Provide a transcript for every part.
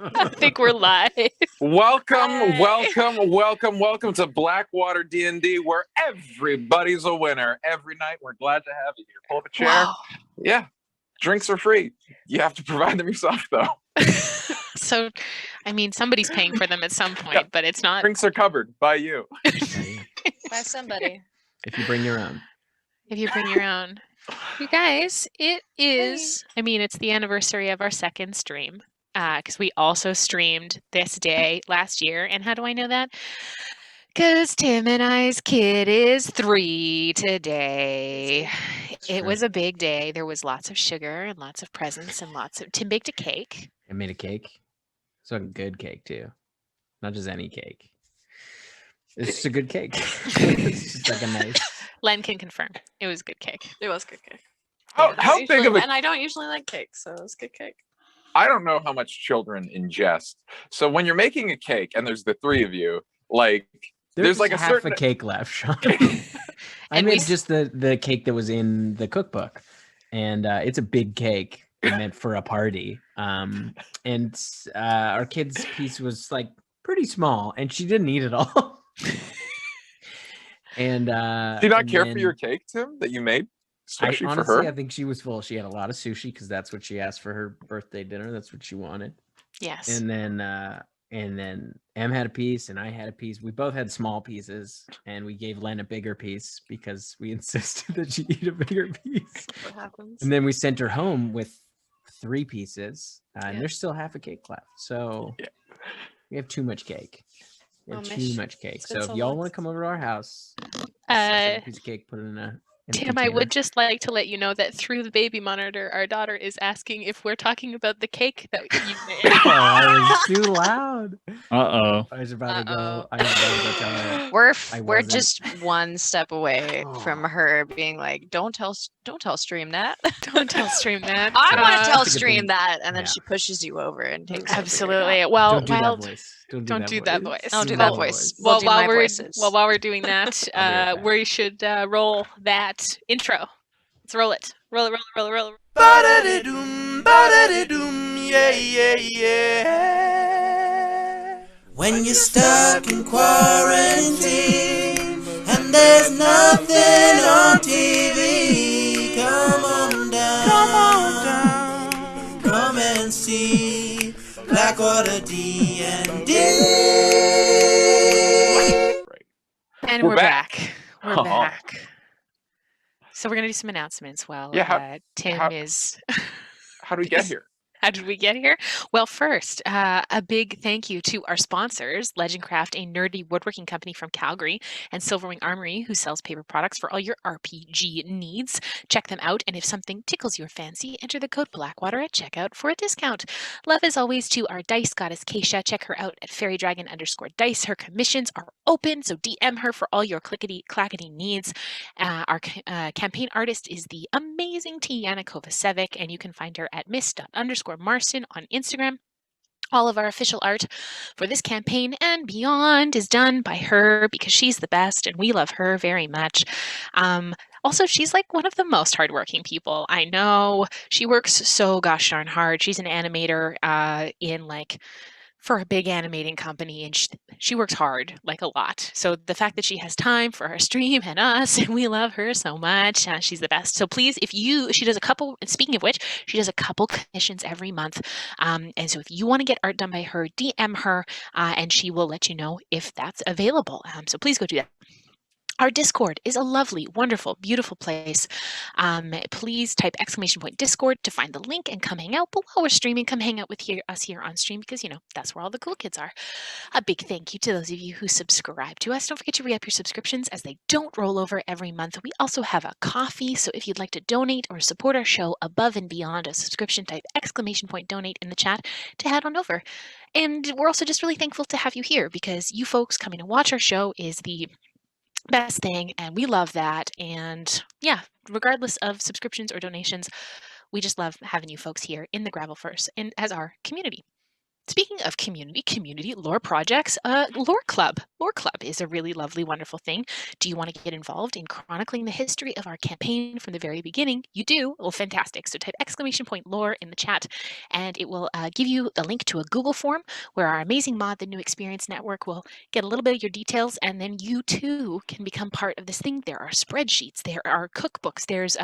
I think we're live. Welcome to BlackwaterDnD, where everybody's a winner. Every night, we're glad to have you here. Pull up a chair. Wow. Yeah, drinks are free. You have to provide them yourself, though. So, I mean, somebody's paying for them at some point, but it's not. Drinks are covered by you. By somebody. If you bring your own. If you bring your own. You guys, it is, I mean, it's the anniversary of our second stream. Because we also streamed this day last year. And how do I know that? Because Tim and I's kid is 3 today. It was a big day. There was lots of sugar and lots of presents and lots of... Tim baked a cake. I made a cake. It's a good cake, too. Not just any cake. It's just a good cake. It's just like a nice... Len can confirm. It was good cake. It was good cake. How big of a... And I don't usually like cake, so it was good cake. I don't know how much children ingest. So when you're making a cake and there's the three of you, like... There's like a half certain... a cake left, Sean. I made just the cake that was in the cookbook. And it's a big cake meant for a party. And our kid's piece was like pretty small, and she didn't eat it all. And do you not care for your cake, Tim, that you made? Especially honestly, for her? I think she was full. She had a lot of sushi because that's what she asked for her birthday dinner. That's what she wanted. Yes. And then Em had a piece and I had a piece. We both had small pieces, and we gave Len a bigger piece because we insisted that she eat a bigger piece. What happens? And then we sent her home with 3 pieces, and there's still half a cake left. So we have too much cake. Too much cake. So if y'all want to come over to our house, a piece of cake, put it in a Tim, I would just like to let you know that through the baby monitor, our daughter is asking if we're talking about the cake that you made. Oh, I was too loud. Uh-oh. I was about to go. I was about to go tell her. We're just one step away from her being like, don't tell stream that. Don't tell stream that. I want to tell stream that, and then she pushes you over and takes absolutely. Well, don't do that voice. Don't do that voice. Well, while we're doing that, we should roll that intro. Let's roll it. Roll it. Ba-da-da-doom, ba-da-da-doom, yeah, yeah, yeah. When you're stuck in quarantine and there's nothing on TV, come on down, come and see BlackwaterDnD. And we're back. We're back. So we're going to do some announcements while Tim is... How do we get here? How did we get here? Well, first, a big thank you to our sponsors, Legendcraft, a nerdy woodworking company from Calgary, and Silverwing Armory, who sells paper products for all your RPG needs. Check them out, and if something tickles your fancy, enter the code Blackwater at checkout for a discount. Love, as always, to our dice goddess, Keisha. Check her out at fairydragon_dice. Her commissions are open, so DM her for all your clickety-clackety needs. Our campaign artist is the amazing Tiana Kovacevic, and you can find her at miss._Marston on Instagram. All of our official art for this campaign and beyond is done by her because she's the best and we love her very much. Also, she's like one of the most hardworking people I know. She works so gosh darn hard. She's an animator for a big animating company, and she works hard, like a lot. So the fact that she has time for our stream and us, and we love her so much, she's the best. So please, she does a couple, and speaking of which, she does a couple commissions every month. And so if you want to get art done by her, DM her, and she will let you know if that's available. So please go do that. Our Discord is a lovely, wonderful, beautiful place. Please type !Discord to find the link and come hang out. But while we're streaming, come hang out with us here on stream because, that's where all the cool kids are. A big thank you to those of you who subscribe to us. Don't forget to re-up your subscriptions as they don't roll over every month. We also have a coffee, so if you'd like to donate or support our show above and beyond a subscription, type !Donate in the chat to head on over. And we're also just really thankful to have you here because you folks coming to watch our show is the best thing, and we love that. And yeah, regardless of subscriptions or donations, we just love having you folks here in the Gravelverse and as our community. Speaking of community lore projects, Lore Club. Lore Club is a really lovely, wonderful thing. Do you want to get involved in chronicling the history of our campaign from the very beginning? You do? Well, fantastic. So type !lore in the chat, and it will give you a link to a Google form where our amazing mod, the New Experience Network, will get a little bit of your details, and then you too can become part of this thing. There are spreadsheets, there are cookbooks, there's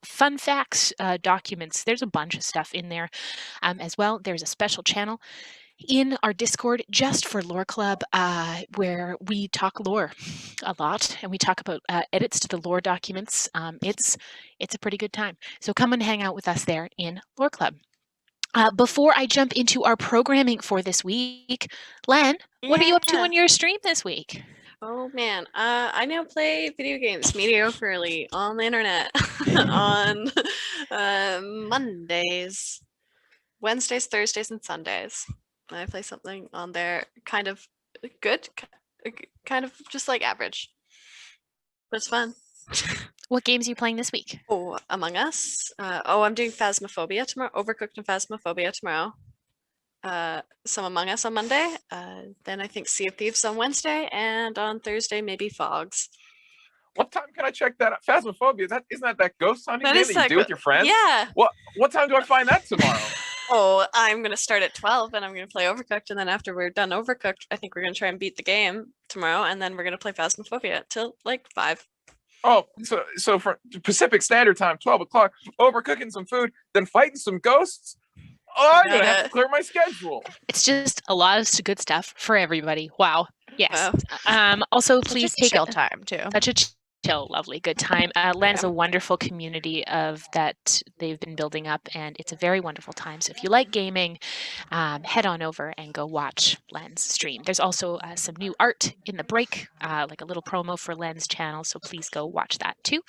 fun facts documents. There's a bunch of stuff in there as well. There's a special channel in our Discord just for Lore Club, where we talk lore a lot, and we talk about edits to the lore documents. It's a pretty good time. So come and hang out with us there in Lore Club. Before I jump into our programming for this week, Len, what are you up to on your stream this week? Oh man, I now play video games mediocrely on the internet on Mondays, Wednesdays, Thursdays, and Sundays. I play something on there kind of good, kind of just like average, but it's fun. What games are you playing this week? Oh, Among Us. I'm doing Phasmophobia tomorrow, Overcooked and Phasmophobia tomorrow. Some Among Us on Monday. Then I think Sea of Thieves on Wednesday, and on Thursday maybe Fogs. What time can I check that out? Phasmophobia, isn't that ghost hunting That game is that you that do with your friends? Yeah. What time do I find that tomorrow? Oh, I'm gonna start at 12 and I'm gonna play Overcooked, and then after we're done Overcooked, I think we're gonna try and beat the game tomorrow, and then we're gonna play Phasmophobia till like 5. Oh, so for Pacific Standard Time, 12 o'clock, overcooking some food, then fighting some ghosts? Oh, I'm gonna have to clear my schedule. It's just a lot of good stuff for everybody. Wow. Yes. Wow. Also, Such please a take chill time too. such a chill, lovely, good time. Len's a wonderful community that they've been building up, and it's a very wonderful time. So if you like gaming, head on over and go watch Len's stream. There's also some new art in the break, like a little promo for Len's channel, so please go watch that too.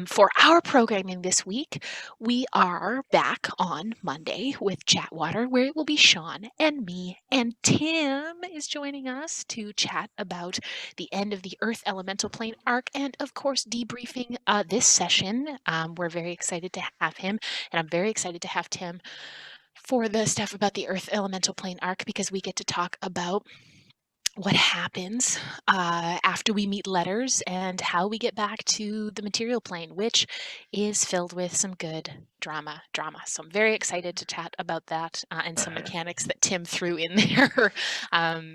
For our programming this week, we are back on Monday with Chatwater, where it will be Sean and me, and Tim is joining us to chat about the end of the Earth Elemental Plane arc, and of course debriefing this session. We're very excited to have him, and I'm very excited to have Tim for the stuff about the Earth Elemental Plane arc, because we get to talk about what happens after we meet letters and how we get back to the material plane, which is filled with some good drama. So I'm very excited to chat about that and some mechanics that Tim threw in there.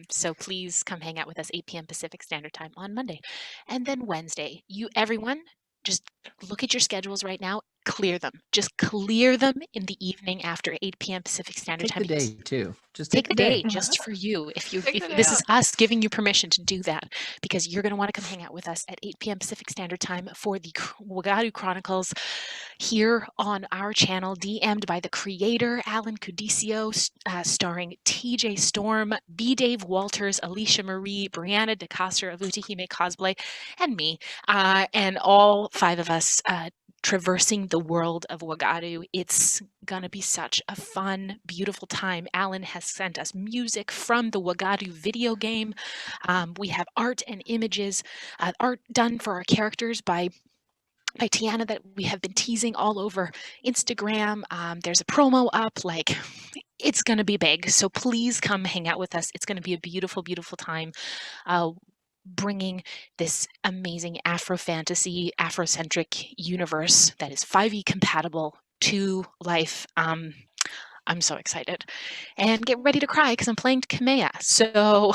So please come hang out with us 8 p.m. Pacific Standard Time on Monday. And then Wednesday, everyone, just look at your schedules right now. Clear them. Just clear them in the evening after 8 p.m. Pacific Standard Time. Take the day too. Just take the day just for you. If this is us giving you permission to do that, because you're going to want to come hang out with us at 8 p.m. Pacific Standard Time for the Wagadu Chronicles here on our channel, DM'd by the creator Alan Cudicio, starring TJ Storm, B. Dave Walters, Alicia Marie, Brianna DeCoster of Utahime Cosplay, and me, and all 5 of us traversing the world of Wagadu. It's gonna be such a fun, beautiful time. Alan has sent us music from the Wagadu video game. We have art and images, art done for our characters by Tiana that we have been teasing all over Instagram. There's a promo up, like it's gonna be big. So please come hang out with us. It's gonna be a beautiful, beautiful time. Bringing this amazing Afro fantasy, Afrocentric universe that is 5e compatible to life. I'm so excited, and get ready to cry because I'm playing Kamea. So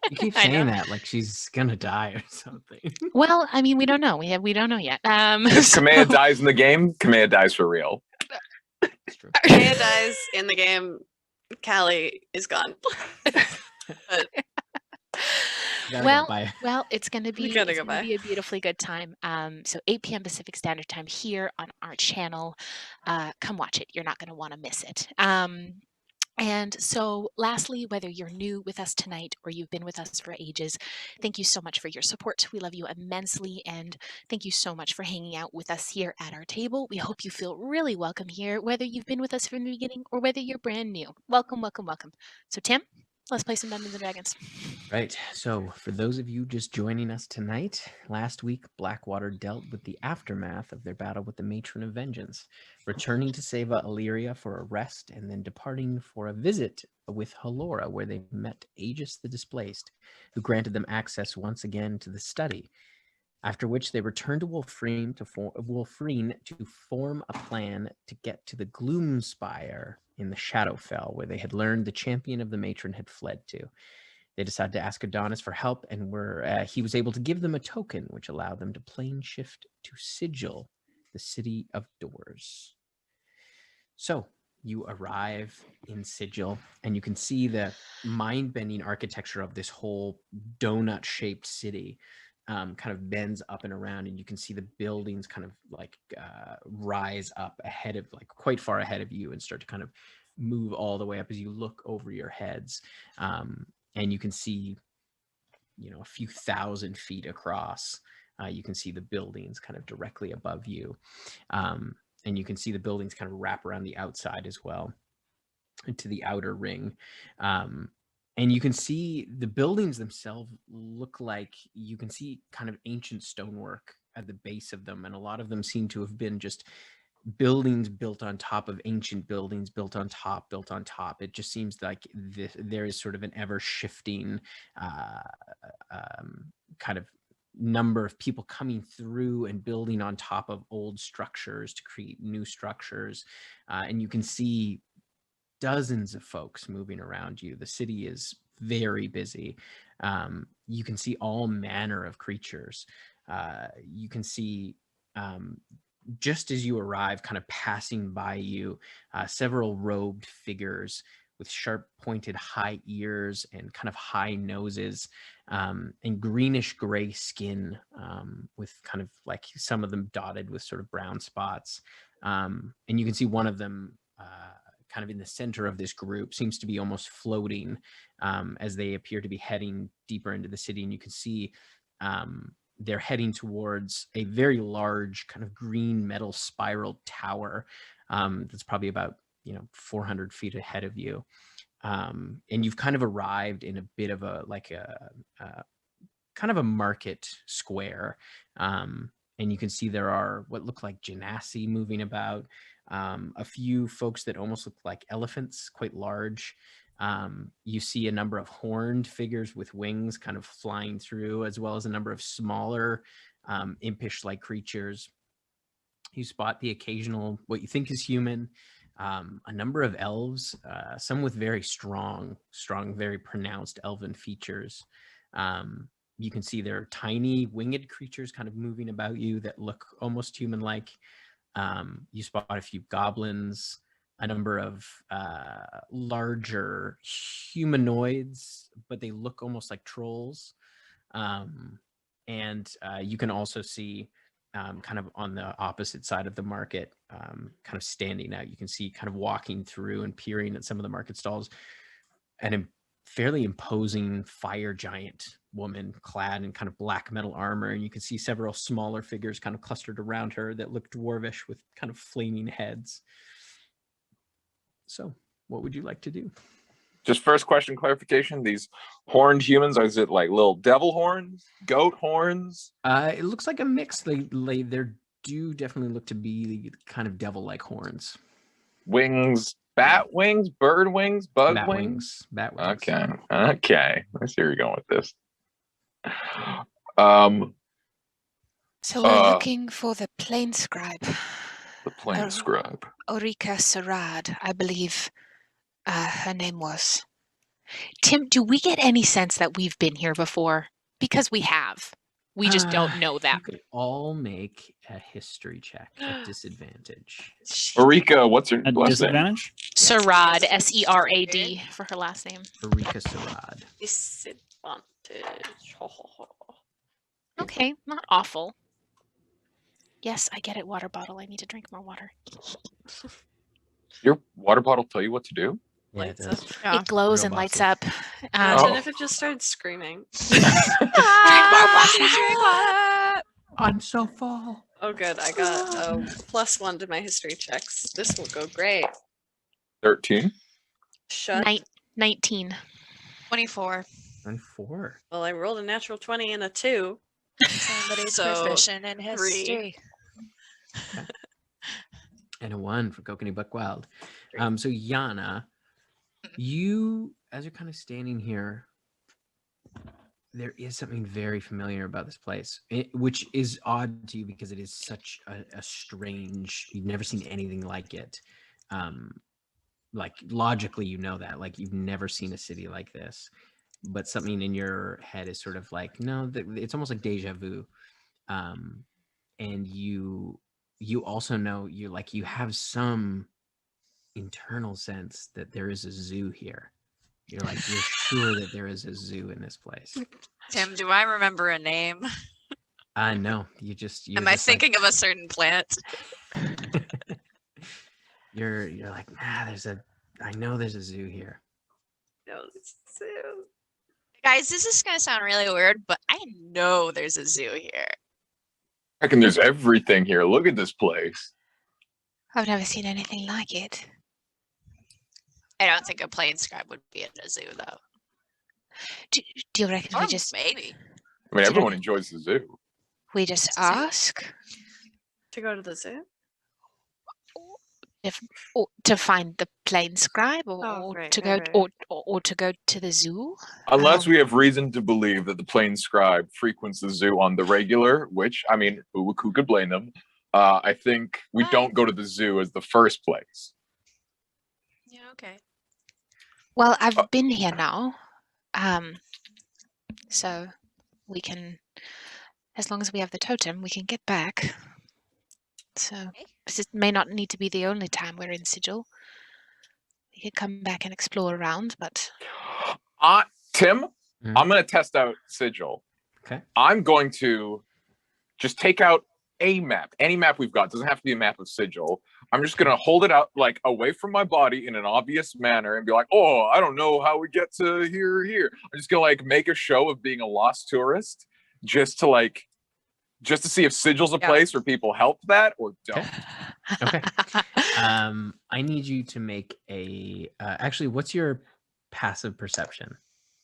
you keep saying that like she's gonna die or something. Well, I mean, we don't know. We don't know yet. If Kamea dies in the game, Kamea dies for real. Kamea dies in the game. Callie is gone. But Well, it's going to be a beautifully good time. So 8 p.m. Pacific Standard Time here on our channel. Come watch it. You're not going to want to miss it. And so lastly, whether you're new with us tonight or you've been with us for ages, thank you so much for your support. We love you immensely, and thank you so much for hanging out with us here at our table. We hope you feel really welcome here, whether you've been with us from the beginning or whether you're brand new. Welcome, welcome, welcome. So Tim, Let's play some Dungeons and Dragons. Right. So, for those of you just joining us tonight, last week Blackwater dealt with the aftermath of their battle with the Matron of Vengeance, returning to save Illyria for a rest and then departing for a visit with Halora, where they met Aegis the Displaced, who granted them access once again to the study. After which they returned to Wolfreen to form a plan to get to the Gloomspire in the Shadowfell, where they had learned the champion of the Matron had fled to. They decided to ask Adonis for help, and he was able to give them a token, which allowed them to plane shift to Sigil, the city of doors. So you arrive in Sigil, and you can see the mind-bending architecture of this whole donut-shaped city. Kind of bends up and around, and you can see the buildings kind of like rise up ahead of, like quite far ahead of you, and start to kind of move all the way up as you look over your heads. And you can see, a few thousand feet across. You can see the buildings kind of directly above you, and you can see the buildings kind of wrap around the outside as well, into the outer ring. And you can see the buildings themselves look like, you can see kind of ancient stonework at the base of them. And a lot of them seem to have been just buildings built on top of ancient buildings, built on top. It just seems like there is sort of an ever shifting kind of number of people coming through and building on top of old structures to create new structures. And you can see dozens of folks moving around you. The city is very busy. You can see all manner of creatures. You can see, just as you arrive, kind of passing by you, several robed figures with sharp pointed high ears and kind of high noses, and greenish gray skin, with kind of like some of them dotted with sort of brown spots. And you can see one of them, kind of in the center of this group, seems to be almost floating, as they appear to be heading deeper into the city. And you can see they're heading towards a very large kind of green metal spiral tower, that's probably about 400 feet ahead of you. And you've kind of arrived in a bit of a kind of a market square. And you can see there are what look like genasi moving about. A few folks that almost look like elephants, quite large. You see a number of horned figures with wings kind of flying through, as well as a number of smaller, impish-like creatures. You spot the occasional, what you think is human, a number of elves, some with very strong, very pronounced elven features. You can see there are tiny winged creatures kind of moving about you that look almost human-like. You spot a few goblins, a number of larger humanoids, but they look almost like trolls. And you can also see, kind of on the opposite side of the market, kind of standing out, you can see kind of walking through and peering at some of the market stalls, and a fairly imposing fire giant woman clad in kind of black metal armor. And you can see several smaller figures kind of clustered around her that look dwarvish with kind of flaming heads. So what would you like to do? Just first question clarification. These horned humans, is it like little devil horns, goat horns? It looks like a mix. They do definitely look to be kind of devil-like horns. Wings, bat wings, bird wings, bug Bat wings? Bat wings. Okay. I see where you're going with this. So we're looking for the Plane Scribe. The Plane Scribe. Orika Serad, I believe her name was. Tim, do we get any sense that we've been here before? Because we have. We just don't know that. You could all make a history check at disadvantage. Orika, what's her At last name? disadvantage? Serad, Serad for her last name. Orika Serad. Disadvantage. Ho, ho, ho. Okay, not awful. Yes, I get it, water bottle. I need to drink more water. Your water bottle tell you what to do? Yeah, it Lights does. up. Yeah. It glows and lights up. Imagine Oh. if it just started screaming. I'm so full. Oh, good. I got a +1 to my history checks. This will go great. 13. Shut. 19. 24. 24. Well, I rolled a natural 20 and a 2. Somebody's So, proficient in 3. history. And a 1 for Kokanee Buckwild. 3. So Yana, you, as you're kind of standing here, there is something very familiar about this place, which is odd to you because it is such a strange, you've never seen anything like it. Like logically, you know that, like you've never seen a city like this, but something in your head is sort of like, no, it's almost like deja vu. And you also know, you have some internal sense that there is a zoo here. You're sure that there is a zoo in this place. Tim, do I remember a name? No, Am I thinking of a certain plant? You're like, nah, I know there's a zoo here. No, it's zoo. Guys, this is going to sound really weird, but I know there's a zoo here. I reckon there's everything here. Look at this place. I've never seen anything like it. I don't think a Planescribe would be in a zoo, though. Do you reckon Or we just maybe. I mean, everyone enjoys the zoo. ask To go to the zoo? to find the Plane Scribe, or, Oh, right, to right, go right. or to go to the zoo? Unless we have reason to believe that the Plane Scribe frequents the zoo on the regular, which, I mean, who could blame them? I think we don't go to the zoo as the first place. Yeah, okay. Well, I've been here now, so we can, as long as we have the totem, we can get back. So this may not need to be the only time we're in Sigil. We could come back and explore around, but Tim, I'm going to test out Sigil. Okay. I'm going to just take out a map, any map we've got. It doesn't have to be a map of Sigil. I'm just going to hold it out like away from my body in an obvious manner and be like, oh, I don't know how we get to here. I'm just going to like make a show of being a lost tourist just to see if Sigil's a place where people help that or don't. Okay. I need you to make a, actually, what's your passive perception?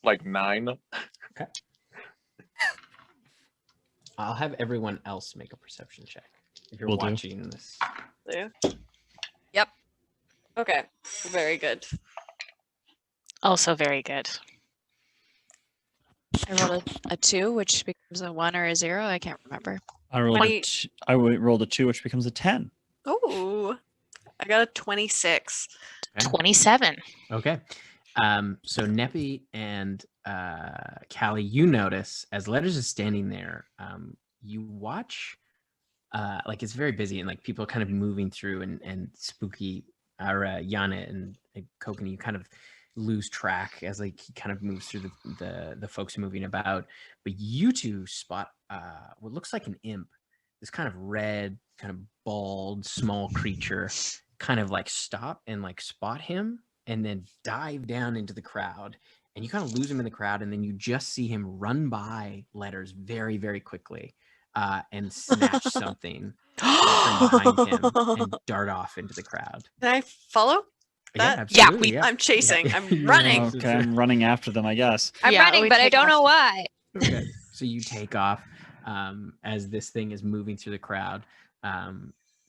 Like 9. Okay. I'll have everyone else make a perception check if you're watching this. Zoo? Yep. Okay. Very good. also very good. I rolled a 2, which becomes a 1 or a 0. I can't remember. I rolled a 2, which becomes a 10. Oh, I got a 26. Okay. 27. Okay. So Neppy and Callie, you notice as Letters is standing there, you watch, like it's very busy and like people are kind of moving through and spooky, Yana and Kokanee, you kind of lose track as like he kind of moves through the folks moving about. But you two spot what looks like an imp, this kind of red, kind of bald, small creature, kind of like stop and like spot him and then dive down into the crowd. And you kind of lose him in the crowd, and then you just see him run by Letters very, very quickly and snatch something from behind him and dart off into the crowd. Can I follow? Yeah, Yeah, absolutely. I'm chasing. Yeah. I'm running. Okay, I'm running after them, I guess. I'm Yeah, running, we but I take don't know off. why. Okay. So you take off as this thing is moving through the crowd.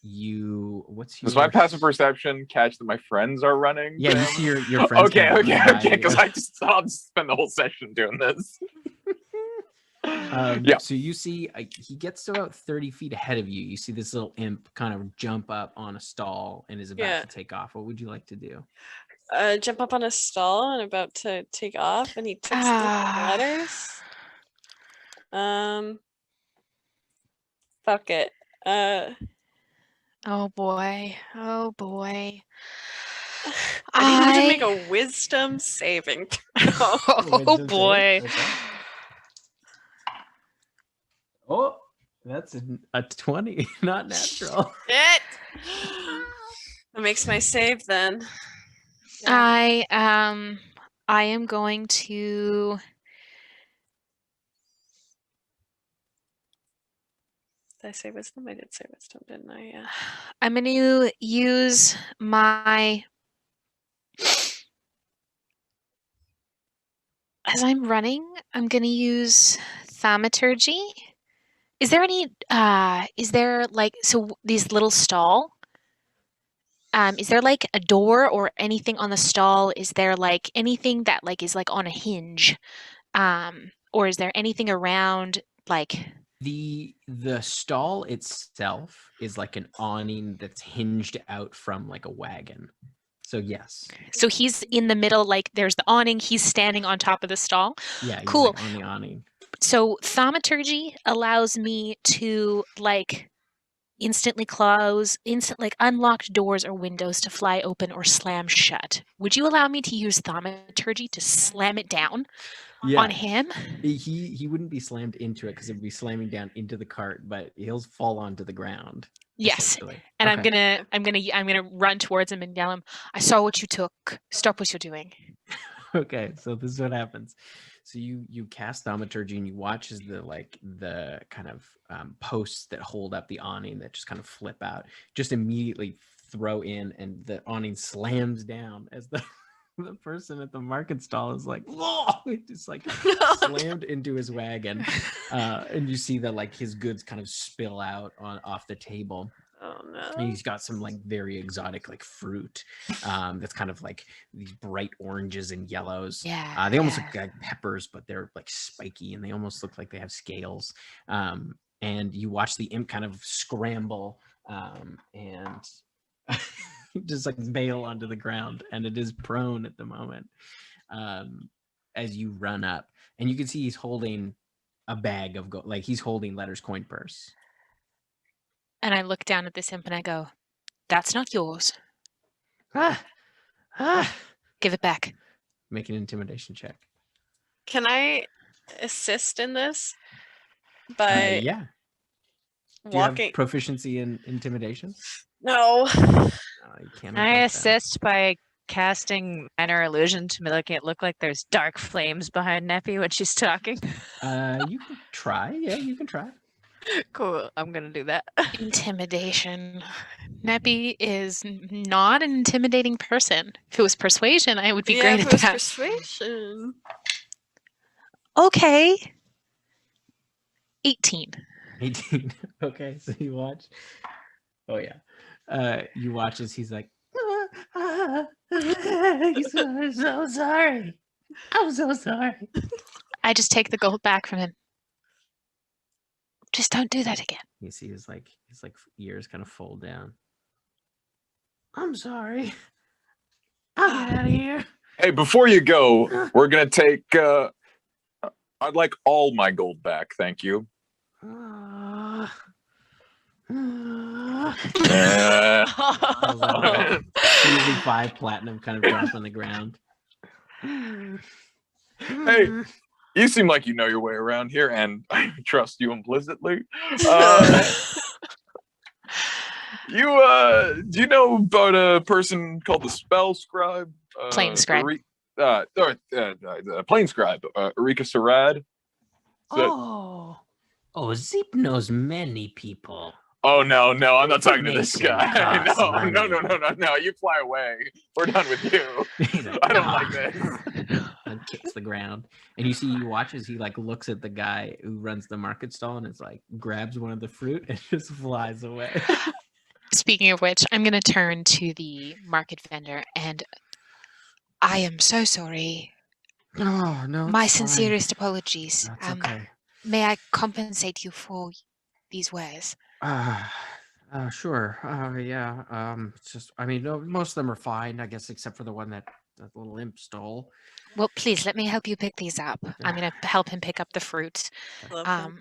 Does my passive perception catch that my friends are running? Yeah, you see your friends. Okay, kind of running by because you. I'll just spend the whole session doing this. Yeah. So you see he gets to about 30 feet ahead of you. You see this little imp kind of jump up on a stall and is about to take off. What would you like to do? Jump up on a stall and about to take off, and he takes the letters. Fuck it. Oh boy. Oh boy. I need him to make a wisdom saving throw. Oh boy. Okay. Oh, that's a 20, not natural. Shit. That makes my save then. I am going to Did I say wisdom? I did say wisdom, didn't I? Yeah. I'm going to use my as I'm running, I'm gonna use thaumaturgy. Is there any is there like these little stall? Is there like a door or anything on the stall? Is there like anything that like is like on a hinge? Or is there anything around like The stall itself is like an awning that's hinged out from like a wagon. So yes. so he's in the middle, like there's the awning, he's standing on top of the stall. Yeah, he's Cool. like on the awning. So thaumaturgy allows me to like instantly close, like unlocked doors or windows to fly open or slam shut. Would you allow me to use thaumaturgy to slam it down on him? He wouldn't be slammed into it because it would be slamming down into the cart, but he'll fall onto the ground. Yes. And Okay. I'm gonna run towards him and yell him, I saw what you took. Stop what you're doing. Okay, so this is what happens. So you cast thaumaturgy and you watch as the kind of posts that hold up the awning that just kind of flip out, just immediately throw in, and the awning slams down as the the person at the market stall is like, whoa, it just like slammed into his wagon, and you see that like his goods kind of spill out off the table. Oh And no. he's got some like very exotic like fruit that's kind of like these bright oranges and yellows. Yeah. They almost look like peppers, but they're like spiky and they almost look like they have scales. And you watch the imp kind of scramble and just like bail onto the ground, and it is prone at the moment as you run up, and you can see he's holding a bag of gold, like he's holding Letter's coin purse. And I look down at this imp and I go, that's not yours. Give it back. Make an intimidation check. Can I assist in this by Yeah. Do you walking? have proficiency in intimidation? No. You can't. I assist by casting minor illusion to make it look like there's dark flames behind Neppy when she's talking. You can try. Yeah, you can try. Cool. I'm gonna do that. Intimidation. Neppy is not an intimidating person. If it was persuasion, I would be Yeah, great if at it was that. persuasion. Okay. 18. 18. Okay, so you watch. Oh yeah. You watch as he's like, I'm so sorry. I'm so sorry. I just take the gold back from him. Just don't do that again. You see his ears kind of fold down. I'm sorry. I'll get out of here. Hey, before you go, we're gonna take. I'd like all my gold back, thank you. Easy 5 platinum kind of drop on the ground. Hey, you seem like you know your way around here, and I trust you implicitly. Do you know about a person called the Spell Scribe? Plane Scribe. Plane Scribe, Orika Serad. Zeep knows many people. Oh no, I'm not talking to this Makes him guy. cost money. No, you fly away. We're done with you. Like, I don't like this. And kicks the ground. And you watch as he like looks at the guy who runs the market stall and is like grabs one of the fruit and just flies away. Speaking of which, I'm going to turn to the market vendor and I am so sorry. Oh, no. My it's fine. sincerest apologies. That's okay. May I compensate you for these wares? Sure. Yeah. It's just, I mean, most of them are fine, I guess, except for the one that little imp stole. Well, please let me help you pick these up. I'm going to help him pick up the fruit. Love that.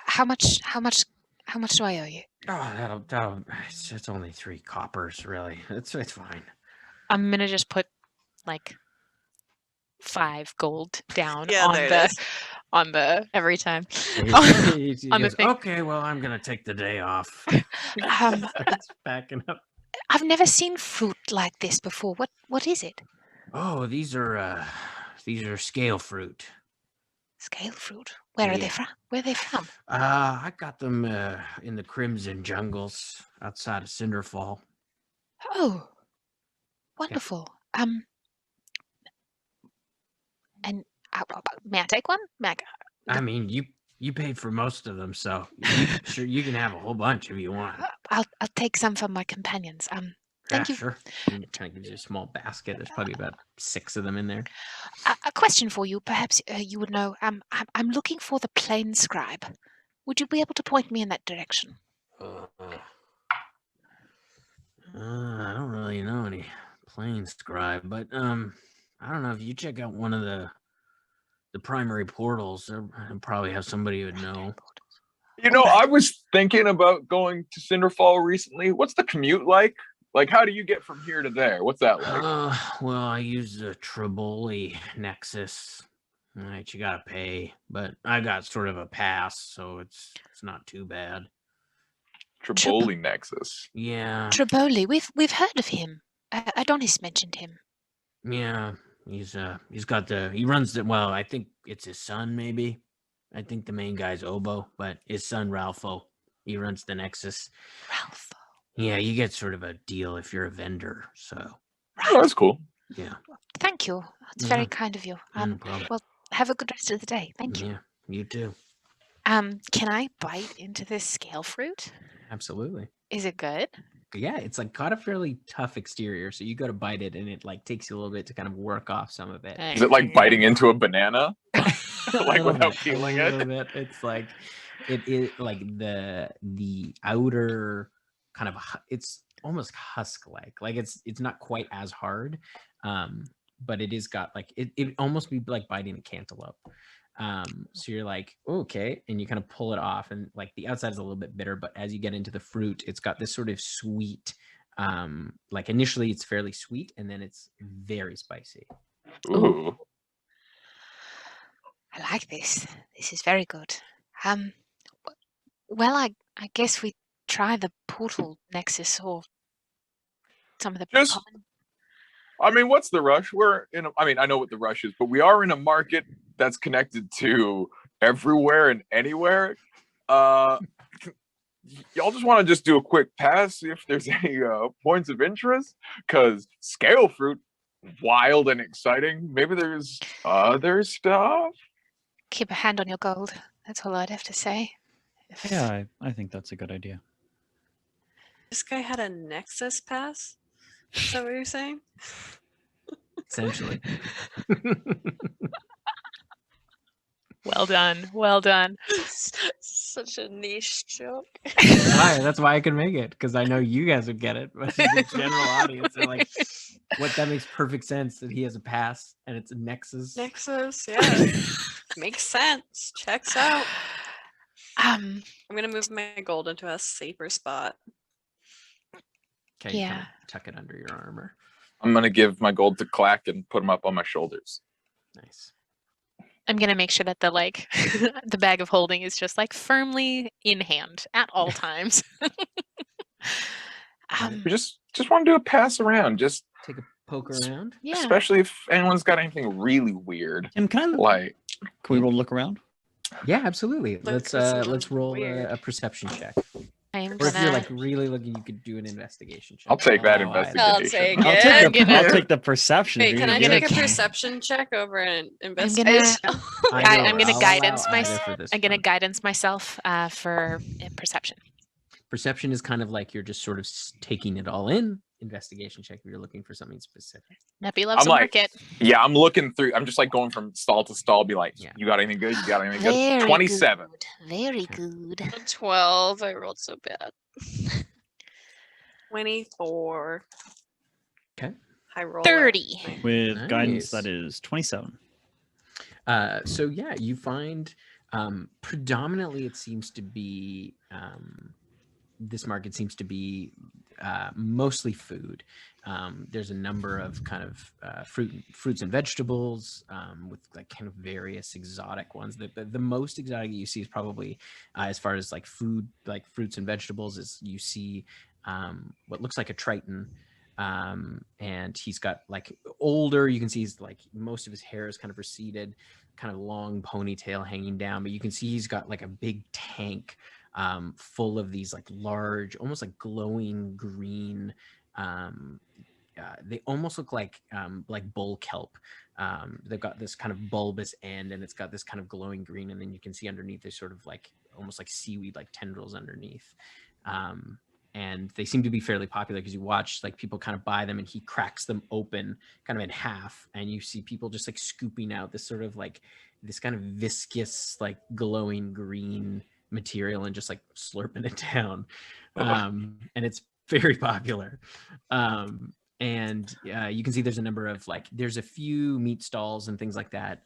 How much do I owe you? Oh, that'll. It's only 3 coppers, really. It's fine. I'm going to just put like 5 gold down Yeah, on there it the is. on the Every time. He On the goes, thing. okay, well, I'm gonna take the day off. Starts backing up. I've never seen fruit like this before. What is it? Oh, these are scale fruit. Scale fruit. Where are they Yeah. from? Where are they from? I got them in the Crimson Jungles outside of Cinderfall. Oh, wonderful. And may I take one? I mean, you paid for most of them, so sure you can have a whole bunch if you want. I'll take some for my companions. Thank you. Sure. He kind of gives you a small basket. There's probably about 6 of them in there. A question for you. Perhaps you would know. I'm looking for the Plane Scribe. Would you be able to point me in that direction? I don't really know any Plane Scribe, but I don't know if you check out one of the primary portals. I probably have somebody who would know. You know, I was thinking about going to Cinderfall recently. What's the commute like? Like, how do you get from here to there? What's that like? Well, I use the Triboli Nexus. All right, you gotta pay, but I got sort of a pass, so it's not too bad. Triboli Nexus. Yeah. Triboli, we've heard of him. Adonis mentioned him. Yeah, he runs the, well, I think it's his son, maybe. I think the main guy's Obo, but his son Ralpho, he runs the Nexus. Ralpho. Yeah, you get sort of a deal if you're a vendor, so. Oh, that's cool. Yeah. Thank you. That's very kind of you. No problem. Well, have a good rest of the day. Thank you. Yeah, you too. Can I bite into this scale fruit? Absolutely. Is it good? Yeah, it's like got a fairly tough exterior, so you go to bite it and it like takes you a little bit to kind of work off some of it. Is it like biting into a banana? Like little without bit, peeling a it? little bit. It's like it is like the outer kind of it's almost husk like it's not quite as hard, but it is got like it almost be like biting a cantaloupe. So you're like, okay, and you kind of pull it off, and like the outside is a little bit bitter, but as you get into the fruit, it's got this sort of sweet, like initially it's fairly sweet, and then it's very spicy. Ooh. I like this. This is very good. Well, I guess we try the portal nexus or some of the Just- common. I mean, what's the rush? I know what the rush is, but we are in a market that's connected to everywhere and anywhere. Y'all just want to just do a quick pass, see if there's any points of interest? Because scale fruit, wild and exciting. Maybe there's other stuff. Keep a hand on your gold. That's all I'd have to say. Yeah, I think that's a good idea. This guy had a Nexus pass? Is that what you're saying? Essentially. Well done. Well done. Such a niche joke. That's why I could make it, because I know you guys would get it, but the general audience are like, what? That makes perfect sense that he has a pass and it's a Nexus. Nexus, yeah. Makes sense. Checks out. Um, I'm gonna move my gold into a safer spot. Okay, you kind Yeah. of tuck it under your armor. I'm gonna give my gold to Clack and put him up on my shoulders. Nice. I'm gonna make sure that the like the bag of holding is just like firmly in hand at all times. We just want to do a pass around, just Take a poke around. Yeah. especially if anyone's got anything really weird. Tim, can Like, we roll a look around? Yeah, absolutely. Look for something Let's roll weird. a perception check. I'm Or if you're gonna. like really looking, you could do an investigation check. I'll take that Oh, I- investigation. I'll take I'll it. take the, gonna- I'll take the perception. Wait, if can you're I gonna take give a it- perception check over an I'm investigation? I'm gonna I'll guidance allow either myself. for this I'm gonna one. guidance myself for perception. Perception is kind of like you're just sort of taking it all in. Investigation check if you're looking for something specific. Neppy loves I'm a like, market. yeah, I'm looking through. I'm just like going from stall to stall. Be like, Yeah. you got anything good? You got anything good? Very 27. good. Very good. 12. I rolled so bad. 24. Okay. High roll. 30. With guidance, Nice. that is 27. So yeah, you find predominantly it seems to be this market seems to be mostly food. There's a number of kind of fruits and vegetables with like kind of various exotic ones. The most exotic you see is probably as far as like food, like fruits and vegetables, is you see what looks like a Triton. And he's got like older, you can see he's like most of his hair is kind of receded, kind of long ponytail hanging down, but you can see he's got like a big tank full of these like large, almost like glowing green they almost look like bull kelp. They've got this kind of bulbous end, and it's got this kind of glowing green, and then you can see underneath there's sort of like almost like seaweed, like tendrils underneath. And they seem to be fairly popular because you watch like people kind of buy them, and he cracks them open kind of in half, and you see people just like scooping out this sort of like this kind of viscous, like glowing green material and just like slurping it down. And it's very popular. And you can see there's a number of like, there's a few meat stalls and things like that,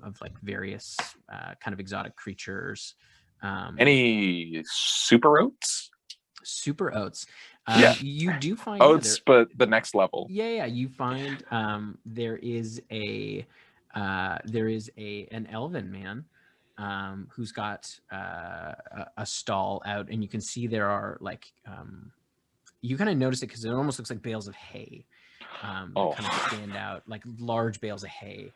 of like various kind of exotic creatures. Any super oats? Super oats. Yeah. You do find Oats, but the next level. Yeah, you find there is an elven man who's got a stall out, and you can see there are like you kind of notice it because it almost looks like bales of hay that kind of stand out, like large bales of hay.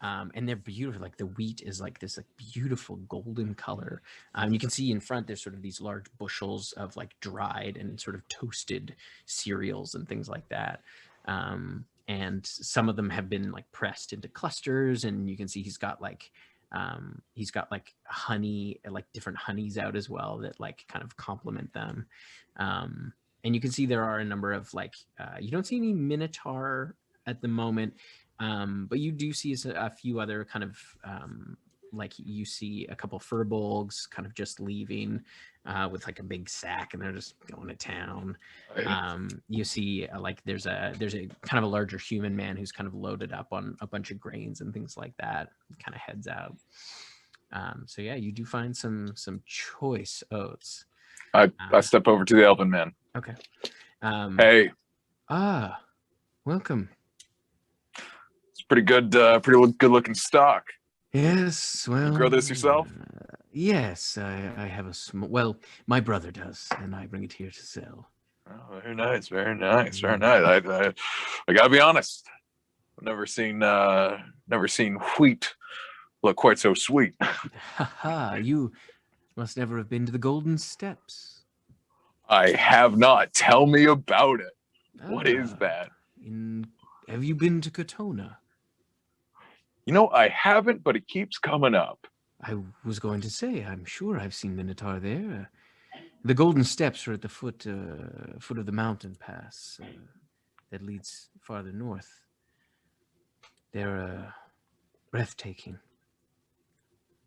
And they're beautiful. Like the wheat is like this like beautiful golden color. You can see in front there's sort of these large bushels of like dried and sort of toasted cereals and things like that. And some of them have been like pressed into clusters, and you can see he's got like honey, like different honeys out as well that like kind of complement them. And you can see there are a number of like you don't see any minotaur at the moment. But you do see a few other kind of like you see a couple furbolgs kind of just leaving with like a big sack, and they're just going to town. You see like there's a kind of a larger human man who's kind of loaded up on a bunch of grains and things like that, kind of heads out. So yeah, you do find some choice oats. I step over to the elven man. Okay. Hey. Welcome. Pretty good looking stock. Yes, well, you grow this yourself? Yes, I have a small. Well, my brother does, and I bring it here to sell. Oh, very nice, very nice, very nice. I gotta be honest. I've never seen wheat look quite so sweet. Haha! You must never have been to the Golden Steps. I have not. Tell me about it. What is that? Have you been to Katona? You know, I haven't, but it keeps coming up. I was going to say, I'm sure I've seen Minotaur there. The Golden Steps are at the foot of the mountain pass that leads farther north. They're breathtaking.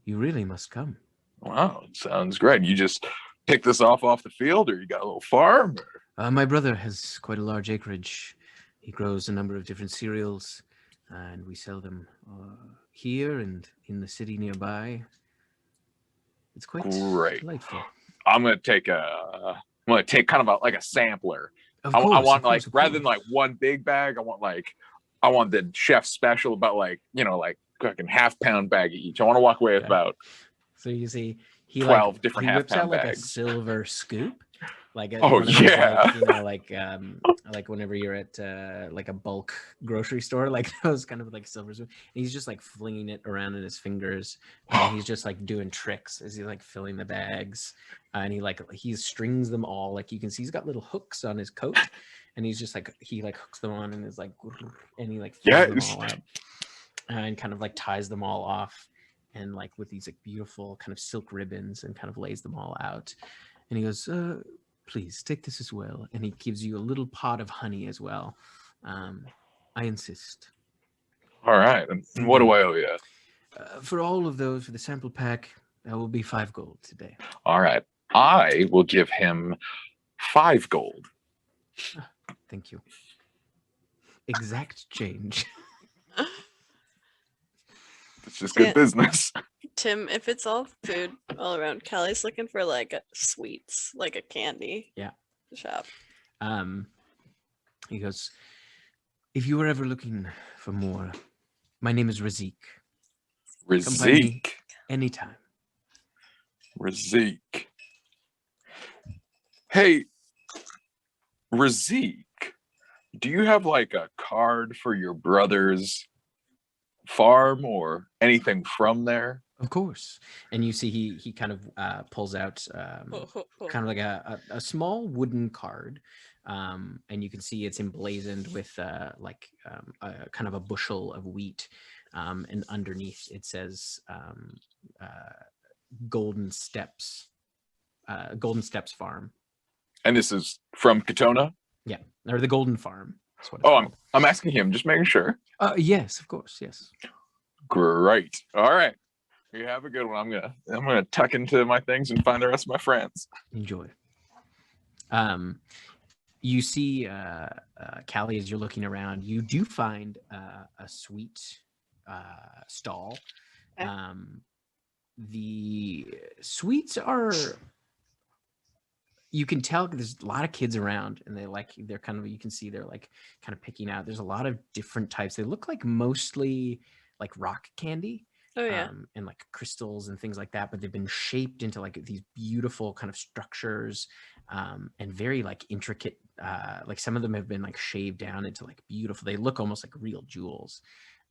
You really must come. Wow, sounds great. You just pick this off the field, or you got a little farm? My brother has quite a large acreage. He grows a number of different cereals, and we sell them here and in the city nearby. It's quite delightful. I'm gonna take kind of like a sampler. I want like rather than like one big bag, I want the chef special, about like fucking half-pound bag each. I want to walk away with about. So you see, 12 different he whips out half-pound like bags. a silver scoop. Like like whenever you're at like a bulk grocery store, like those kind of like silver spoon. And he's just like flinging it around in his fingers, and he's just like doing tricks as he's like filling the bags, and he strings them all. Like you can see, he's got little hooks on his coat, and he's just like he hooks them on and is like, and he like fills them all up, and kind of like ties them all off, and like with these like beautiful kind of silk ribbons, and kind of lays them all out, and he goes, please take this as well. And he gives you a little pot of honey as well. I insist. All right. And what do I owe you? For all of those, for the sample pack, that will be 5 gold today. All right. I will give him 5 gold. Thank you. Exact change. It's just good business. Tim, if it's all food all around, Callie's looking for like sweets, like a candy shop. He goes, if you were ever looking for more, my name is Razik. Razik. Anytime. Razik. Hey, Razik, do you have like a card for your brother's farm or anything from there? Of course. And you see he kind of pulls out kind of like a small wooden card and you can see it's emblazoned with kind of a bushel of wheat, and underneath it says Golden Steps Farm. And this is from Katona? Yeah, or the Golden Farm. That's what it's Oh, called. I'm asking him, just making sure. Yes, of course, yes. Great. All right. You have a good one. I'm gonna tuck into my things and find the rest of my friends. Enjoy. You see, Callie, as you're looking around, you do find a sweet stall. Okay. The sweets are, you can tell there's a lot of kids around, and they're kind of, you can see they're like kind of picking out. There's a lot of different types. They look like mostly like rock candy. Oh yeah. And like crystals and things like that, but they've been shaped into like these beautiful kind of structures, and very like intricate, like some of them have been like shaved down into like beautiful, they look almost like real jewels.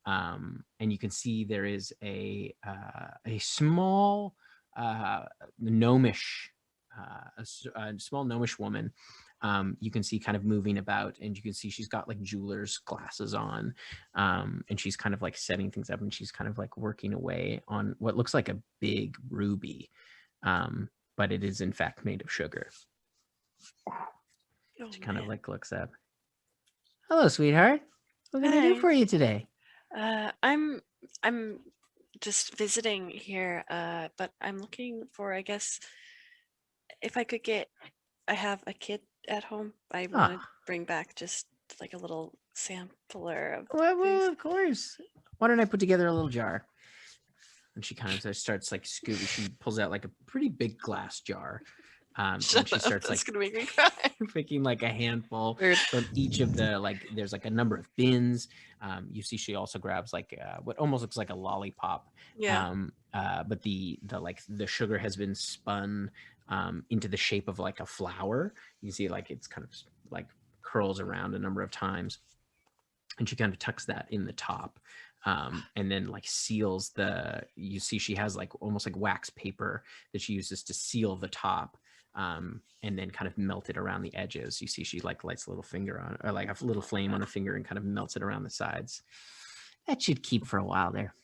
And you can see there is a small gnomish, a small gnomish woman. You can see kind of moving about, and you can see she's got like jeweler's glasses on, and she's kind of like setting things up, and she's kind of like working away on what looks like a big ruby, but it is in fact made of sugar. Oh, She kind of man. like looks up. Hello, sweetheart. What can I do Hi. for you today? I'm just visiting here, but I'm looking for, I guess, if I could get, I have a kid at home. I want to Ah. bring back just like a little sampler of Well, things. of course. Why don't I put together a little jar? And she kind of starts like scooping. She pulls out like a pretty big glass jar. And Shut she up, starts that's like gonna make me cry. picking like a handful Weird. from each of the, like there's like a number of bins. You see she also grabs like what almost looks like a lollipop. Yeah. But the like the sugar has been spun into the shape of like a flower. You see like it's kind of like curls around a number of times, and she kind of tucks that in the top. And then like seals you see she has like almost like wax paper that she uses to seal the top, and then kind of melt it around the edges. You see she like lights a little finger on, or like a little flame on her finger, and kind of melts it around the sides. That should keep for a while there.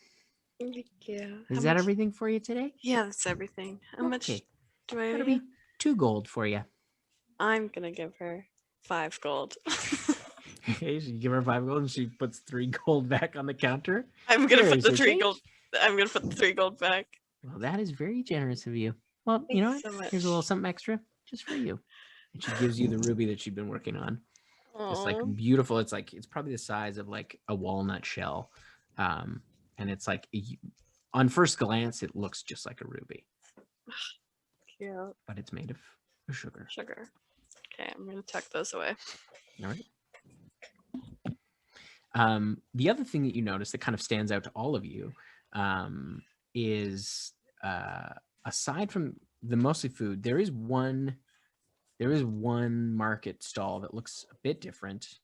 Thank you. Is How that much- everything for you today? Yeah, that's everything. How much Okay. do I owe That'll you? be 2 gold for you. I'm gonna give her 5 gold. Okay, so you give her 5 gold, and she puts 3 gold back on the counter. I'm gonna Here's put the your 3 change. gold. I'm gonna put the 3 gold back. Well, that is very generous of you. Well, you know Thanks what? so Here's a little much. something extra just for you. And she gives you the ruby that she'd been working on. It's like Aw. beautiful. It's like, it's probably the size of like a walnut shell. And it's like, on first glance, it looks just like a ruby, Cute. but it's made of sugar. Sugar. Okay, I'm gonna tuck those away. All right. The other thing that you notice that kind of stands out to all of you, is aside from the mostly food, there is one market stall that looks a bit different.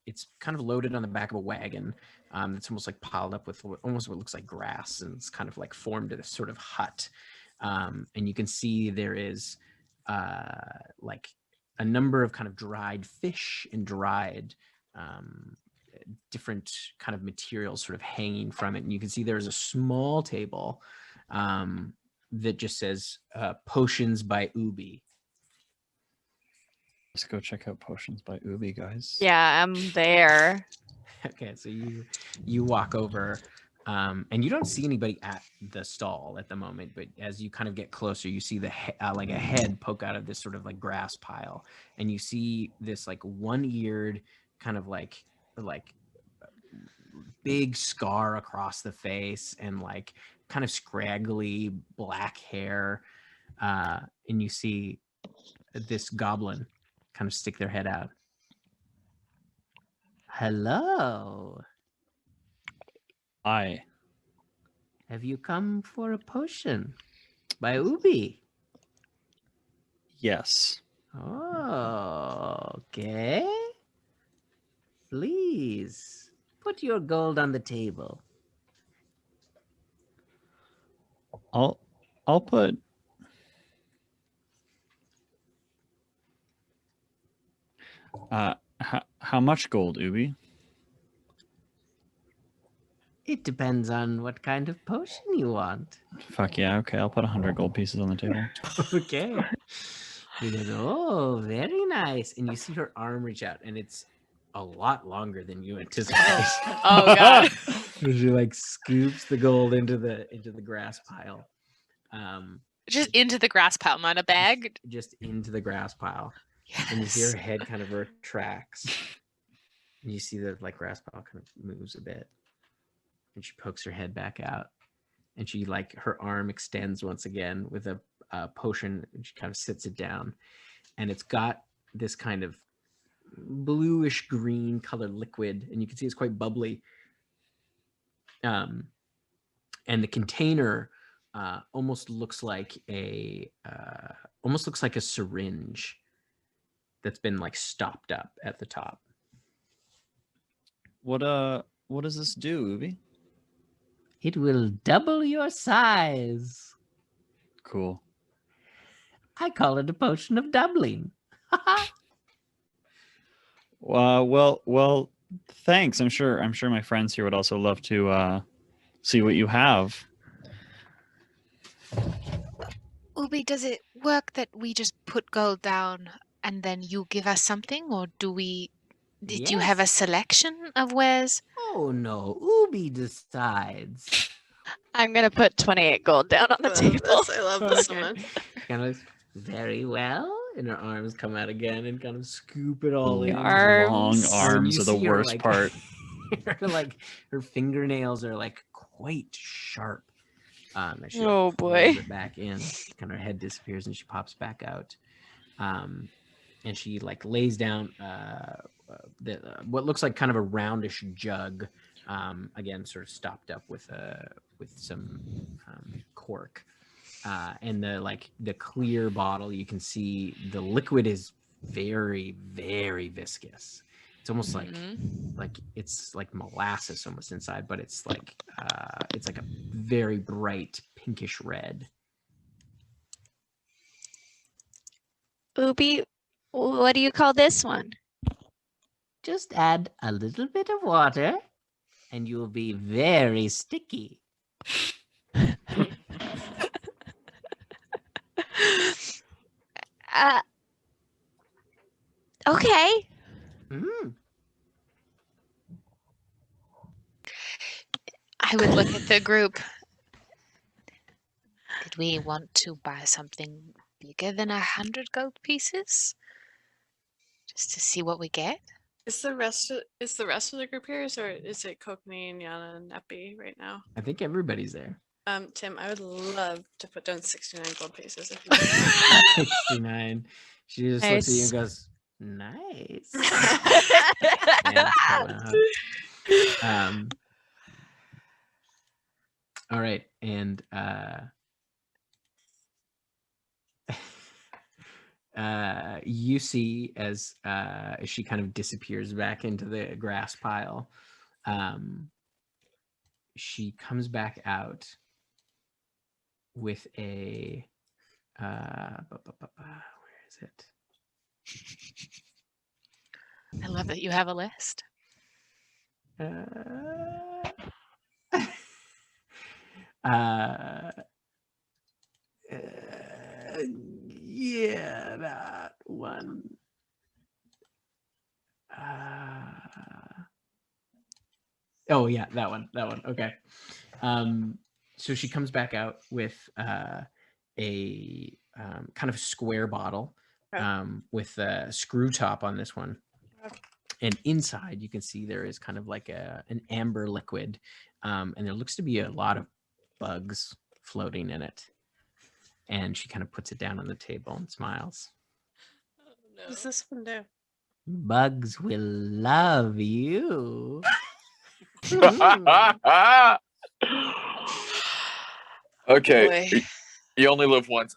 It's kind of loaded on the back of a wagon. It's almost like piled up with almost what looks like grass, and it's kind of like formed a sort of hut. And you can see there is like a number of kind of dried fish and dried different kind of materials sort of hanging from it. And you can see there's a small table that just says potions by Ubi. Let's go check out Potions by Ubi, guys. Yeah, I'm there. Okay, so you walk over, and you don't see anybody at the stall at the moment, but as you kind of get closer, you see the like a head poke out of this sort of like grass pile, and you see this like one-eared kind of like big scar across the face, and like kind of scraggly black hair, and you see this goblin kind of stick their head out. Hello. I Have you come for a potion by Ubi? yes. Oh, okay. Please put your gold on the table. I'll put How much gold, Ubi? It depends on what kind of potion you want. Fuck yeah, okay, I'll put 100 gold pieces on the table. Okay. He goes, oh, very nice. And you see her arm reach out, and it's a lot longer than you anticipated. Oh god. She like scoops the gold into the grass pile. Just into the grass pile, not a bag. Just into the grass pile. Yes. And you see her head kind of retracts. And you see the like grass pile kind of moves a bit. And she pokes her head back out. And she like her arm extends once again with a potion, and she kind of sits it down. And it's got this kind of bluish green color liquid, and you can see it's quite bubbly. And the container almost looks like a syringe that's been like stopped up at the top. What does this do, Ubi? It will double your size. Cool. I call it a potion of doubling. Well, thanks. I'm sure my friends here would also love to see what you have. Ubi, does it work that we just put gold down and then you give us something, or did you have a selection of wares? Oh no, Ubi decides. I'm gonna put 28 gold down on the table. I love this so much. Kind of very well, and her arms come out again and kind of scoop it all in. Long And arms you are the see her, worst like- part. her fingernails are like quite sharp. As she, Oh, like, boy. pulls it back in, kind of her head disappears and she pops back out. And she like lays down what looks like kind of a roundish jug, again sort of stopped up with some cork, and the clear bottle, you can see the liquid is very, very viscous. It's almost like it's like molasses almost inside, but it's like a very bright pinkish red. Ubi, what do you call this one? Just add a little bit of water and you'll be very sticky. Okay. I would look at the group. Did we want to buy something bigger than 100 gold pieces? Just to see what we get? Is the rest of the group here, or is it Kokni and Yana and Epi right now? I think everybody's there. Tim, I would love to put down 69 gold pieces if you 69. She just looks at you and goes, nice. And all right, and you see as she kind of disappears back into the grass pile, she comes back out with a where is it? I love that you have a list. Yeah, that one. Oh yeah, that one. Okay. So she comes back out with a kind of square bottle, with a screw top on this one. And inside you can see there is kind of like an amber liquid, and there looks to be a lot of bugs floating in it. And she kind of puts it down on the table and smiles. What does this one do? Bugs will love you. Okay, you only live once.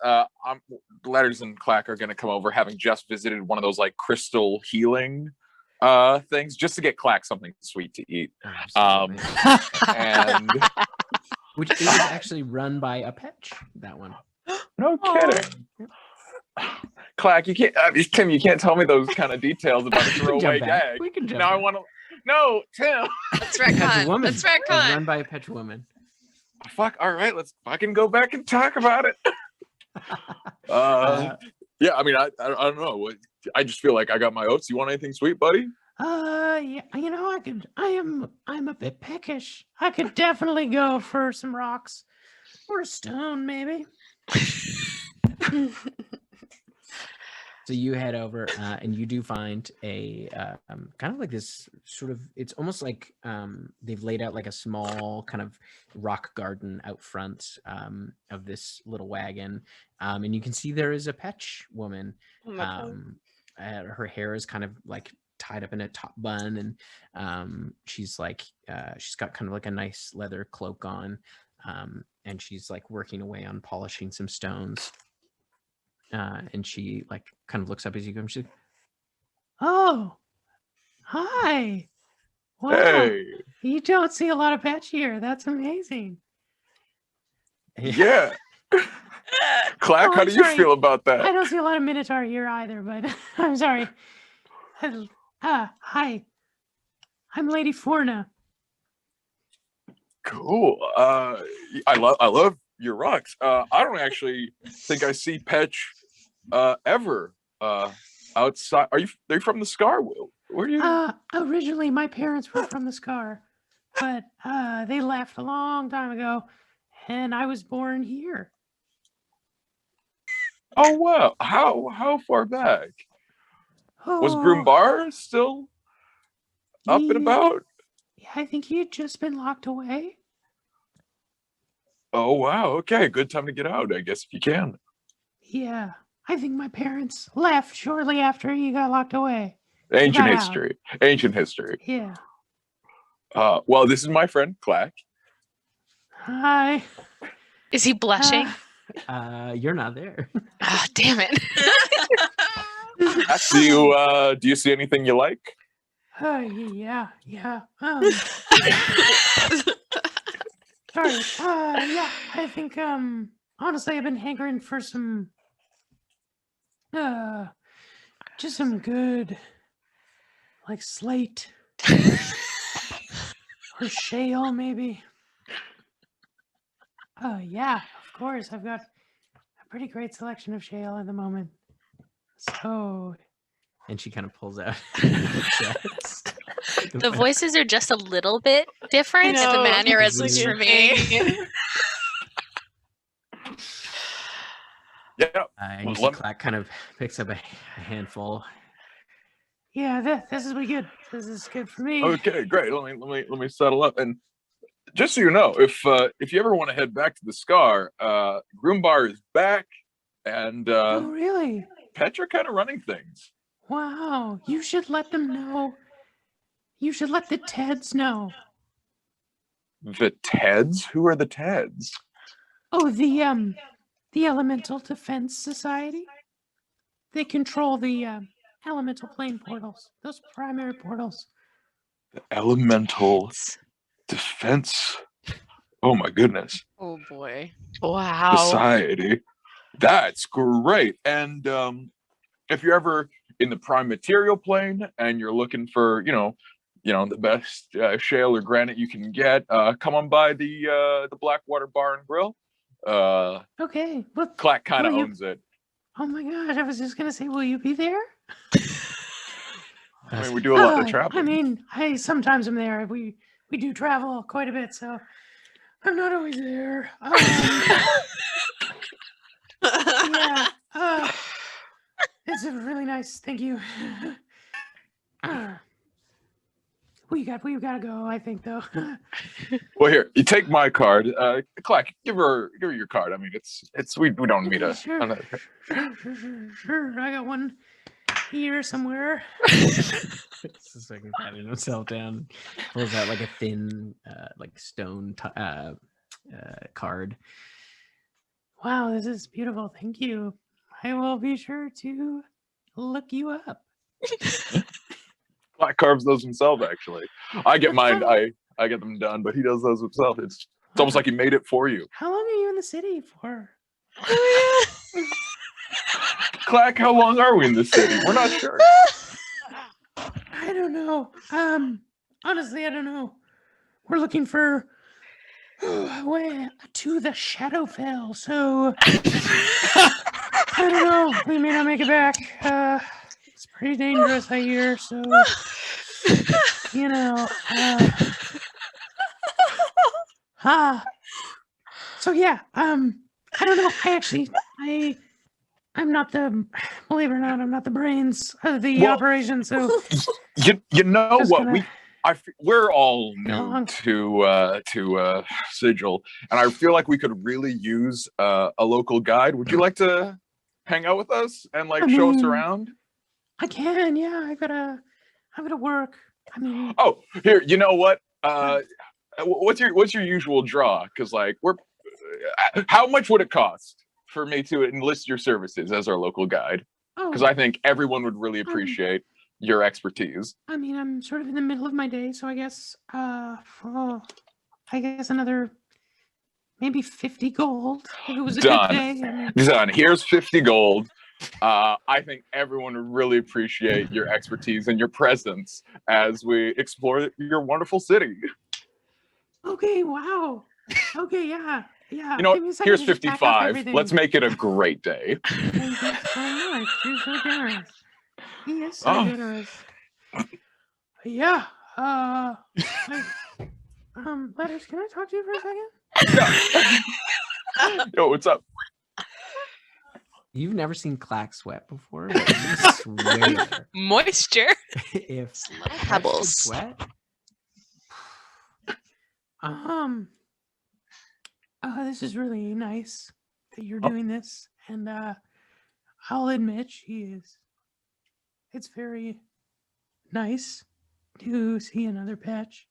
Letters and Clack are going to come over, having just visited one of those like crystal healing things, just to get Clack something sweet to eat. And Which is actually run by a Petch, that one. no kidding. Clack, you can't, Tim, you can't tell me those kind of details about a We can throwaway jump back. gag. We can jump Now I back. want to. No, Tim. That's That's a retcon. woman. That's It was retcon. run by a Petch woman. Fuck. All right, let's fucking go back and talk about it. Yeah, I mean, I don't know. I just feel like I got my oats. You want anything sweet, buddy? Yeah, you know, I'm a bit peckish. I could definitely go for some rocks or a stone, maybe. So you head over and you do find a kind of like this sort of, it's almost like they've laid out like a small kind of rock garden out front of this little wagon. And you can see there is a Petch woman. Oh my God. Her hair is kind of like tied up in a top bun, and she's like she's got kind of like a nice leather cloak on, and she's like working away on polishing some stones. And she like kind of looks up as you come. She's like, Oh, hi. Wow. Hey. You don't see a lot of Petch here. That's amazing. Yeah. Clack, Oh, how I'm do you sorry. feel about I that? don't see a lot of Minotaur here either, but I'm sorry. Hi. I'm Lady Forna. Cool. I love your rocks. I don't actually think I see Petch ever outside. Are you from the Scar? Where are you? Originally my parents were from the Scar, but they left a long time ago, and I was born here. Oh wow. How far back? Was Oh, Groombar still up and about? Yeah, I think he had just been locked away. Oh wow. Okay, good time to get out, I guess, if you can. Yeah, I think my parents left shortly after he got locked away. Ancient got out. history. Ancient history. Yeah. Well, this is my friend Clack. Hi. Is he blushing? You're not there. Ah, damn it. Do you see anything you like? Yeah. Sorry. Yeah, I think, honestly, I've been hankering for some, just some good, like, slate. Or shale, maybe. Yeah, of course. I've got a pretty great selection of shale at the moment. So, And she kind of pulls out. The voices are just a little bit different. And the know, mannerisms it's for me. Yeah. And you see Let- Clack kind of picks up a handful. yeah, this is pretty good. This is good for me. Okay, great. Let me settle up. And just so you know, if you ever want to head back to the Scar, Groombar is back, and Oh, really? Petch are kind of running things. Wow. You should let them know. You should let the Teds know. The Teds? Who are the Teds? Oh, the Elemental Defense Society. They control the elemental plane portals. Those primary portals. The Elemental Defense. Oh my goodness. Oh boy. Wow. Society. That's great. And if you're ever in the prime material plane and you're looking for, the best shale or granite you can get, come on by the Blackwater Bar and Grill. Okay. Well, Clack kind of will you- owns it. oh my gosh, I was just gonna say, will you be there? I mean, we do a lot of traveling. I mean, I sometimes am there. We do travel quite a bit, so I'm not always there. Yeah. It's a really nice. Thank you. We gotta go. I think though. Well, here, you take my card. Clack, give her your card. I mean, it's we don't need a. Sure. Sure. I got one here somewhere. It's just like patting himself down. Pulls out like a thin, like stone card. Wow, this is beautiful. Thank you. I will be sure to look you up. Clack carves those himself. Actually, I get mine. I get them done, but he does those himself. It's almost like he made it for you. How long are you in the city for? Clack, how long are we in the city? We're not sure. I don't know. Honestly, I don't know. We're looking for way to the Shadowfell, so I don't know. We may not make it back. It's pretty dangerous, I hear. So you know. So yeah. I don't know. I'm not the. Believe it or not, I'm not the brains of the operation. So you know just what gonna- we're all new Along. to Sigil, and I feel like we could really use a local guide. Would you like to hang out with us and like show us around? I can, yeah. I gotta work. I mean, Oh, here, you know what? What's your usual draw? Because like how much would it cost for me to enlist your services as our local guide? Because I think everyone would really appreciate your expertise. I mean, I'm sort of in the middle of my day, so I guess another maybe 50 gold if it was a Done. good day. I mean, Done. Here's 50 gold. I think everyone would really appreciate your expertise and your presence as we explore your wonderful city. okay, wow. Okay, yeah. You know, Give me a second here's to just pack up 55. everything. Let's make it a great day. Thank you so much. You're so generous. He is so generous. Yeah. Letters, can I talk to you for a second? Yo, what's up? You've never seen Clack sweat before, but I swear, Moisture. if Clack could Pebbles. sweat, This is really nice that you're doing this, and I'll admit it's very nice to see another patch,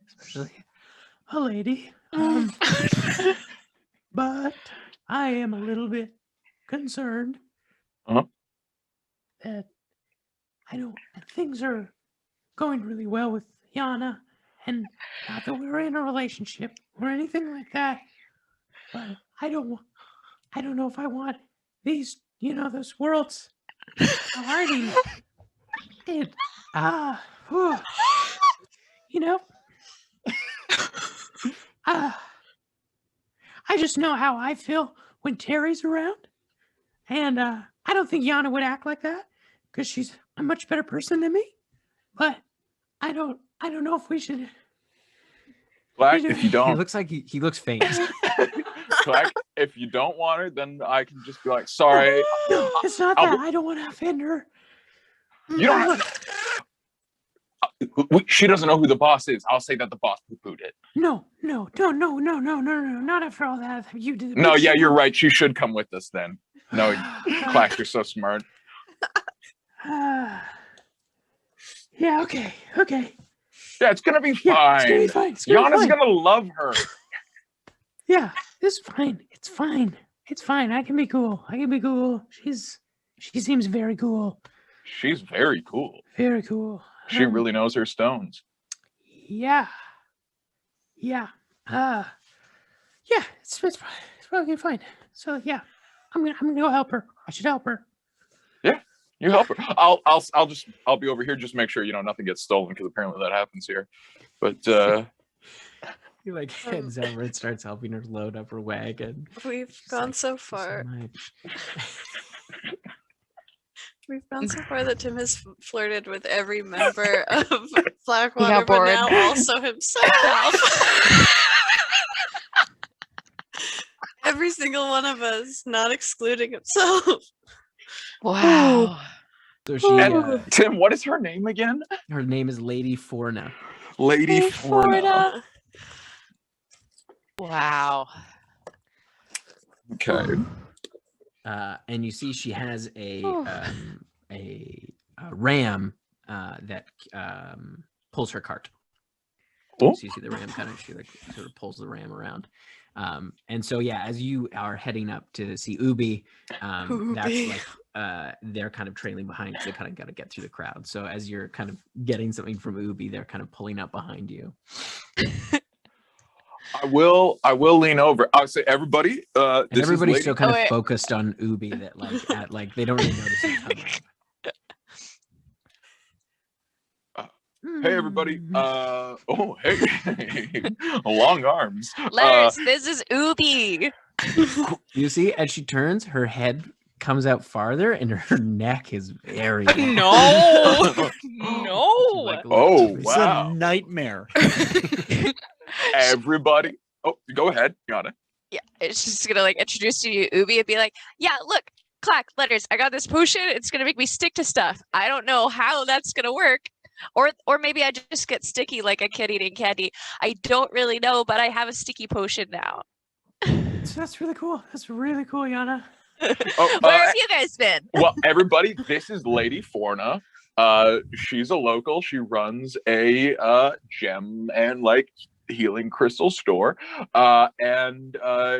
especially a lady. But I am a little bit concerned that things are going really well with Yana, and not that we're in a relationship or anything like that, but I don't know if I want these, those worlds aligning. It, I just know how I feel when Terry's around, and I don't think Yana would act like that because she's a much better person than me. But I don't know if we should. Black, if you he don't, looks like he looks faint. Black, if you don't want her, then I can just be like, sorry. No, it's not that. I don't want to offend her. You don't have. She doesn't know who the boss is. I'll say that the boss poo-pooed it. No, not after all that you did. No, yeah, you're right. She should come with us then. No, Clack, you're so smart. Yeah, okay. Yeah, it's gonna be fine. Yeah, it's gonna be fine. Yana's gonna love her. Yeah, it's fine. It's fine. I can be cool. She seems very cool. She's very cool. Very cool. She really knows her stones. Yeah. It's probably fine. So yeah, I'm gonna go help her. I should help her. Yeah, you help her. I'll be over here. Just make sure nothing gets stolen because apparently that happens here. But He like heads over and starts helping her load up her wagon. We've She's gone like, so "Thank you far. much." We've gone so far that Tim has flirted with every member of Blackwater, got but bored. now also himself. Every single one of us, not excluding himself. Wow. So she, and Tim, what is her name again? her name is Lady Forna. Lady Forna. Wow. Okay. And you see she has a ram that pulls her cart. Oh. So you see the ram she like sort of pulls the ram around. And so yeah, as you are heading up to see Ubi, that's like they're kind of trailing behind because they kind of got to get through the crowd. So as you're kind of getting something from Ubi, they're kind of pulling up behind you. will lean over. I'll say, everybody, And this everybody's is still lady. kind Oh, of wait. focused on Ubi that like they don't really notice him come up. Hey, everybody. Hmm. Oh, hey. Long arms. Letters, this is Ubi. You see, as she turns, her head comes out farther, and her neck is very long. No, She, no. like, Oh, looks- It's wow. a nightmare. Everybody. Oh, go ahead, Yana. Yeah, it's just gonna like introduce you to Ubi and be like, yeah, look, Clack, Letters, I got this potion. It's gonna make me stick to stuff. I don't know how that's gonna work. Or maybe I just get sticky like a kid eating candy. I don't really know, but I have a sticky potion now. That's really cool. That's really cool, Yana. Oh, Where have you guys been? well, everybody, this is Lady Forna. She's a local. She runs a gem and like healing crystal store. And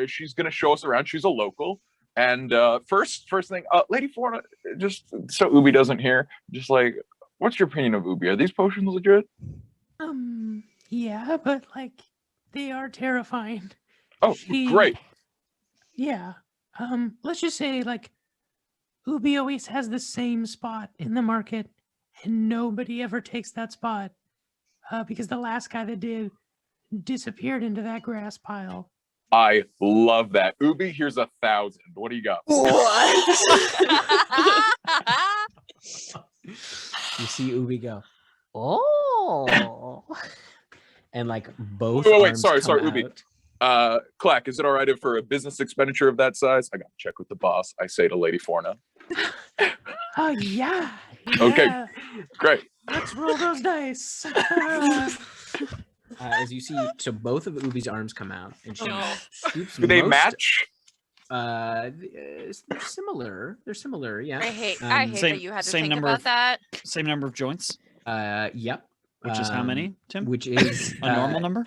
she's gonna show us around. She's a local. And first thing, Lady Forna, just so Ubi doesn't hear, just like, what's your opinion of Ubi? Are these potions legit? Yeah, but like they are terrifying. Oh, She- great. Yeah. Let's just say like Ubi always has the same spot in the market and nobody ever takes that spot. Because the last guy that did disappeared into that grass pile. I love that. Ubi, here's 1,000. What do you got? You see Ubi go, oh, and like both Wait, arms sorry, come Ubi. out. Clack, is it all right if for a business expenditure of that size? I gotta check with the boss. I say to Lady Forna. Oh yeah. Okay. Yeah. Great. Let's roll those dice. As you see, so both of Ubi's arms come out, and she No. scoops. Do they most- match? They're similar. They're similar. Yeah. I hate Same- that you had to same think number about of- that. Same number of joints, Yep. which is how many, Tim? Which is A normal number?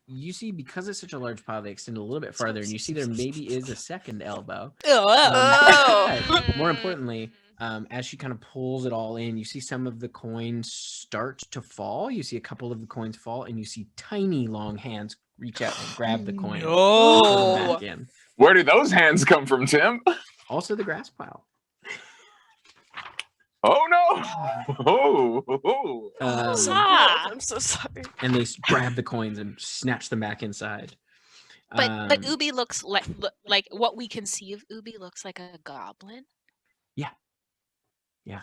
You see, because it's such a large pile, they extend a little bit farther, and you see there maybe is a second elbow. Oh. But more importantly, as she kind of pulls it all in, you see some of the coins start to fall. You see a couple of the coins fall, and you see tiny long hands reach out and grab the coin. And pull them back in. Where do those hands come from, Tim? Also, the grass pile. Oh no! Oh. I'm so sorry. And they grab the coins and snatch them back inside. But Ubi looks like what we can see of Ubi looks like a goblin. Yeah,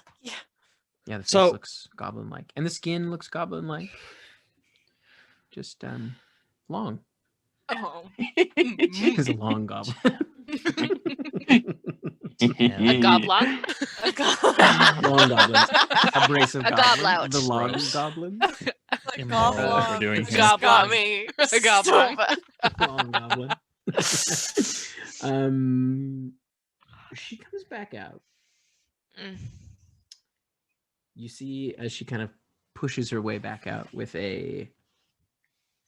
the face So- looks goblin-like, and the skin looks goblin-like. Just long. Oh, He's a long goblin. a goblin. Long goblins. A brace of A goblins. The goblouch. long Gross. goblins. Immoral what we're doing here. Goblin. Got me. A goblin. Long goblin. She comes back out. Mm. You see as she kind of pushes her way back out with a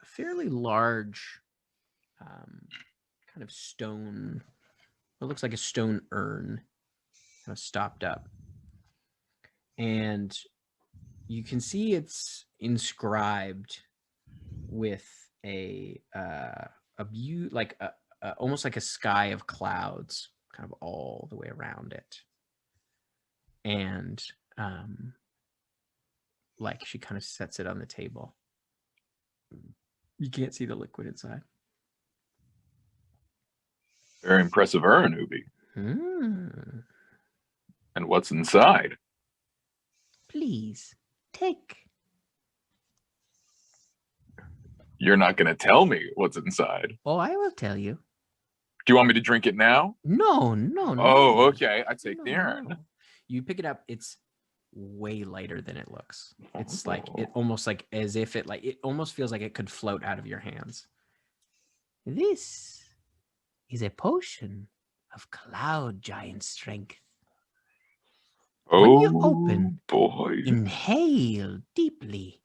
fairly large kind of stone, what looks like a stone urn, kind of stopped up. And you can see it's inscribed with a view, like almost like a sky of clouds, kind of all the way around it. And like she kind of sets it on the table. You can't see the liquid inside. Very impressive urn, Ubi. Hmm. And what's inside? Please take. You're not going to tell me what's inside. Oh, I will tell you. Do you want me to drink it now? No. Oh, okay. I take the urn. No. You pick it up. It's way lighter than it looks. It's like it almost like as if it almost feels like it could float out of your hands. This is a potion of cloud giant strength. When Oh, you open, boy. inhale deeply.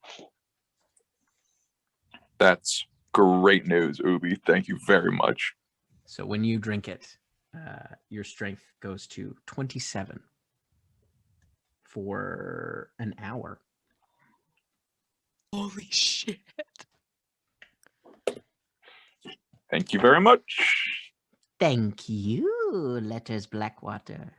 That's great news, Ubi. Thank you very much. So when you drink it, your strength goes to 27 for an hour. Holy shit. Thank you very much. Thank you, Letters Blackwater.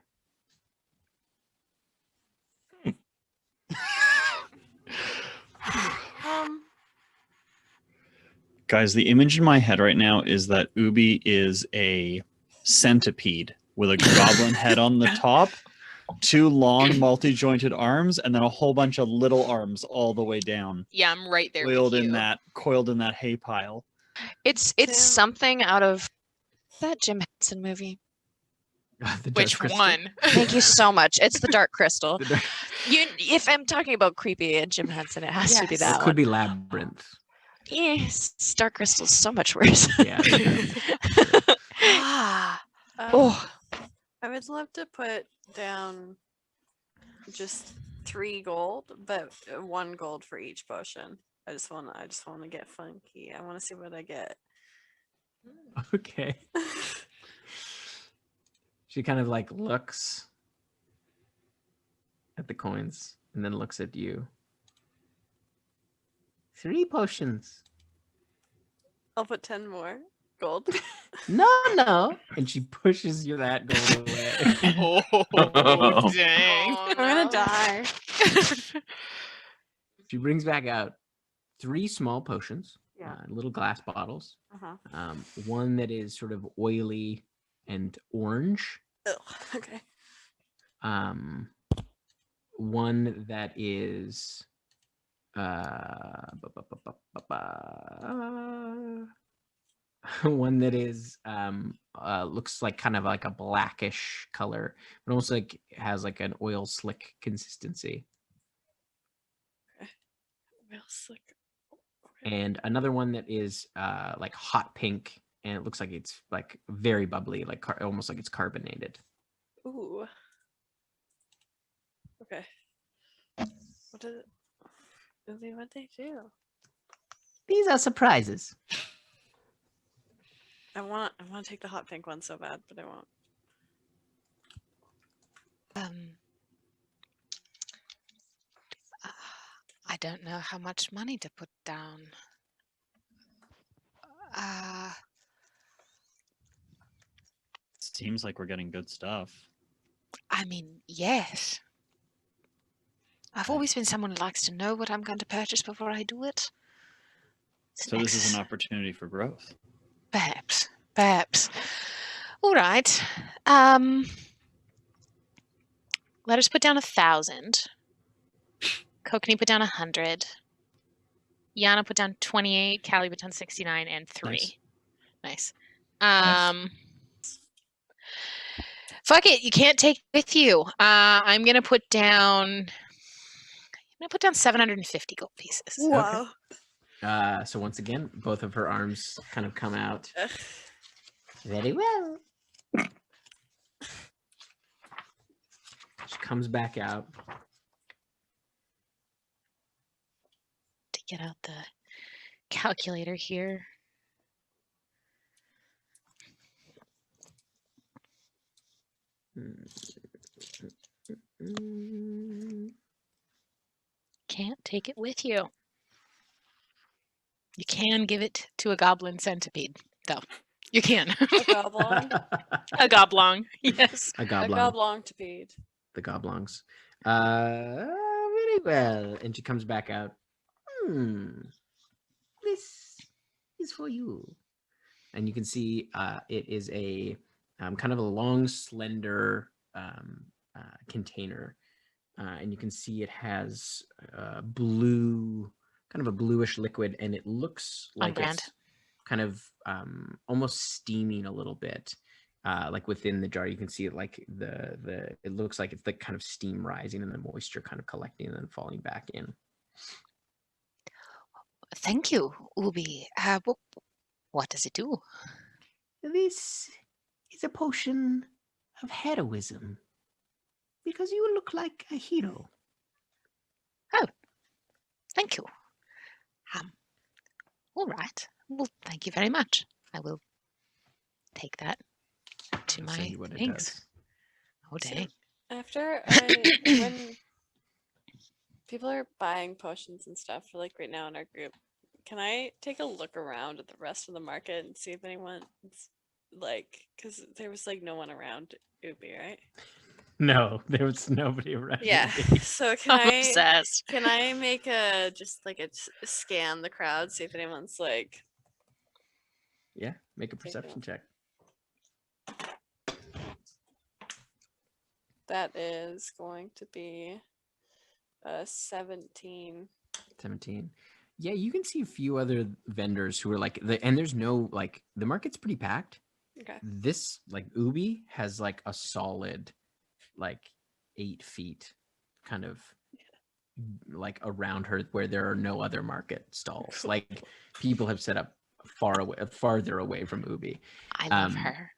Guys, the image in my head right now is that Ubi is a centipede with a goblin head on the top, 2 long multi-jointed arms, and then a whole bunch of little arms all the way down. Yeah, I'm right there Coiled with in you. that hay pile. It's Tim. something out of that Jim Henson movie. The Dark Which Crystal. one? Thank you so much. It's the Dark Crystal. The Dark- If I'm talking about creepy and Jim Henson, it has to be Yes. that It could one. be Labyrinth. Yes, Dark Crystal's so much worse. Yeah. Ah, Oh, I would love to put down just 3 gold, but 1 gold for each potion. I just want to get funky. I want to see what I get. Okay. She kind of like looks at the coins and then looks at you. 3 potions. I'll put 10 more gold. No. And she pushes you that gold away. oh, dang. I'm gonna die. She brings back out 3 small potions, Yeah. little glass bottles. Uh-huh. One that is sort of oily and orange. Ugh, okay. One that is one that is looks like kind of like a blackish color, but almost like has like an oil slick consistency. Real slick. And another one that is like hot pink, and it looks like it's like very bubbly, like almost like it's carbonated. Ooh. Okay. What did what they do? These are surprises. I want to take the hot pink one so bad, but I won't. I don't know how much money to put down. Seems like we're getting good stuff. I mean, yes. I've always been someone who likes to know what I'm going to purchase before I do it. So this is an opportunity for growth. Perhaps. All right. Let us put down 1,000. Kokanee put down 100. Yana put down 28. Callie put down 69 and 3. Nice. Fuck it. You can't take it with you. I'm gonna put down 750 gold pieces. Wow. So once again, both of her arms kind of come out. Very well. She comes back out. To get out the calculator here. Can't take it with you. You can give it to a goblin centipede, though. You can. A goblong. A goblong, yes. A A goblin. goblong to feed. The goblongs. Very well. And she comes back out. This is for you. And you can see it is a kind of a long, slender container. And you can see it has blue, kind of a bluish liquid, and it looks On like brand. it's kind of almost steaming a little bit. Like within the jar, you can see it like it looks like it's like kind of steam rising and the moisture kind of collecting and then falling back in. Thank you, Ubi. What does it do? This is a potion of heroism. Because you look like a hero. Thank you. All right. Well, thank you very much. I will take that to I'll my send you what it things. does. Oh, So- dang. After when people are buying potions and stuff, like right now in our group, can I take a look around at the rest of the market and see if anyone's like, because there was like no one around Ubi, right? No, there was nobody around. Yeah. Ubi. So I'm obsessed. can I make a just like a scan the crowd, see if anyone's like Yeah, make a perception check. that is going to be a 17. 17. Yeah, you can see a few other vendors who are like and there's no like the market's pretty packed. Okay. This like Ubi has like a solid like 8 feet kind of like around her where there are no other market stalls. Like people have set up farther away from Ubi. I love her.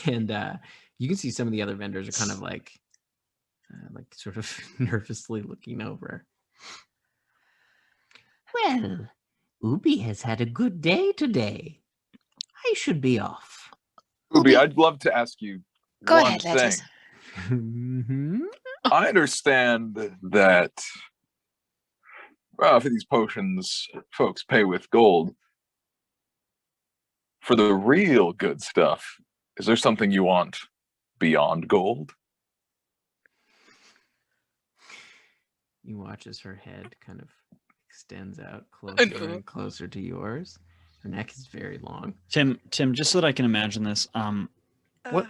And you can see some of the other vendors are kind of like sort of nervously looking over. Well, Ubi has had a good day today. I should be off. Ubi, I'd love to ask you Go one ahead, thing. Lettuce. Mhm. I understand that for these potions, folks pay with gold. For the real good stuff, is there something you want beyond gold? You watch as her head kind of extends out closer and closer to yours. Her neck is very long. Tim, just so that I can imagine this,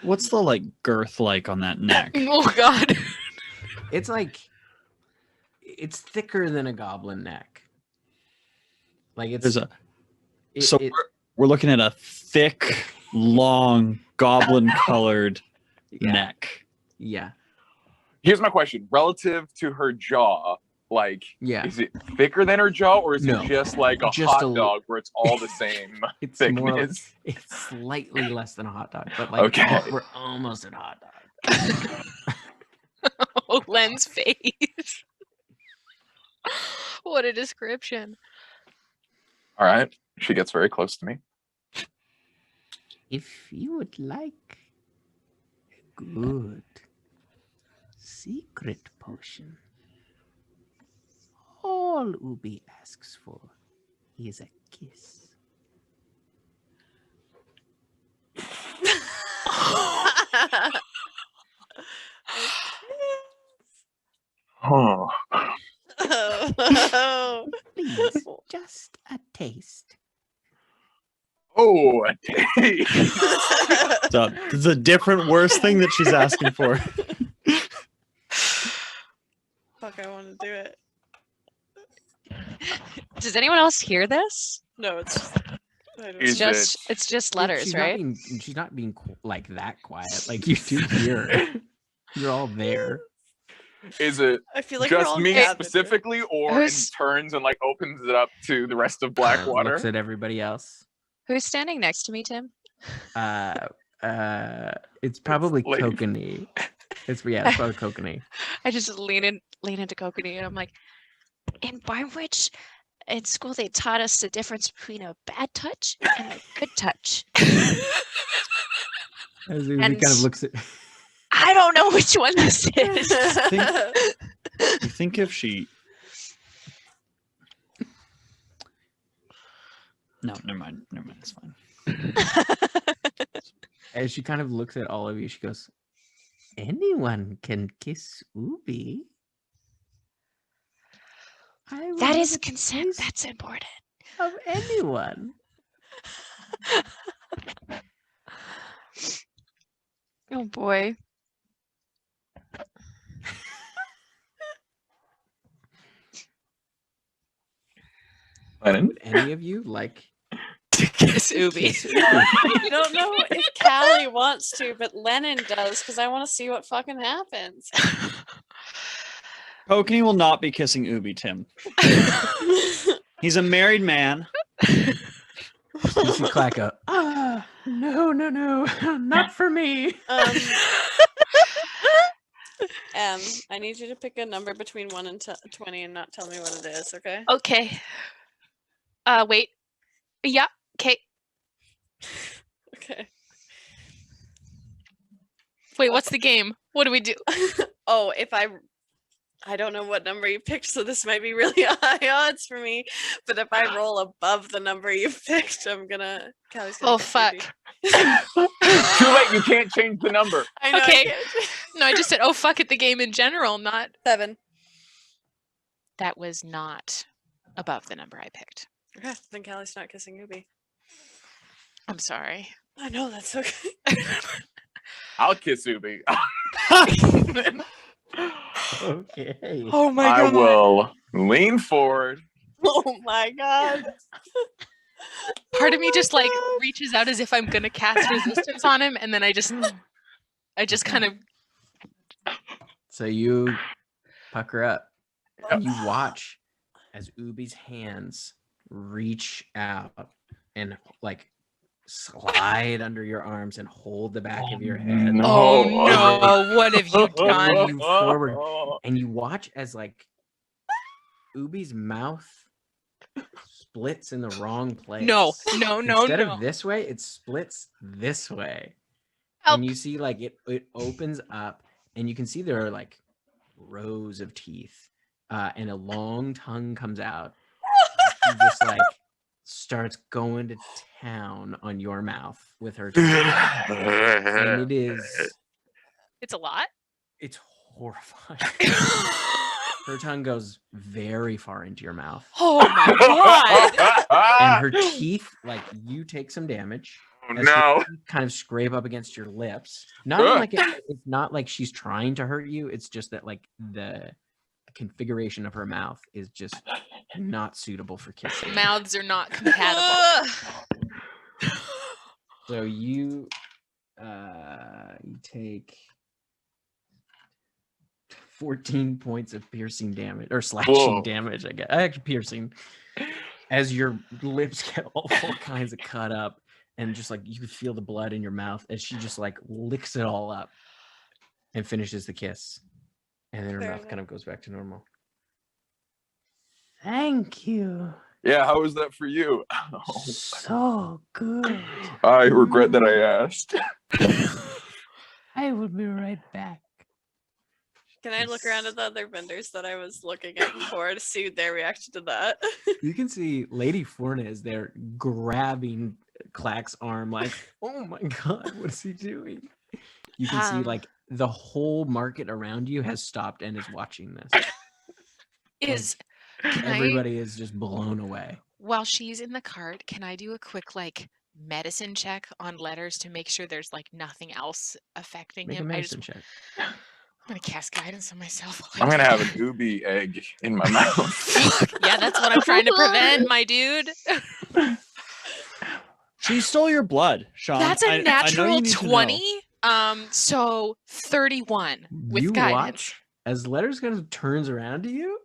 what's the like girth like on that neck? Oh God. It's like it's thicker than a goblin neck. Like it's There's a we're looking at a thick, long, goblin-colored neck. Yeah. Here's my question. Relative to her jaw, like, is it thicker than her jaw, or is it just like a hot dog where it's all the same it's thickness? More like, it's slightly less than a hot dog, but like we're almost at hot dog. Oh, Len's face. What a description. All right. She gets very close to me. If you would like a good secret potion, all Ubi asks for is a kiss. Oh. Please, just a taste. Oh, a taste. So it's a different, worse thing that she's asking for. Fuck, I want to do it. Does anyone else hear this? No, it's it's just letters, she's right? She's not being like that quiet. Like you do hear her. You're all there. Is it I feel like we're just all me gathered. specifically, or in turns and like opens it up to the rest of Blackwater? Looks at everybody else. Who's standing next to me, Tim? It's probably Kokanee. It's probably Kokanee. I just lean into Kokanee and I'm like, in Barnwich, in school they taught us the difference between a bad touch and a good touch. As he kind of looks at. I don't know which one this is. You think if she... No, never mind. It's fine. As she kind of looks at all of you, she goes, "Anyone can kiss Ubi. That is consent. That's important. Of anyone." Oh boy. Would any of you like to kiss Ubi? I don't know if Callie wants to, but Lennon does because I want to see what fucking happens. Kokanee will not be kissing Ubi, Tim. He's a married man. You see Clack up. No, not for me. I need you to pick a number between 1 and 20 and not tell me what it is, okay? Okay. Wait. Yeah. Okay. Okay. Wait, what's the game? What do we do? Oh, if I I don't know what number you picked, so this might be really high odds for me. But if I roll above the number you picked, I'm gonna. Callie's gonna Oh, kiss fuck. Ruby. Too late. You can't change the number. I know. Okay. I can't. No, I just said, oh, fuck it, the game in general, not. 7. That was not above the number I picked. Okay, then Callie's not kissing Ruby. I'm sorry. I know that's okay. I'll kiss Ubi. Okay. Oh my I will lean forward. Oh my god. Part of Oh me my just like God. reaches out as if I'm gonna cast resistance on him, and then I just kind of. So you pucker up. And you watch as Ubi's hands reach out and like slide under your arms and hold the back of your head. Oh no! What have you done? Pull you forward, and you watch as like Ubi's mouth splits in the wrong place. No! Instead of this way, it splits this way. Help. And you see like it opens up, and you can see there are like rows of teeth, and a long tongue comes out. She just like starts going to town on your mouth with her tongue. And it is, It's a lot. it's horrifying. Her tongue goes very far into your mouth, Oh my god! and her teeth, like, you take some damage. Oh, as no. her teeth kind of scrape up against your lips. Not even like it's not like she's trying to hurt you. It's just that like the configuration of her mouth is just not suitable for kissing. Mouths are not compatible. So you take 14 points of piercing damage or slashing Whoa. damage, I guess. Actually, piercing, as your lips get all kinds of cut up, and just like you could feel the blood in your mouth as she just like licks it all up and finishes the kiss, and then her Fair mouth enough. kind of goes back to normal. Thank you. Yeah, how was that for you? So good. I regret that I asked. I will be right back. Can I look around at the other vendors that I was looking at before to see their reaction to that? You can see Lady Forna is there grabbing Clack's arm, like, oh my god, what is he doing? You can see like the whole market around you has stopped and is watching this. Everybody is just blown away. While she's in the cart, can I do a quick like medicine check on letters to make sure there's like nothing else affecting Make a him? medicine check. I'm gonna cast guidance on myself. I'm gonna have an Ubi egg in my mouth. Yeah, that's what I'm trying to prevent, my dude. She stole your blood, Sean. That's a I know natural you need to know. 20. So 31 with You guidance. watch as Letters kind of turns around to you.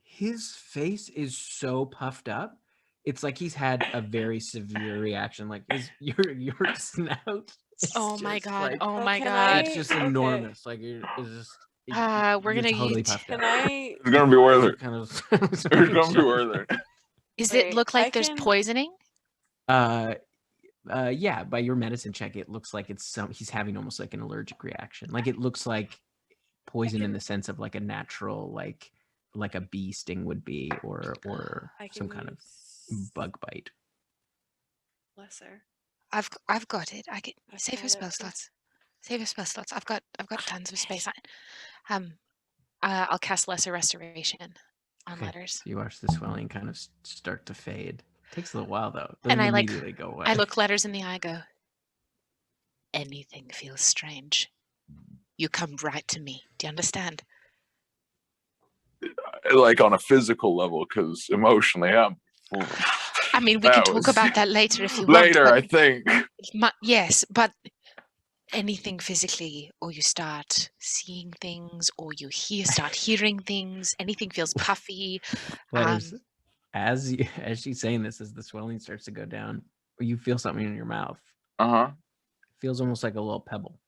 His face is so puffed up. It's like he's had a very severe reaction. Like your snout. is Oh my just, god. like, Oh my can god. it's just okay. enormous. Like it's just. We're you're gonna totally use- puffed Can up. I? It's gonna be worth it. Kind of. It's gonna be worth it. Does Wait, it look like I there's can- poisoning? Yeah, by your medicine check, it looks like he's having almost like an allergic reaction. Like it looks like poison in the sense of like a natural, like a bee sting would be, or I some can kind of use bug bite. lesser. I've got it. I can I've save your got it, spell too. slots. Save your spell slots. I've got tons of space. I'll cast Lesser Restoration on Okay. letters. You watch the swelling kind of start to fade. Takes a little while though. Doesn't And I, like- immediately go away. I look letters in the eye. Go. Anything feels strange. You come right to me. Do you understand? Like on a physical level, because emotionally, I'm I mean, we can That talk was- about that later if you later. want. I think. Yes, but anything physically, or you start seeing things, or you start hearing things. Anything feels puffy. Letters. As she's saying this, as the swelling starts to go down, you feel something in your mouth. Uh Feels almost like a little pebble.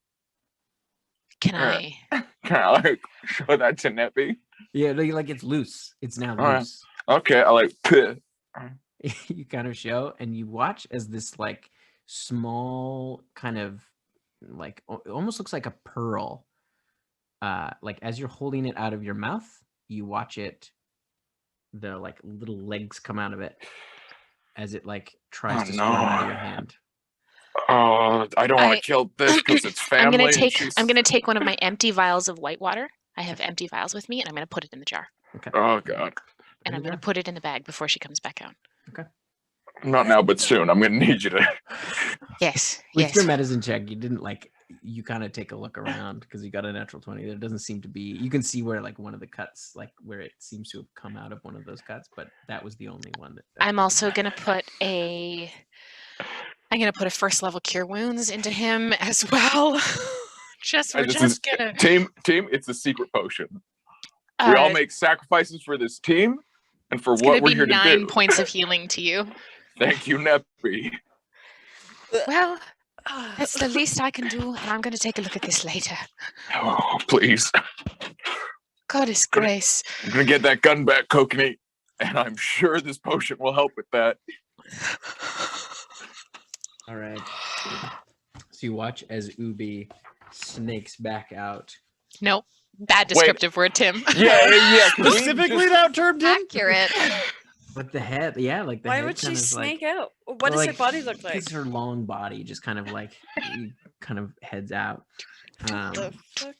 Can Alright. I? Can I like show that to Neppy? Yeah, like it's loose. It's now Alright. loose. Okay, I like. You kind of show, and you watch as this like small kind of like almost looks like a pearl like as you're holding it out of your mouth, you watch it, the like little legs come out of it as it like tries to squirm out of your hand. Oh, I don't want to kill this because it's family. I'm gonna take one of my empty vials of white water. I have empty vials with me, and I'm gonna put it in the jar. Okay. Oh god. And I'm gonna put it in the bag before she comes back out. Okay. Not now, but soon. I'm gonna need you to. Yes. With your medicine check, you didn't like. You kind of take a look around because you got a natural 20. There doesn't seem to be. You can see where like one of the cuts, like where it seems to have come out of one of those cuts, but that was the only one that. I'm also gonna put a. I'm gonna put a first level cure wounds into him as well. We're just gonna team. It's a secret potion. We all make sacrifices for this team and for what we're here to do. 9 points of healing to you. Thank you, Neppy. Well, that's the least I can do, and I'm going to take a look at this later. Oh, please. Goddess grace. I'm going to get that gun back, Kokanee, and I'm sure this potion will help with that. All right. So you watch as Ubi snakes back out. Nope. Bad descriptive word, Tim. Yeah. Specifically that term, Tim? Accurate. But the head, yeah, like the Why head would she kind of snake like, out? What does her body look like? It's her long body, just kind of like kind of heads out. The fuck?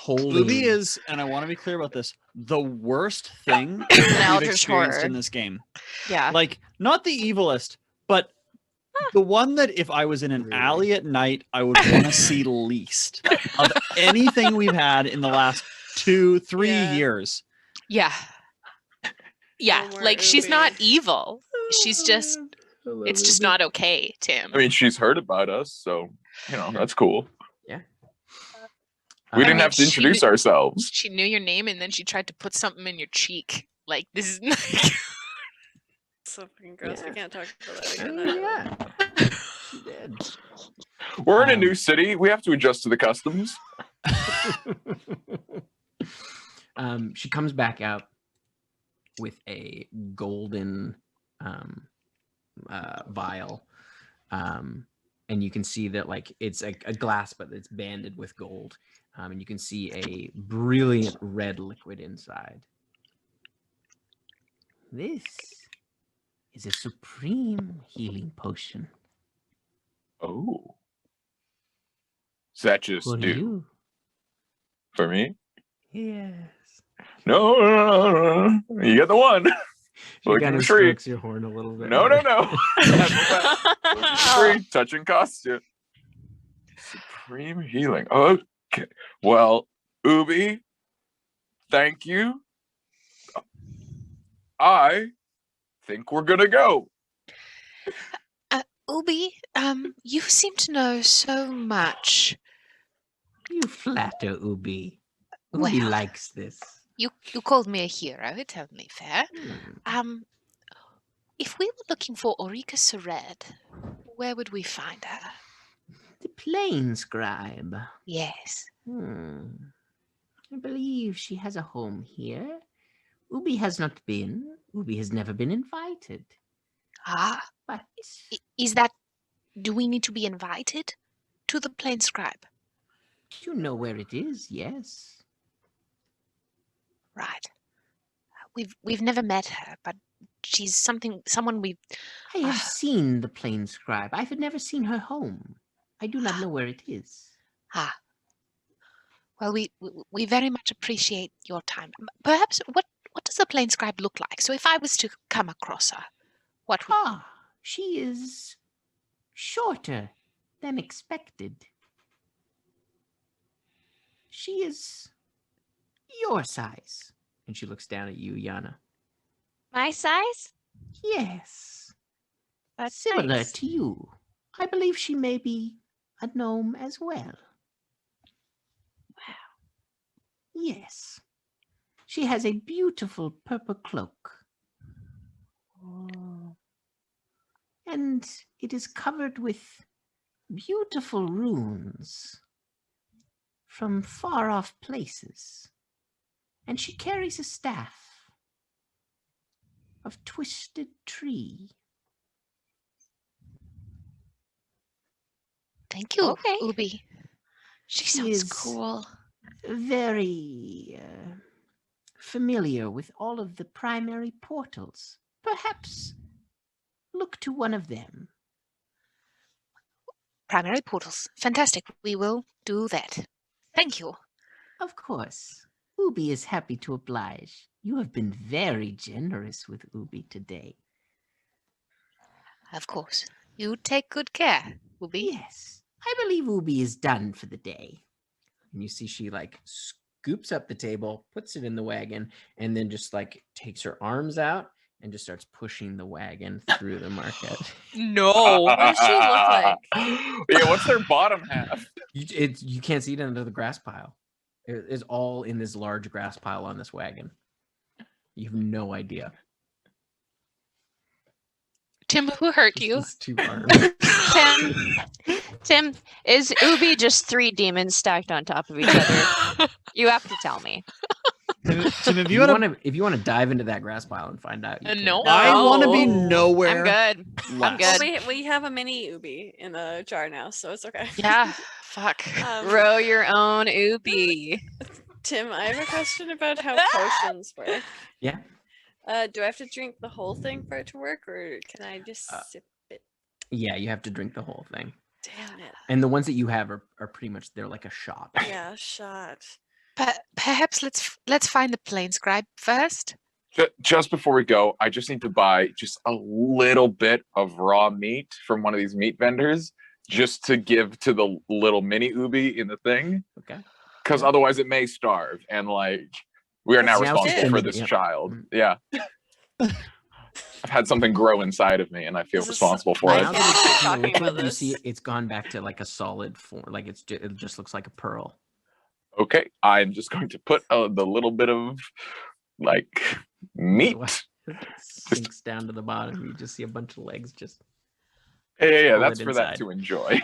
Ubi is, and I want to be clear about this, the worst thing we've Eldritch experienced horror. in this game. Yeah. Like, not the evilest, but the one that if I was in an alley at night, I would want to see least of anything we've had in the last 2-3 years. Yeah. Yeah. No more Like, she's Ubi. not evil. She's just, it's just not okay, Tim. I mean, she's heard about us, so, that's cool. Yeah. We didn't have to introduce ourselves. She knew your name, and then she tried to put something in your cheek. Like, this is like... So fucking gross. Yeah. We can't talk about that Oh, again. yeah. She did. We're in a new city. We have to adjust to the customs. She comes back out with a golden vial, and you can see that like it's a glass, but it's banded with gold, and you can see a brilliant red liquid inside. This is a supreme healing potion. Oh. Does that just For do? you. For me? Yes. No. You get the one. She kind of strokes your horn a little bit. No. Free. Touching costs you. Supreme healing. Okay. Well, Ubi, thank you. I think we're gonna go. Ubi, you seem to know so much. You flatter Ubi. Ubi Well, likes this. You called me a hero, it's only fair. If we were looking for Orika Serad, where would we find her? The Plane Scribe. Yes. I believe she has a home here. Ubi has not been. Ubi has never been invited. But Is that... Do we need to be invited to the Plane Scribe? you know where it is, yes. Right. We've never met her, but she's someone we... I have seen the Plane Scribe. I have never seen her home. I do not know where it is. Well, we very much appreciate your time. Perhaps, what does the Plane Scribe look like? So if I was to come across her, what would... She is shorter than expected. She is your size. And she looks down at you, Yana. My size? Yes. That's Similar nice. to you. I believe she may be a gnome as well. Wow. Yes. She has a beautiful purple cloak. And it is covered with beautiful runes from far off places. And she carries a staff of twisted tree. Thank you, Okay. Ubi. She sounds cool. very familiar with all of the primary portals. Perhaps look to one of them. Primary portals. Fantastic. We will do that. Thank you. Of course. Ubi is happy to oblige. You have been very generous with Ubi today. Of course. You take good care, Ubi. Yes. I believe Ubi is done for the day. And you see she like scoops up the table, puts it in the wagon, and then just like takes her arms out and just starts pushing the wagon through the market. No. What does she look like? Yeah, what's their bottom half? You can't see it under the grass pile. It is all in this large grass pile on this wagon. You have no idea. Tim, who hurt you? It's two arms. Tim, is Ubi just 3 demons stacked on top of each other? You have to tell me. Tim, if If you you want want to dive into that grass pile and find out, you can. No. I want to be No. nowhere. I'm good. I'm less. good. We have a mini Ubi in the jar now, so it's okay. Yeah. Fuck. Row your own Ubi. Tim, I have a question about how potions work. Yeah. Do I have to drink the whole thing for it to work, or can I just sip it? Yeah, you have to drink the whole thing. Damn it. And the ones that you have are pretty much they're like a shot. Yeah, shot. Perhaps let's find the Planescribe first. Just before we go, I just need to buy just a little bit of raw meat from one of these meat vendors, just to give to the little mini Ubi in the thing. Okay. Because otherwise it may starve, and like we are now It's now responsible for suspended, this yeah. child. Mhm. Yeah. I've had something grow inside of me, and I feel This is- responsible for I it. Now can't that it's stop in talking the liquid, about you see this. it's gone back to like a solid form. Like it just looks like a pearl. Okay, I'm just going to put the little bit of like meat. It sinks down to the bottom. You just see a bunch of legs just. Yeah, Pull that's it for that inside. to enjoy.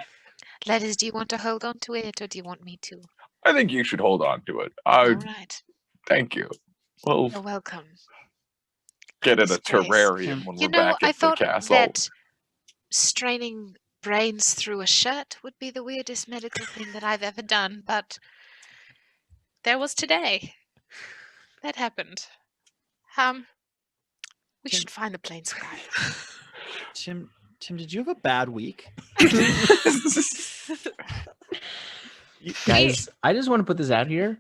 Letters, do you want to hold on to it or do you want me to? I think you should hold on to it. All right. Thank you. We'll You're welcome. get it a Goodness gracious. terrarium when You we're know, back I at the thought castle. that straining brains through a shirt would be the weirdest medical thing that I've ever done, but there was today. That happened. We Tim- should find the Planescribe. Tim, did you have a bad week? Guys, I just want to put this out here.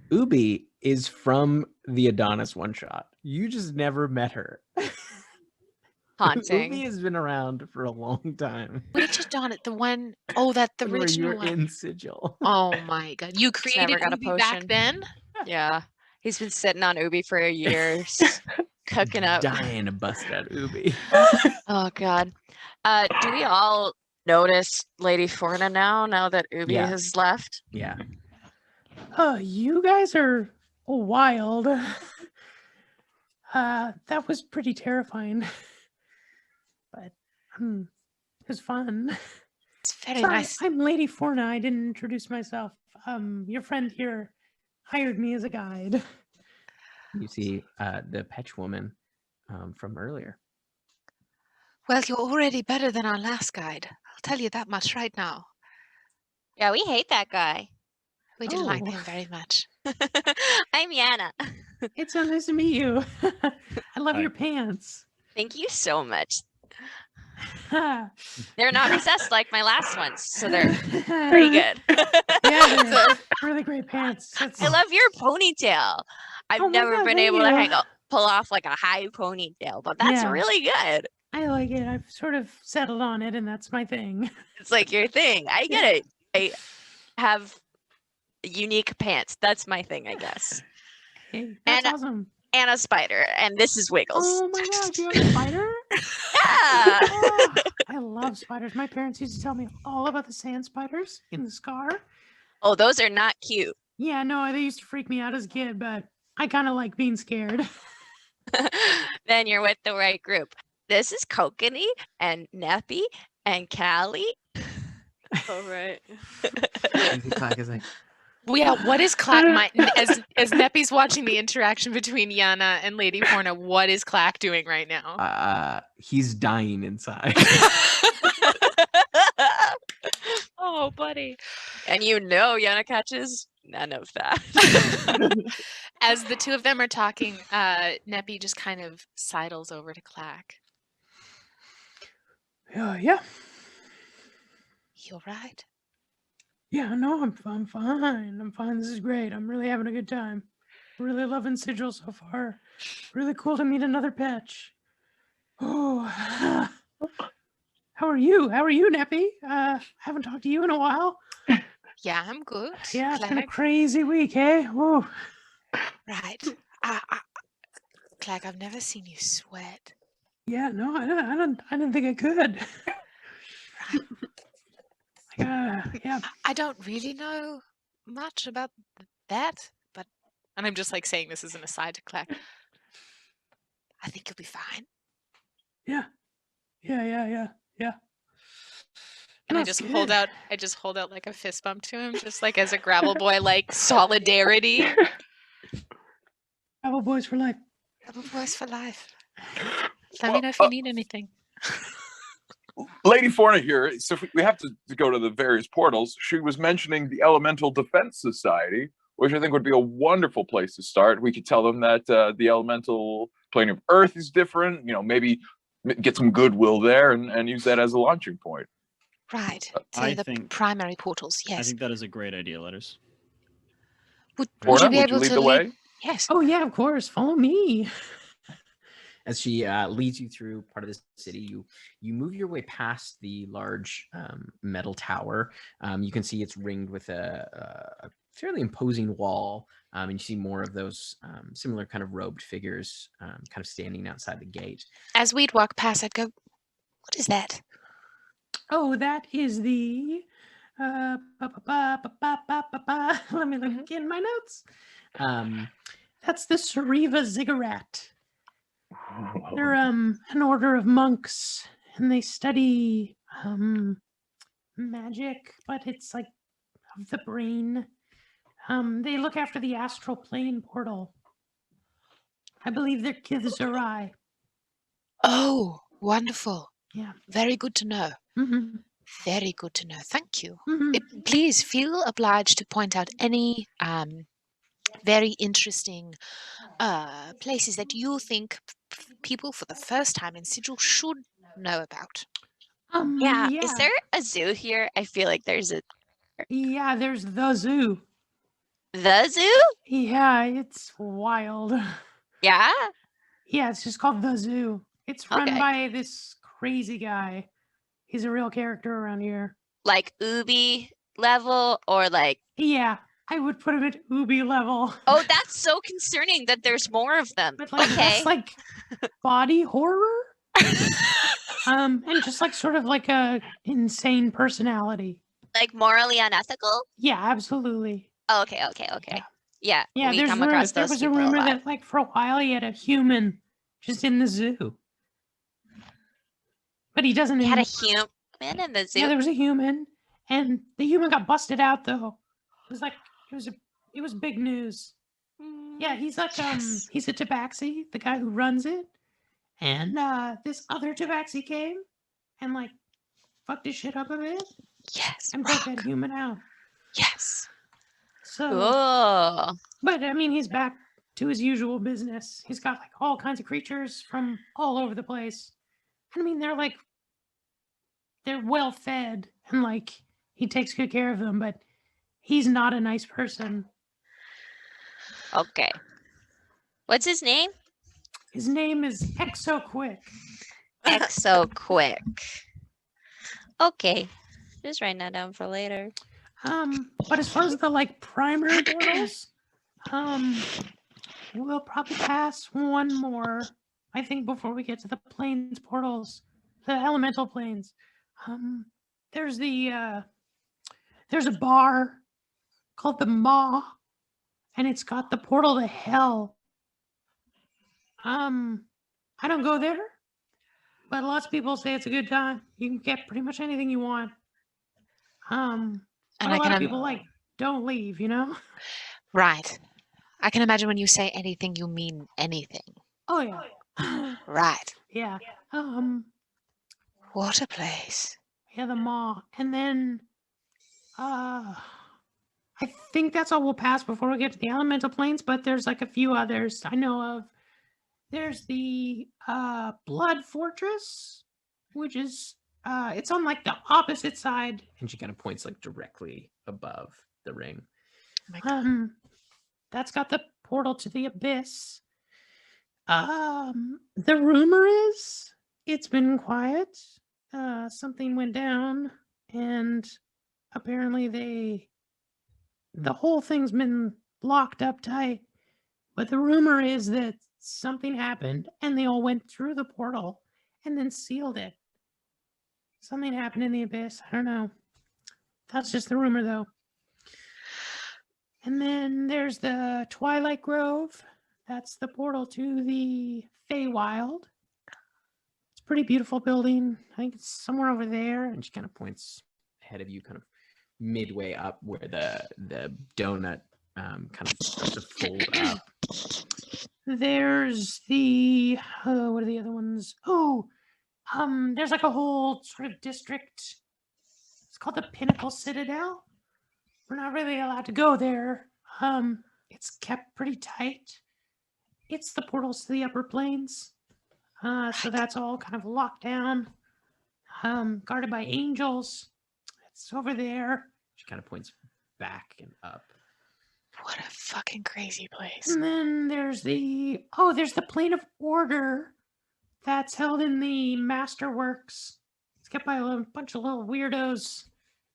Ubi is from the Adonis one shot. You just never met her. Haunting. Ubi has been around for a long time. Which is Dawn at the one oh that the Where you original were one. in Sigil. Oh my god. You created got a Ubi back potion. then? Yeah. He's been sitting on Ubi for a year, cooking up. Dying to bust out Ubi. Oh god. Do we all notice Lady Forna now that Ubi Yeah. has left? Yeah. Oh, You guys are wild. That was pretty terrifying. But it was fun. It's very Sorry, nice. I'm Lady Forna. I didn't introduce myself. Your friend here hired me as a guide. You see the Petch woman from earlier. Well, you're already better than our last guide. I'll tell you that much right now. Yeah, we hate that guy. We didn't like Oh. him very much. I'm Yana. It's so nice to meet you. I love Hi. your pants. Thank you so much. Yeah, They're not recessed like my last ones, so they're pretty good. they're really great pants. That's- I love your ponytail. I've Oh my never God, been thank able to you. pull off like a high ponytail, but that's Yeah. really good. I like it. I've sort of settled on it, and that's my thing. It's like your thing. I get it. I have unique pants. That's my thing, I guess. Hey, that's And- awesome. And a spider, and this is Wiggles. Oh my gosh, you have a spider? Yeah. Oh, I love spiders. My parents used to tell me all about the sand spiders in the scar. Oh, those are not cute. Yeah, no, they used to freak me out as a kid, but I kind of like being scared. Then you're with the right group. This is Kokanee and Neppy and Callie. Oh, right. Clack is like, Well, yeah, what is Clack? As Neppy's watching the interaction between Yana and Lady Horna, what is Clack doing right now? he's dying inside. Oh, buddy. And you know Yana catches none of that. As the two of them are talking, Neppy just kind of sidles over to Clack. Yeah. You right? Yeah, no, I'm fine. I'm fine. This is great. I'm really having a good time. Really loving Sigil so far. Really cool to meet another patch. Oh, how are you? How are you, Neppy? Haven't talked to you in a while. Yeah, I'm good. Yeah, it's been a Clack. crazy week, eh? Whoa. Right. Clack, I've never seen you sweat. Yeah, no, I didn't think I could. Yeah. I don't really know much about that, but and I'm just like saying this as an aside to Clack. I think you'll be fine. Yeah. And I just hold out like a fist bump to him, just like as a Gravel Boy, like solidarity. Gravel Boys for life. Gravel Boys for life. Let me know if you need anything. Lady Forna here. So if we have to go to the various portals. She was mentioning the Elemental Defense Society, which I think would be a wonderful place to start. We could tell them that the elemental plane of Earth is different. You know, maybe get some goodwill there and use that as a launching point. Right. I The think- primary portals. Yes. I think that is a great idea, Letters. Would Forna, you be able lead to the lead? way? Yes. Oh yeah, of course. Follow me. As she leads you through part of the city, you move your way past the large metal tower. You can see it's ringed with a fairly imposing wall, and you see more of those similar kind of robed figures kind of standing outside the gate. As we'd walk past, I'd go, "What is that?" Oh, that is the let me look in my notes. That's the Sariva Ziggurat. They're an order of monks, and they study magic, but it's like of the brain. They look after the astral plane portal. I believe they're Kithzerai. Oh, wonderful. Yeah. Very good to know. Mm-hmm. Very good to know. Thank you. Mm-hmm. Please feel obliged to point out any very interesting places that you think people for the first time in Sigil should know about. Yeah. Is there a zoo here? I feel like there's a Yeah, there's the zoo. zoo. Yeah, it's wild. Yeah. Yeah, it's just called the zoo. It's run Okay. by this crazy guy. He's a real character around here. Like Ubi level or like. Yeah, I would put him at Ubi level. Oh, that's so concerning that there's more of them. But like Okay. that's like body horror. And just like sort of like a insane personality. Like morally unethical. Yeah, absolutely. Oh, okay. Yeah. Yeah, we come across there those was a people rumor lot. that like for a while he had a human just in the zoo. But he doesn't We had a anymore. human in the zoo. Yeah, there was a human, and the human got busted out though. It was like it was big news. Yeah, he's like he's a tabaxi, the guy who runs it. And this other tabaxi came and like fucked his shit up a bit Yes. and broke that human out. Yes. So Oh. but I mean he's back to his usual business. He's got like all kinds of creatures from all over the place. I mean they're well fed and like he takes good care of them, but he's not a nice person. Okay. What's his name? His name is Exo Quick. Exo Quick. Okay. Just writing that down for later. But as far as the like primary portals, we'll probably pass one more, I think, before we get to the planes portals, the elemental planes. There's a bar called the Maw, and it's got the portal to hell. I don't go there, but lots of people say it's a good time. You can get pretty much anything you want. And But a lot of people like don't leave, you know? Right. I can imagine when you say anything, you mean anything. Oh yeah. Right. Yeah. What a place. Yeah, the Maw. And then I I think that's all we'll pass before we get to the elemental planes, but there's like a few others I know of. There's the Blood Fortress, which is it's on like the opposite side. And she kind of points like directly above the ring. Oh my God. That's got the portal to the abyss. The rumor is it's been quiet. Something went down, and apparently the whole thing's been locked up tight. But the rumor is that something happened, and they all went through the portal and then sealed it. Something happened in the abyss. I don't know. That's just the rumor, though. And then there's the Twilight Grove. That's the portal to the Feywild. It's a pretty beautiful building. I think it's somewhere over there. And she kind of points ahead of you, kind of midway up where the donut kind of starts to fold up. There's the what are the other ones? There's like a whole sort of district. It's called the Pinnacle Citadel. We're not really allowed to go there. It's kept pretty tight. It's the portals to the upper planes. So that's all kind of locked down. Guarded by angels. It's over there. She kind of points back and up. What a fucking crazy place. And then there's the Plane of Order that's held in the Masterworks. It's kept by a bunch of little weirdos.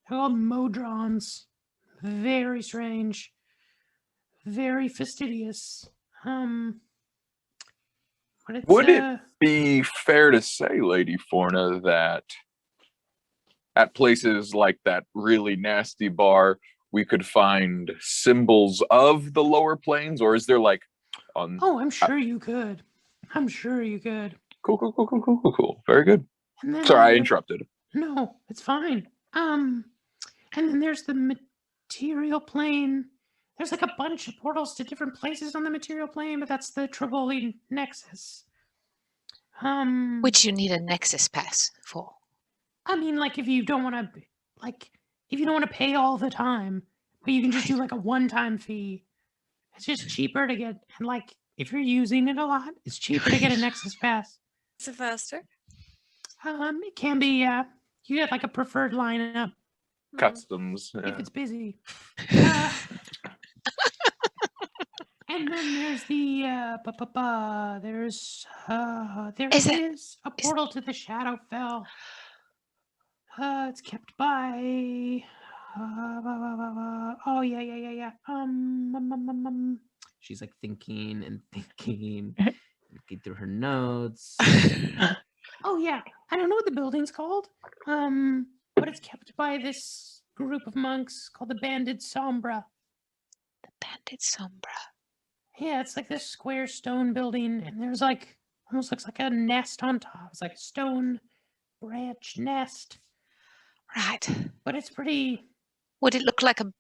They're called Modrons. Very strange. Very fastidious. But it's, Would it be fair to say, Lady Forna, that at places like that really nasty bar, we could find symbols of the lower planes, or is there like on? Oh, I'm sure you could. I'm sure you could. Cool. Very good. And then, Sorry, I interrupted. No, it's fine. And then there's the material plane. There's like a bunch of portals to different places on the material plane, but that's the Triboli Nexus. Which you need a Nexus pass for. I mean, like if you don't want to pay all the time, but you can just do like a one-time fee. It's just cheaper to get, and like if you're using it a lot, it's cheaper to get a Nexus pass. Is it faster? It can be, yeah. You get like a preferred lineup Customs. if Yeah. it's busy. And then there's the there is a portal to the Shadowfell. It's kept by oh yeah. She's like thinking and thinking, looking through her notes. Oh yeah, I don't know what the building's called. But it's kept by this group of monks called the Banded Sombra. The Banded Sombra. Yeah, it's like this square stone building, and there's like almost looks like a nest on top. It's like a stone branch nest. Right. But it's pretty Would it look like a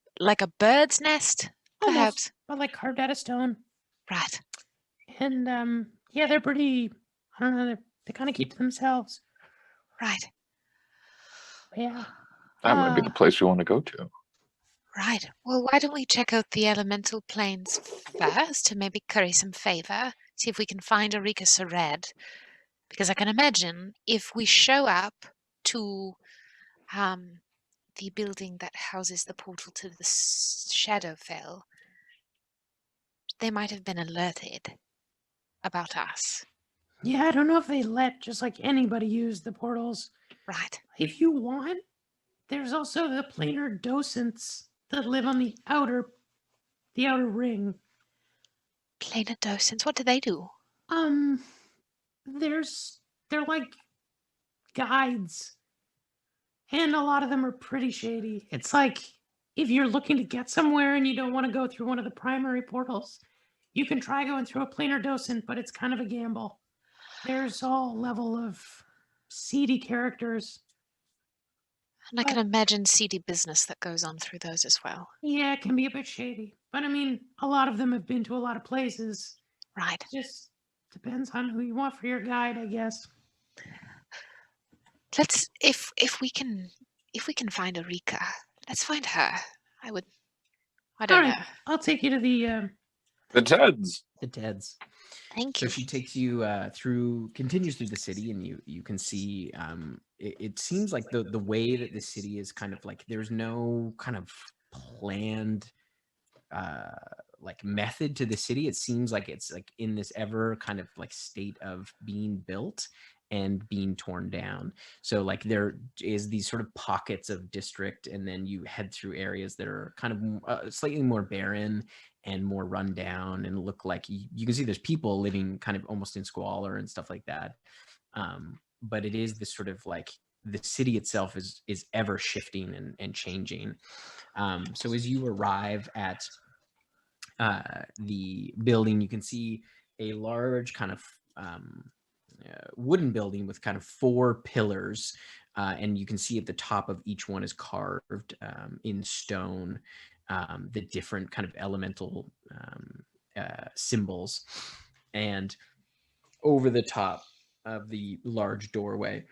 bird's nest? almost, Perhaps. but like carved out of stone. Right. And yeah, they're pretty. I don't know. They kind of keep to themselves. Right. Yeah. That might be the place we want to go to. Right. Well, why don't we check out the elemental planes first to maybe curry some favor? See if we can find Orika Serad. Because I can imagine if we show up to the building that houses the portal to the Shadowfell, they might have been alerted about us. Yeah, I don't know if they let just like anybody use the portals. Right. If you want, there's also the planar docents that live on the outer ring. Planar docents, what do they do? They're like guides, and a lot of them are pretty shady. It's like if you're looking to get somewhere and you don't want to go through one of the primary portals, you can try going through a planar docent, but it's kind of a gamble. There's all level of seedy characters. And I can imagine seedy business that goes on through those as well. Yeah, it can be a bit shady. But I mean, a lot of them have been to a lot of places. Right. It just depends on who you want for your guide, I guess. Let's if we can find Orika, let's find her. I would I don't Alright, know. I'll take you to the Teds. The Teds. Thank So you. she takes you continues through the city, and you can see. It seems like the way that the city is kind of like there's no kind of planned like method to the city. It seems like it's like in this ever kind of like state of being built and being torn down. So like there is these sort of pockets of district, and then you head through areas that are kind of slightly more barren and more run down and look like you can see there's people living kind of almost in squalor and stuff like that. But it is this sort of like the city itself is ever shifting and changing. So as you arrive at the building, you can see a large kind of wooden building with kind of 4 pillars, and you can see at the top of each one is carved in stone the different kind of elemental symbols. And over the top of the large doorway,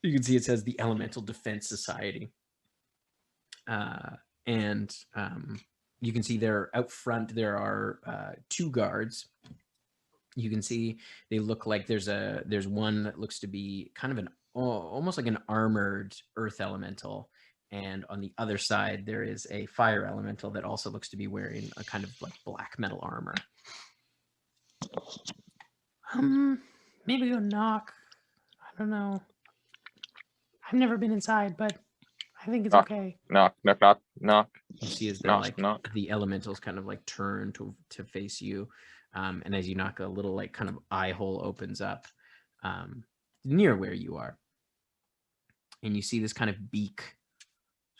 you can see it says the Elemental Defense Society. And you can see there out front there are 2 guards. You can see they look like there's one that looks to be kind of an almost like an armored earth elemental, and on the other side there is a fire elemental that also looks to be wearing a kind of like black metal armor. maybe go knock. I don't know. I've never been inside, but I think it's Knock. okay. Knock, knock, knock, knock. You see as the Knock, like knock. the elementals kind of like turn to face you, and as you knock, a little like kind of eye hole opens up near where you are, and you see this kind of beak,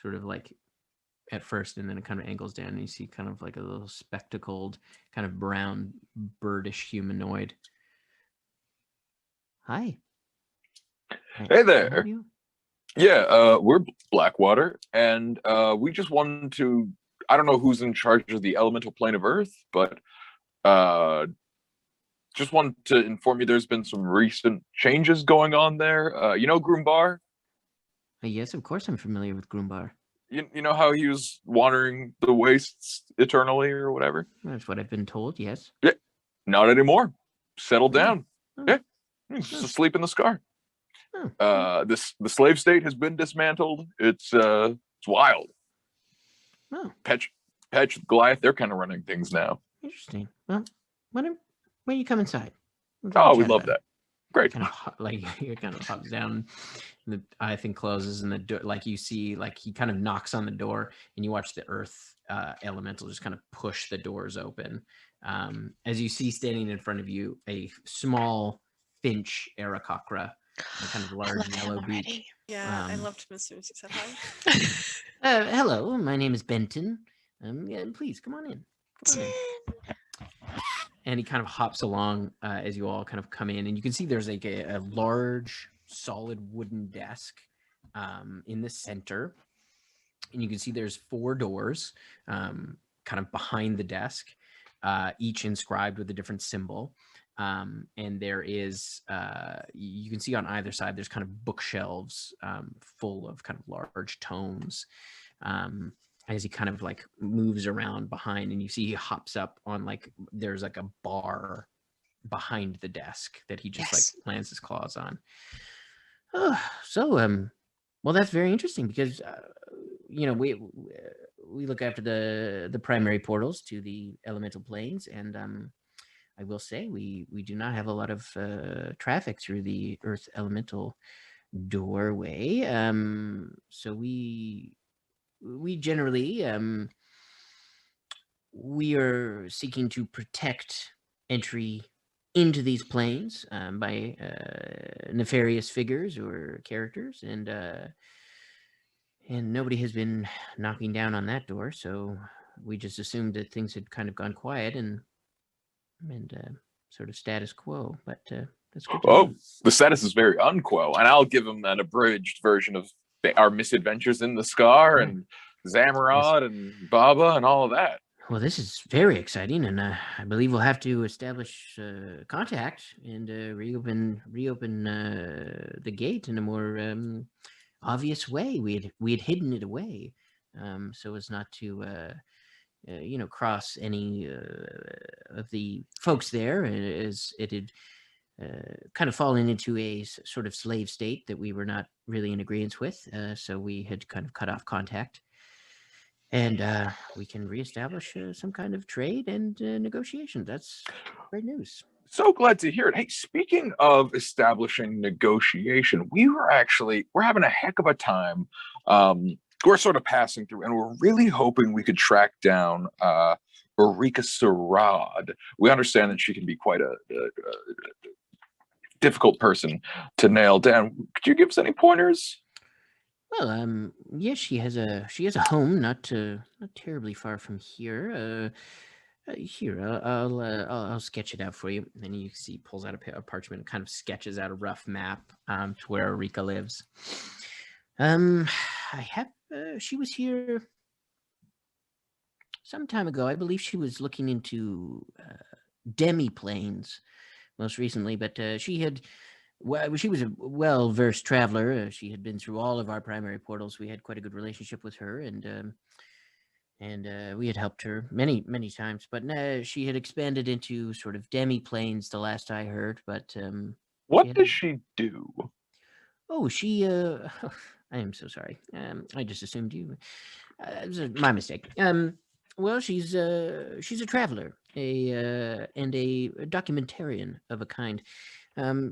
sort of like at first, and then it kind of angles down, and you see kind of like a little spectacled, kind of brown, birdish humanoid. Hi. Hey Can I there. help you? Yeah, we're Blackwater, and we just wanted to. I don't know who's in charge of the elemental plane of Earth, but just wanted to inform you there's been some recent changes going on there. You know Groombar? Yes, of course I'm familiar with Groombar. You know how he was wandering the wastes eternally or whatever? That's what I've been told, yes. Yeah, not anymore. Settled down. Oh. Yeah, he's just asleep in the scar. Oh. The slave state has been dismantled. It's wild. Oh, Petch, Goliath, they're kind of running things now. interesting. Well, when you come inside? Let's Oh, have a we chat love about it. that. Great. Kind of like he kind of hops down, the eye thing closes, and the door, like you see, like he kind of knocks on the door, and you watch the earth elemental just kind of push the doors open. As you see standing in front of you a small finch Aarakocra, a kind of large yellow beak. Yeah, I Um, loved him as soon as he said hi. Hello, my name is Benton. Yeah, please come on in. Come on in. And he kind of hops along as you all kind of come in, and you can see there's like a large, solid wooden desk in the center, and you can see there's 4 doors kind of behind the desk, each inscribed with a different symbol. And there is, you can see on either side, there's kind of bookshelves full of kind of large tomes. As he kind of like moves around behind, and you see he hops up on like there's like a bar behind the desk that he just like plants his claws on. Well, that's very interesting because you know we look after the primary portals to the elemental planes, and I will say we do not have a lot of traffic through the Earth elemental doorway. So we generally we are seeking to protect entry into these planes by nefarious figures or characters, and nobody has been knocking down on that door, so we just assumed that things had kind of gone quiet and sort of status quo, but that's good to know. Oh, the status is very unquo, and I'll give him an abridged version of our misadventures in the Scar and Zamorod and Baba and all of that. Well, this is very exciting, and I believe we'll have to establish contact and reopen the gate in a more obvious way. We had hidden it away so as not to cross any of the folks there, as it had kind of fallen into a sort of slave state that we were not really in agreement with. So we had kind of cut off contact. And we can reestablish some kind of trade and negotiation. That's great news. So glad to hear it. Hey, speaking of establishing negotiation, we're having a heck of a time. We're sort of passing through, and we're really hoping we could track down Orika Serad. We understand that she can be quite a difficult person to nail down. Could you give us any pointers? Well, yes, she has a home not terribly far from here. Here, I'll sketch it out for you. And you see, pulls out a parchment, and kind of sketches out a rough map to where Orika lives. She was here some time ago. I believe she was looking into demi-planes most recently, but she was a well-versed traveler. She had been through all of our primary portals. We had quite a good relationship with her, and we had helped her many, many times. But she had expanded into sort of demi-planes the last I heard. But what does she do? Oh, she. I am so sorry. I just assumed you. It was my mistake. Well, she's a traveler, and a documentarian of a kind.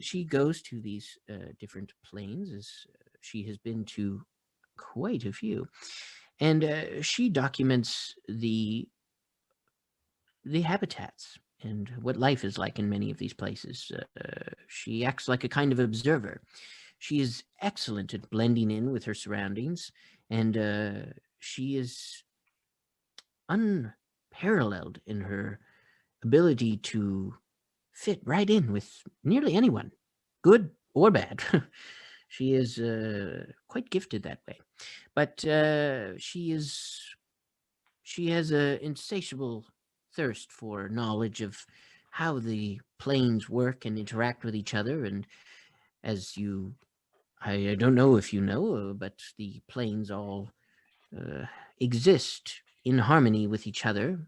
She goes to these different planes, as she has been to quite a few, and she documents the habitats and what life is like in many of these places. She acts like a kind of observer. She is excellent at blending in with her surroundings, and she is unparalleled in her ability to fit right in with nearly anyone, good or bad. She is quite gifted that way. But she has an insatiable thirst for knowledge of how the planes work and interact with each other. And as I don't know if you know, but the planes all exist in harmony with each other,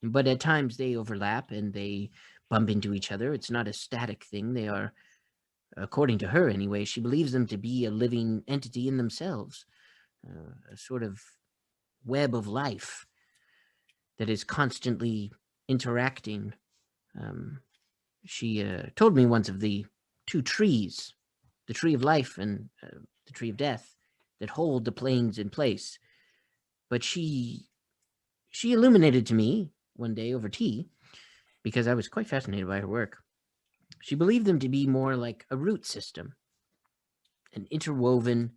but at times they overlap and they bump into each other. It's not a static thing. They are, according to her anyway, she believes them to be a living entity in themselves, a sort of web of life that is constantly interacting. She told me once of the two trees, the tree of life and the tree of death, that hold the planes in place. But she illuminated to me one day over tea, because I was quite fascinated by her work. She believed them to be more like a root system, an interwoven,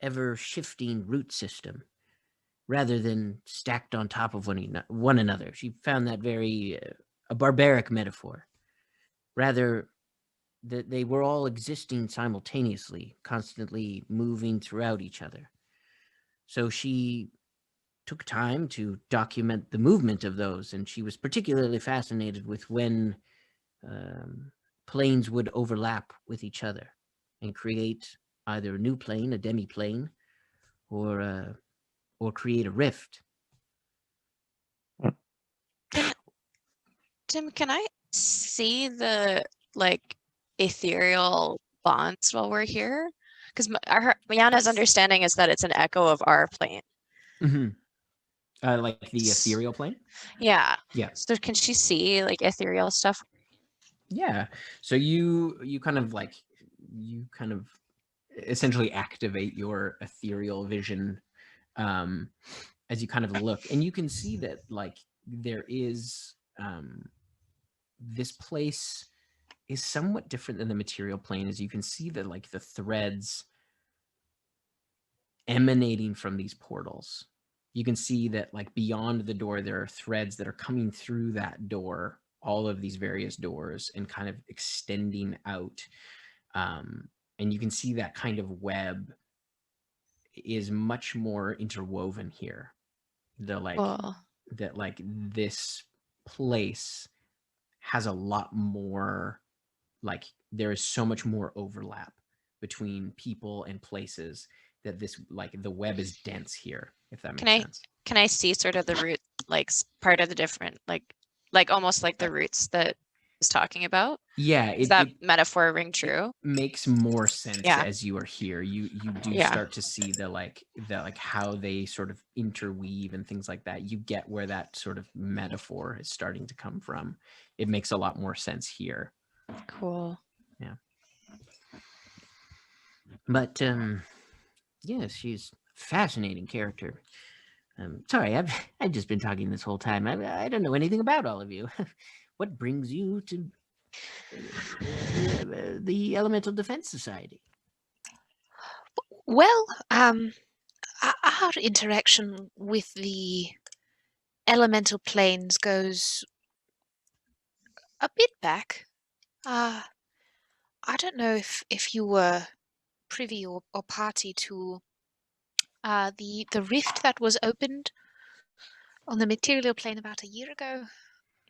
ever-shifting root system, rather than stacked on top of one another. She found that very a barbaric metaphor. Rather, that they were all existing simultaneously, constantly moving throughout each other. So she took time to document the movement of those, and she was particularly fascinated with when planes would overlap with each other and create either a new plane, a demi-plane, or create a rift. Tim, can I see the ethereal bonds while we're here? Because Mayana's understanding is that it's an echo of our plane. Mm-hmm. Like the ethereal plane? Yeah. Yeah. So can she see ethereal stuff? Yeah. So you kind of essentially activate your ethereal vision as you kind of look, and you can see that there is this place is somewhat different than the material plane, as you can see that the threads emanating from these portals. You can see that beyond the door, there are threads that are coming through that door, all of these various doors, and kind of extending out. And you can see that kind of web is much more interwoven here. This place has a lot more, there is so much more overlap between people and places, that this the web is dense here, if that makes sense. Can I see sort of the root like part of the different, like almost like the roots that I was talking about. Yeah, Is that metaphor ring true? Makes more sense Yeah. as you are here. You do Yeah. start to see the how they sort of interweave and things like that. You get where that sort of metaphor is starting to come from. It makes a lot more sense here. Cool. Yeah. But yes, she's a fascinating character. Sorry, I've just been talking this whole time. I don't know anything about all of you. What brings you to the Elemental Defense Society? Well, our interaction with the elemental planes goes a bit back. I don't know if you were privy or party to the rift that was opened on the material plane about a year ago,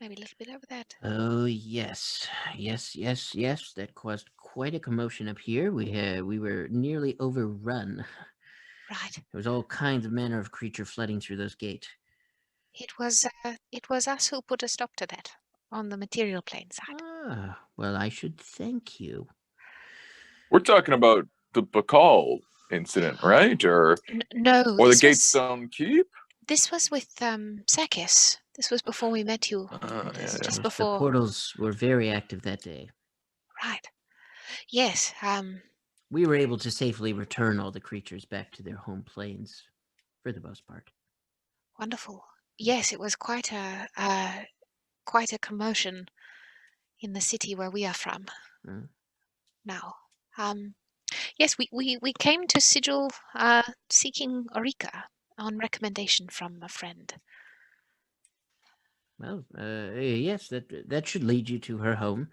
maybe a little bit over that. Oh yes, yes. That caused quite a commotion up here. We were nearly overrun. Right. There was all kinds of manner of creature flooding through those gates. It was us who put a stop to that on the material plane side. Ah, well, I should thank you. We're talking about the Bacall incident, right? Or No, the this was, Gatestone Keep? this was with Sakis. This was before we met you. Yeah. Just The before. portals were very active that day. Right. Yes. We were able to safely return all the creatures back to their home planes, for the most part. Wonderful. Yes, it was quite a commotion in the city where we are from. Mm. Now, yes, we came to Sigil seeking Orika on recommendation from a friend. Well, yes, that should lead you to her home.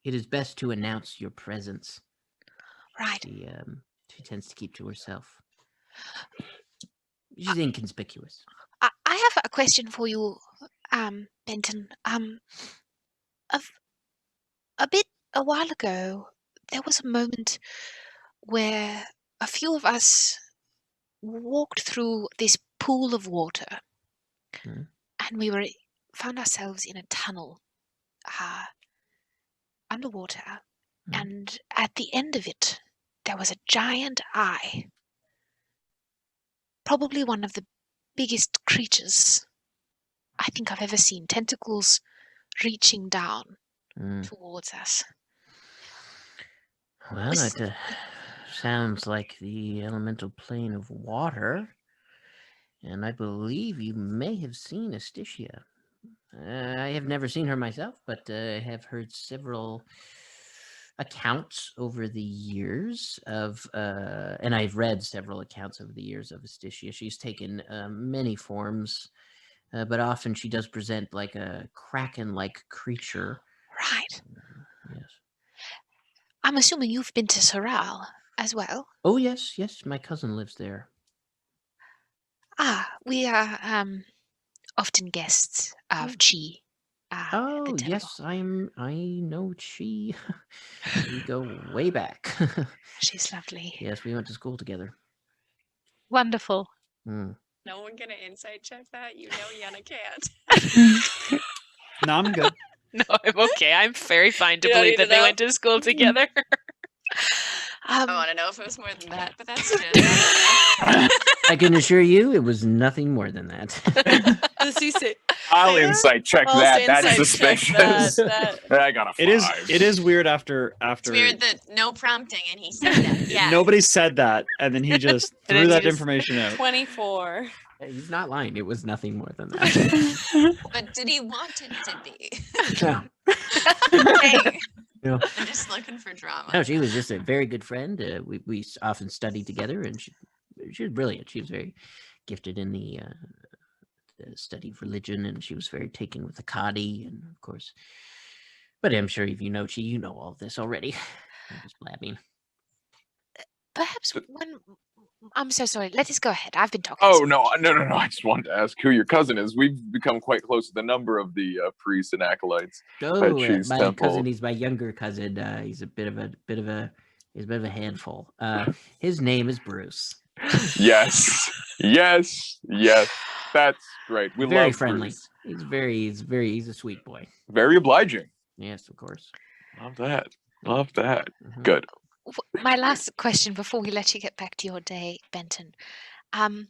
It is best to announce your presence. Right. She tends to keep to herself. She's inconspicuous. I have a question for you, Benton. A while ago, there was a moment where a few of us walked through this pool of water, and we found ourselves in a tunnel underwater, and at the end of it, there was a giant eye, probably one of the biggest creatures I think I've ever seen, tentacles reaching down towards us. Well, that sounds like the elemental plane of water, and I believe you may have seen Asticia. I have never seen her myself, but I have heard several accounts over the years of, and I've read several accounts over the years of Asticia. She's taken many forms, but often she does present like a kraken-like creature. Right. Yes. I'm assuming you've been to Soral as well. Oh yes, my cousin lives there. We are often guests of Chi. Oh yes, I know Chi. We go way back. She's lovely. Yes, we went to school together. Wonderful. No one gonna insight check that? You know Yana can't. No, I'm good. No, I'm okay. I'm very fine to You don't believe need that to they know? went to school together. I want to know if it was more than that, but that's good. I I can assure you, it was nothing more than that. don't know. I'll insight check I'll that. That's insight check suspicious. that. I got a 5. It is weird after It's weird that no prompting and he said that. Yeah. nobody said that, and then he just And threw then that he just- information out. 24. He's not lying. It was nothing more than that. But did he want it to be? No. Dang. No. I'm just looking for drama. No, she was just a very good friend. We often studied together, and she was brilliant. She was very gifted in the study of religion, and she was very taken with the Kadi, and of course. But I'm sure if you know Chi, you know all of this already. I'm just blabbing. Perhaps when... I'm so sorry. Let us go ahead. I've been talking. Oh, so no. much. I just wanted to ask who your cousin is. We've become quite close to the number of the priests and acolytes. Oh, Chi's my temple. cousin. He's my younger cousin. He's a bit of a handful. His name is Bruce. Yes. Yes. Yes. That's great. We Very love friendly. Bruce. He's a sweet boy. Very obliging. Yes, of course. Love that. Love that. Mhm. Good. My last question before we let you get back to your day, Benton. The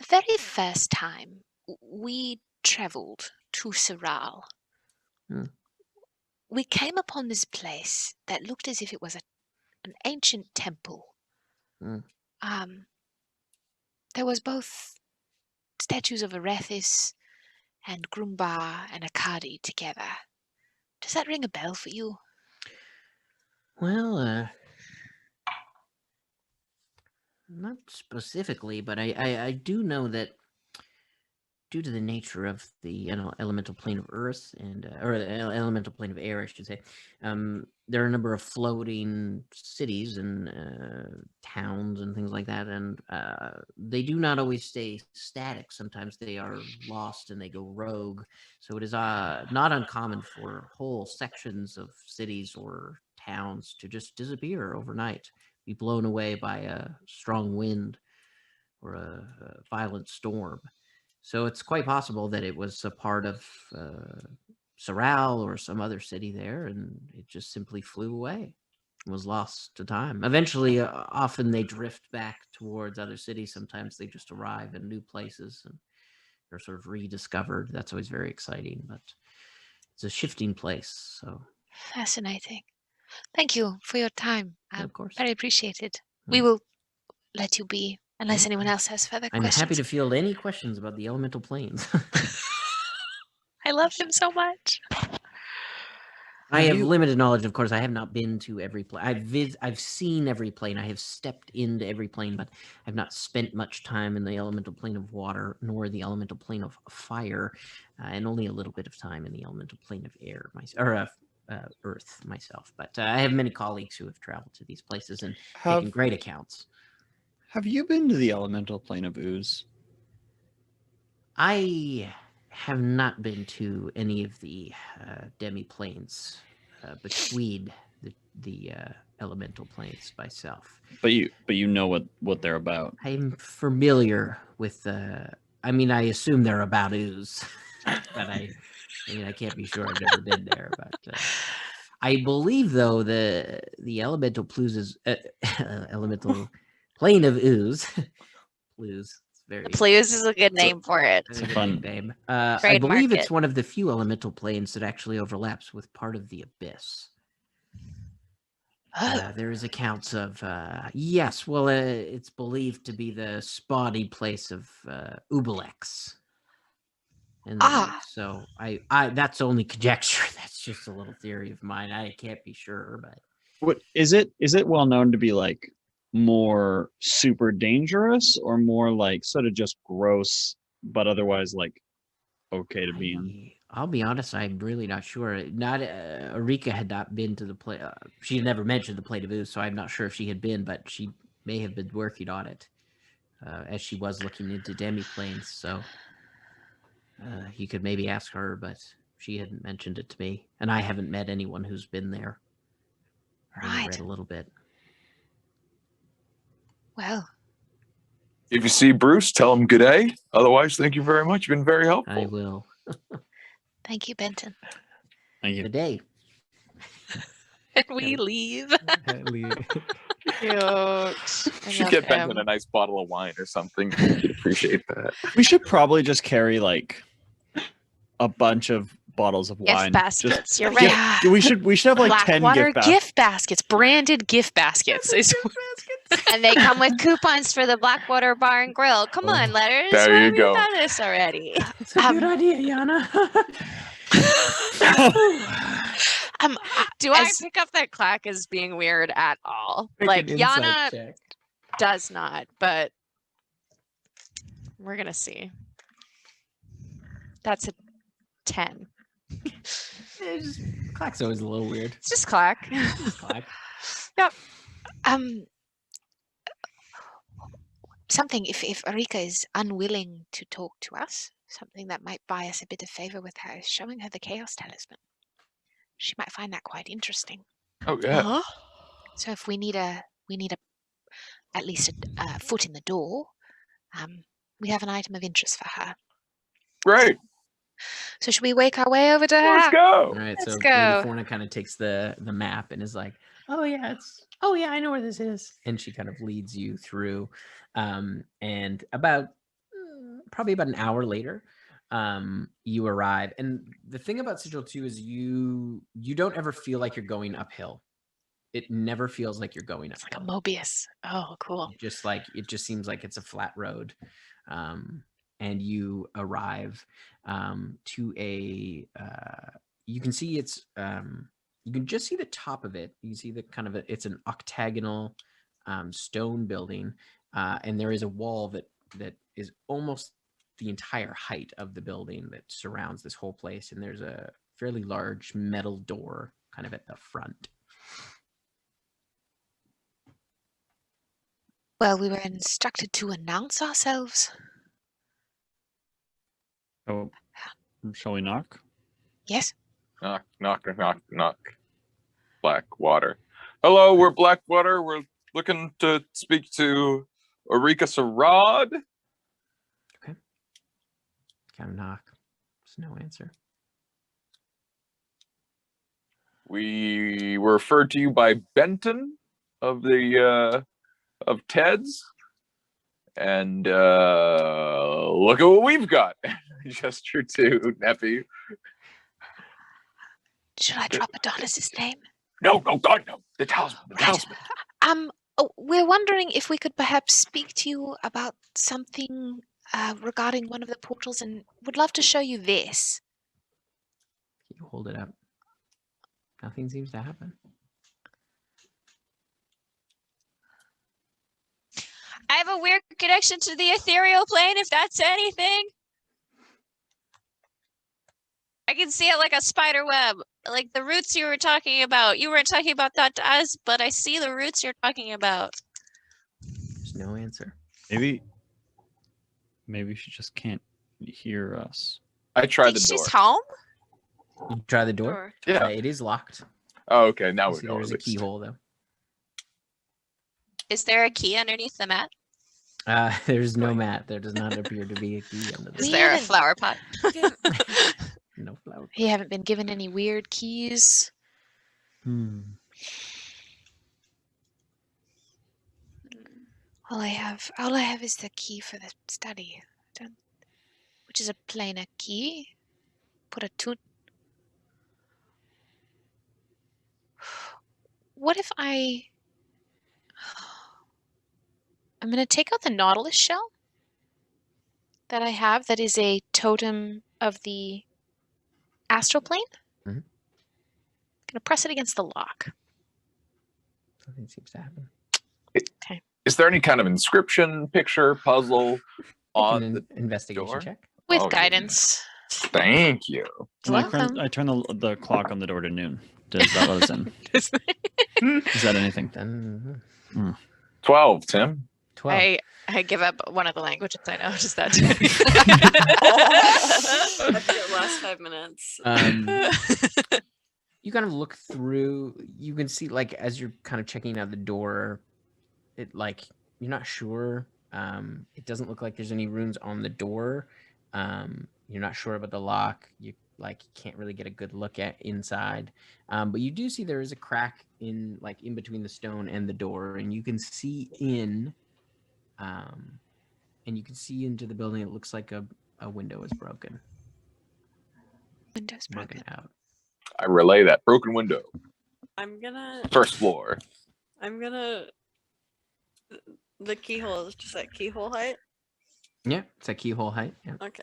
very first time we travelled to Serad, we came upon this place that looked as if it was an ancient temple. There was both statues of Arethis and Grumbar and Akkadi together. Does that ring a bell for you? Well, not specifically, but I do know that due to the nature of the elemental plane of Earth or the elemental plane of air, I should say, there are a number of floating cities and towns and things like that, and they do not always stay static. Sometimes they are lost and they go rogue. So it is not uncommon for whole sections of cities or towns to just disappear overnight, be blown away by a strong wind or a violent storm. So it's quite possible that it was a part of Serad or some other city there, and it just simply flew away, was lost to time. Eventually, often they drift back towards other cities. Sometimes they just arrive in new places and they're sort of rediscovered. That's always very exciting, but it's a shifting place. So Fascinating. Thank you for your time. of course, very appreciated. We will let you be, unless anyone else has further I'm questions. happy to field any questions about the elemental planes. I love them so much. I have limited knowledge, of course. I have not been to every plane. I've seen every plane. I have stepped into every plane, but I've not spent much time in the elemental plane of water, nor the elemental plane of fire, and only a little bit of time in the elemental plane of air, Earth myself. But I have many colleagues who have traveled to these places and taken great accounts. Have you been to the elemental plane of Ooze? I have not been to any of the demi-planes between the elemental planes myself. But you know what they're about. I'm familiar with I mean, I assume they're about ooze, but I can't be sure. I've never been there, but I believe though the elemental elemental plane of ooze, Blues. Plews is a good name for it. It's a fun name. I believe it's one of the few elemental planes that actually overlaps with part of the abyss. There is accounts of yes. Well, it's believed to be the spawning place of Ubalex. And so I that's only conjecture. That's just a little theory of mine. I can't be sure, but what is it? Is it well known to be like more super dangerous or more like sort of just gross, but otherwise like okay to be in? I'll be honest, I'm really not sure. Not Orika had not been to the play. She had never mentioned the Plane of Ooze, so I'm not sure if she had been, but she may have been working on it as she was looking into demi-planes. So you could maybe ask her, but she hadn't mentioned it to me, and I haven't met anyone who's been there. I read a little bit. Well, if you see Bruce, tell him good day. Otherwise, thank you very much. You've been very helpful. I will. Thank you, Benton. Thank you. Good day. And we leave. Should get Benton a nice bottle of wine or something. He'd appreciate that. We should probably just carry like a bunch of bottles of wine. Gift baskets. You're right. Yeah, we should have like 10 gift baskets. Branded gift baskets. And they come with coupons for the Blackwater Bar and Grill. Come on, letters. There Why you have go. you done this already? It's a good idea, Yana. Do I pick up that Clack as being weird at all? Like Yana does not, but we're gonna see. That's a 10. Clack's always a little weird. It's just Clack. Clack. Yep. Something, if Orika is unwilling to talk to us, something that might buy us a bit of favor with her is showing her the Chaos Talisman. She might find that quite interesting. Oh yeah. So if we need a at least a foot in the door, we have an item of interest for her. Great. So should we wake our way over to her? Let's go. All right, Let's so go. Lady Forna kind of takes the map and is like, Oh yeah, oh yeah, I know where this is. and she kind of leads you through. And about probably about an hour later, you arrive. And the thing about Sigil 2 is you don't ever feel like you're going uphill. It never feels like you're going It's like a uphill. Mobius. Oh, cool. It just seems like it's a flat road. And you arrive to a you can see it's you can just see the top of it. You can see the kind of it's an octagonal stone building, and there is a wall that is almost the entire height of the building that surrounds this whole place, and there's a fairly large metal door kind of at the front. Well, we were instructed to announce ourselves. Oh, shall we knock? Yes. Knock, knock, knock, knock. Blackwater. Hello, we're Blackwater. We're looking to speak to Orika Serad. Kind of knock. There's no answer. We were referred to you by Benton of the of Ted's, and look at what we've got. Gesture to Neppy. Should I drop Adonis's name? No, God, no. The talisman. The talisman. We're wondering if we could perhaps speak to you about something regarding one of the portals, and would love to show you this. You hold it up. Nothing seems to happen. I have a weird connection to the ethereal plane, if that's anything. I can see it like a spider web, like the roots you were talking about. You weren't talking about that to us, but I see the roots you're talking about. There's no answer. Maybe she just can't hear us. I tried the She's door. home? You try the door? Yeah. It is locked. Oh, okay. Now You we see know. there's at a least. keyhole though. Is there a key underneath the mat? There's no mat. There does not appear to be a key under Is the there a haven't- flower pot? no flower. You haven't been given any weird keys. All I have is the key for the study, which is a planar key. Put a tune. What if I'm going to take out the Nautilus shell that I have that is a totem of the astral plane. Mhm. I'm going to press it against the lock. Nothing seems to happen. Is there any kind of inscription, picture, puzzle Make on an the investigation door? check. With Oh, guidance. Thank you. And I Welcome. turn the clock on the door to noon. Does that let us in? Is that anything? Then 12, Tim. 12. I give up one of the languages I know, just that. After the last 5 minutes. You kind of look through. You can see, like, as you're kind of checking out the door, it like you're not sure. It doesn't look like there's any runes on the door. You're not sure about the lock. You can't really get a good look at inside. But you do see there is a crack in between the stone and the door, and you can see in. And you can see into the building. It looks like a window is broken. Window's broken. out. I relay that broken window. I'm gonna. First floor. The keyhole is just at keyhole height. Yeah, it's a keyhole height. Yeah. Okay.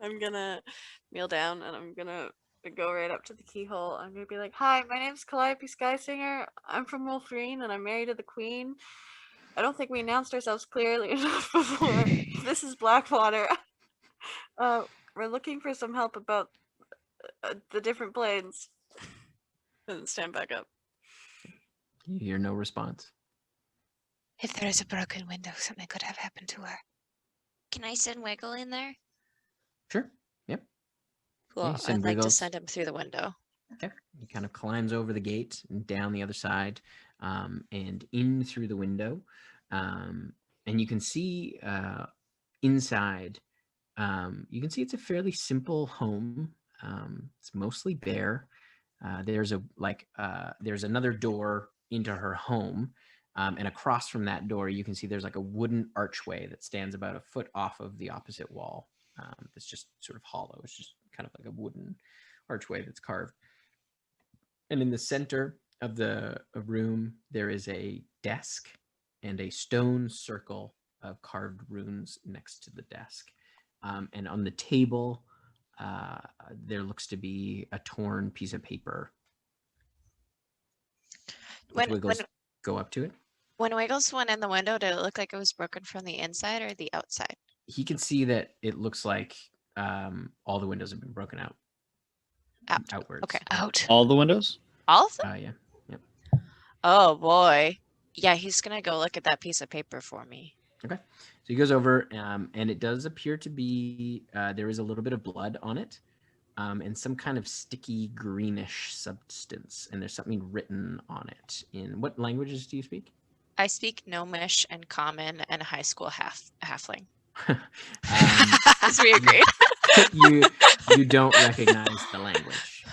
I'm gonna kneel down and I'm gonna go right up to the keyhole. I'm gonna be like, "Hi, my name's Calliope Skysinger. I'm from Wolfreen and I'm married to the Queen. I don't think we announced ourselves clearly enough before. This is Blackwater. We're looking for some help about the different planes." And stand back up. You hear no response. If there is a broken window, something could have happened to her. Can I send Wiggle in there? Sure. Yep. Cool. send I'd like to Wiggles. send him through the window. Okay. He kind of climbs over the gate and down the other side. and in through the window. And you can see inside, you can see it's a fairly simple home. It's mostly bare. There's another door into her home. And across from that door, you can see there's like a wooden archway that stands about a foot off of the opposite wall. It's just sort of hollow. It's just kind of like a wooden archway that's carved. And in the center of the room, there is a desk and a stone circle of carved runes next to the desk. And on the table, there looks to be a torn piece of paper. Wiggles go up to it. When Wiggles went in the window, did it look like it was broken from the inside or the outside? He can see that it looks like all the windows have been broken out. Outwards. Okay. Out. All the windows? All of them? Yeah. Yep. Oh boy. Yeah, he's gonna go look at that piece of paper for me. Okay. So he goes over, and it does appear to be there is a little bit of blood on it, and some kind of sticky greenish substance, and there's something written on it. In what languages do you speak? I speak Gnomish and Common and high school halfling. As we agreed. you don't recognize the language.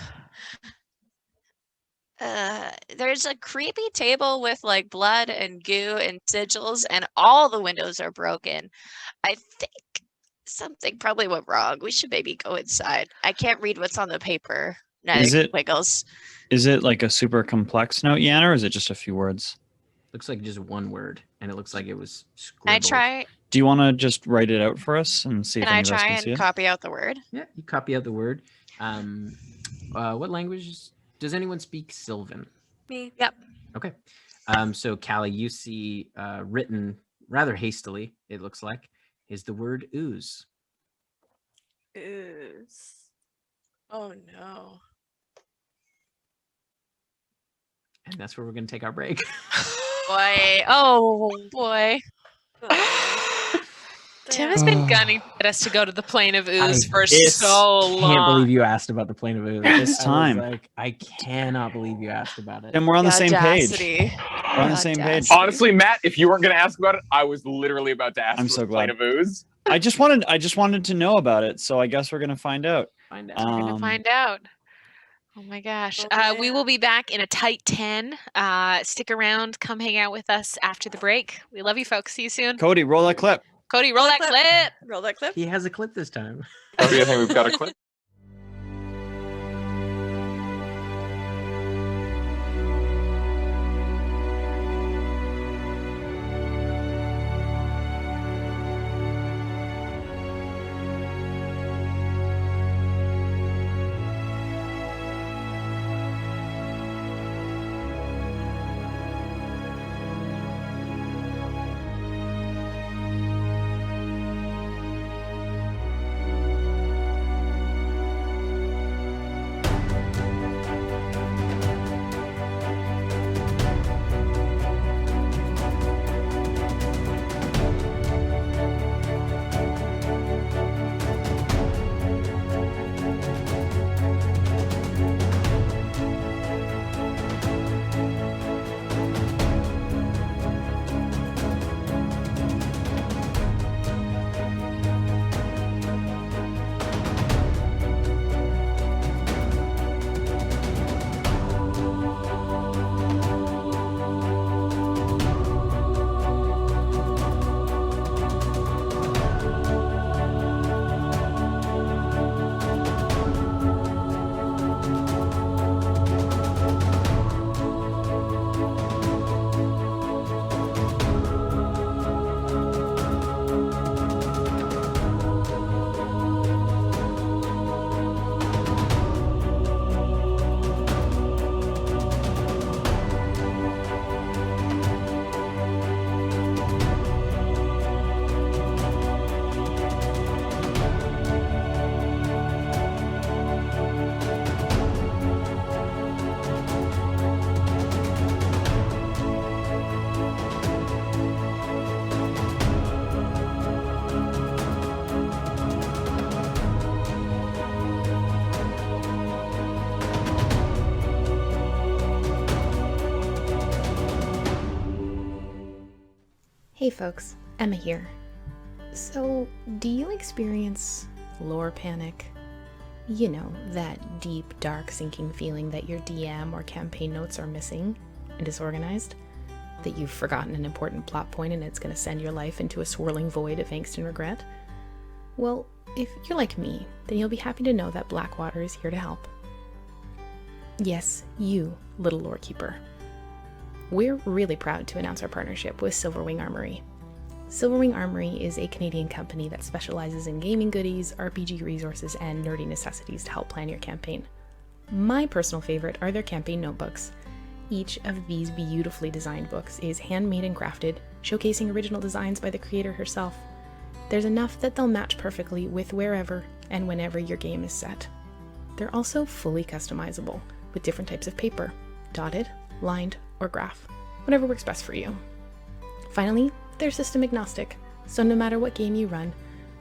There's a creepy table with like blood and goo and sigils, and all the windows are broken. I think something probably went wrong. We should maybe go inside. I can't read what's on the paper. Is it Wiggles? Is it like a super complex note, Yana, or is it just a few words? Looks like just one word, and it looks like it was scribbled. Can I try? Do you want to just write it out for us and see if Can I any of us try can see and it? copy out the word? Yeah, you copy out the word. What language does anyone speak? Sylvan. Me. Yep. Okay. So Callie, you see written rather hastily, it looks like, is the word ooze. Ooze. Oh no. And that's where we're going to take our break. Boy. Oh boy. Tim has been gunning to get us to go to the Plane of Ooze for Can't so long. believe you asked about the Plane of Ooze. This time. I cannot believe you asked about it. And we're on the same page. Audacity. We're on the same page. Honestly, Matt, if you weren't going to ask about it, I was literally about to ask I'm for so the Plane glad. of Ooze. I just wanted to know about it, so I guess we're gonna find out. Find out. We're gonna find out. Oh my gosh. Oh, We will be back in a tight 10. Stick around. Come hang out with us after the break. We love you folks. See you soon. Cody, roll that clip. Cody, roll that clip. Roll that clip. He has a clip this time. Cody, I think we've got a clip. Hey folks, Emma here. So, do you experience lore panic? You know, that deep, dark, sinking feeling that your DM or campaign notes are missing and disorganized? That you've forgotten an important plot point and it's going to send your life into a swirling void of angst and regret? Well, if you're like me, then you'll be happy to know that Blackwater is here to help. Yes, you, little lore keeper. We're really proud to announce our partnership with Silverwing Armory. Silverwing Armory is a Canadian company that specializes in gaming goodies, RPG resources, and nerdy necessities to help plan your campaign. My personal favorite are their campaign notebooks. Each of these beautifully designed books is handmade and crafted, showcasing original designs by the creator herself. There's enough that they'll match perfectly with wherever and whenever your game is set. They're also fully customizable, with different types of paper, dotted, lined, or graph, whatever works best for you. Finally, they're system agnostic, so no matter what game you run,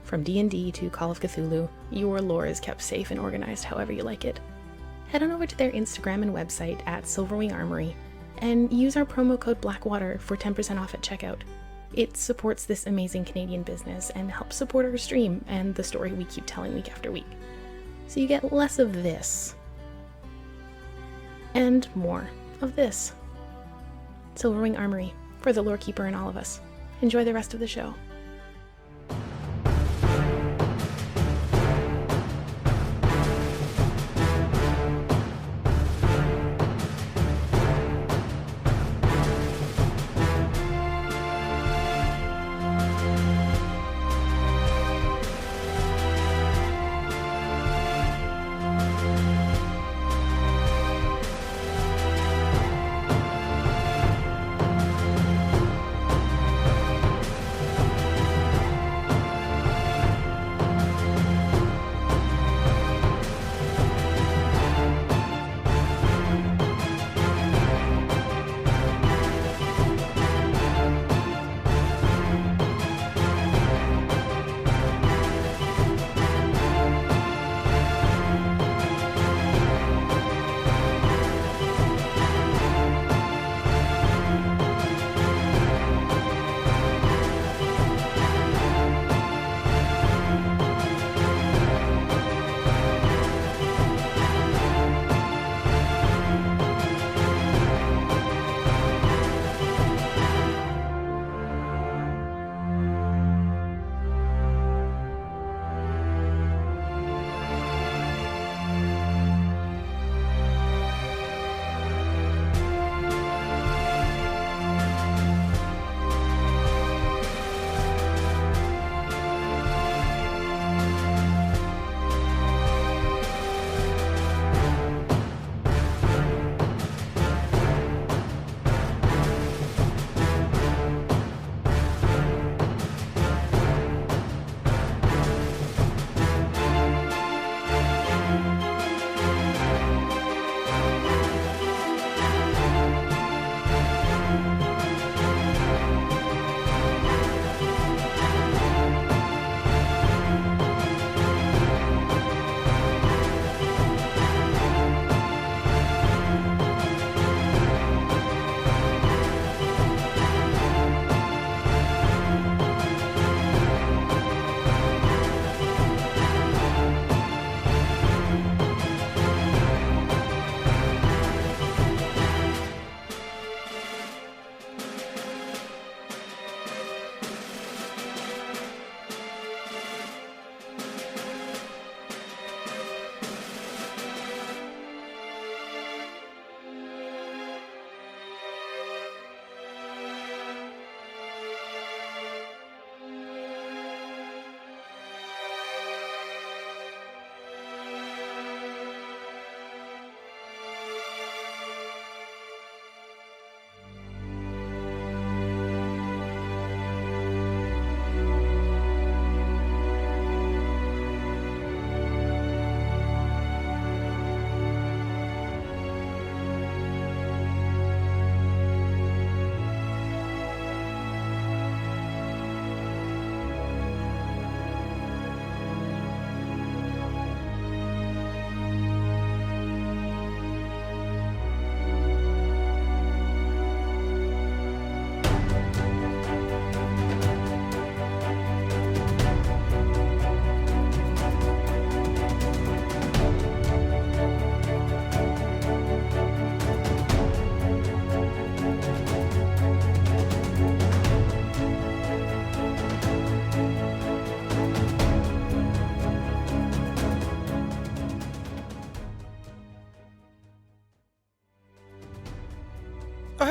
from D&D to Call of Cthulhu, your lore is kept safe and organized however you like it. Head on over to their Instagram and website at Silverwing Armory and use our promo code Blackwater for 10% off at checkout. It supports this amazing Canadian business and helps support our stream and the story we keep telling week after week. So you get less of this and more of this. Silverwing Armory, for the lore keeper and all of us. Enjoy the rest of the show.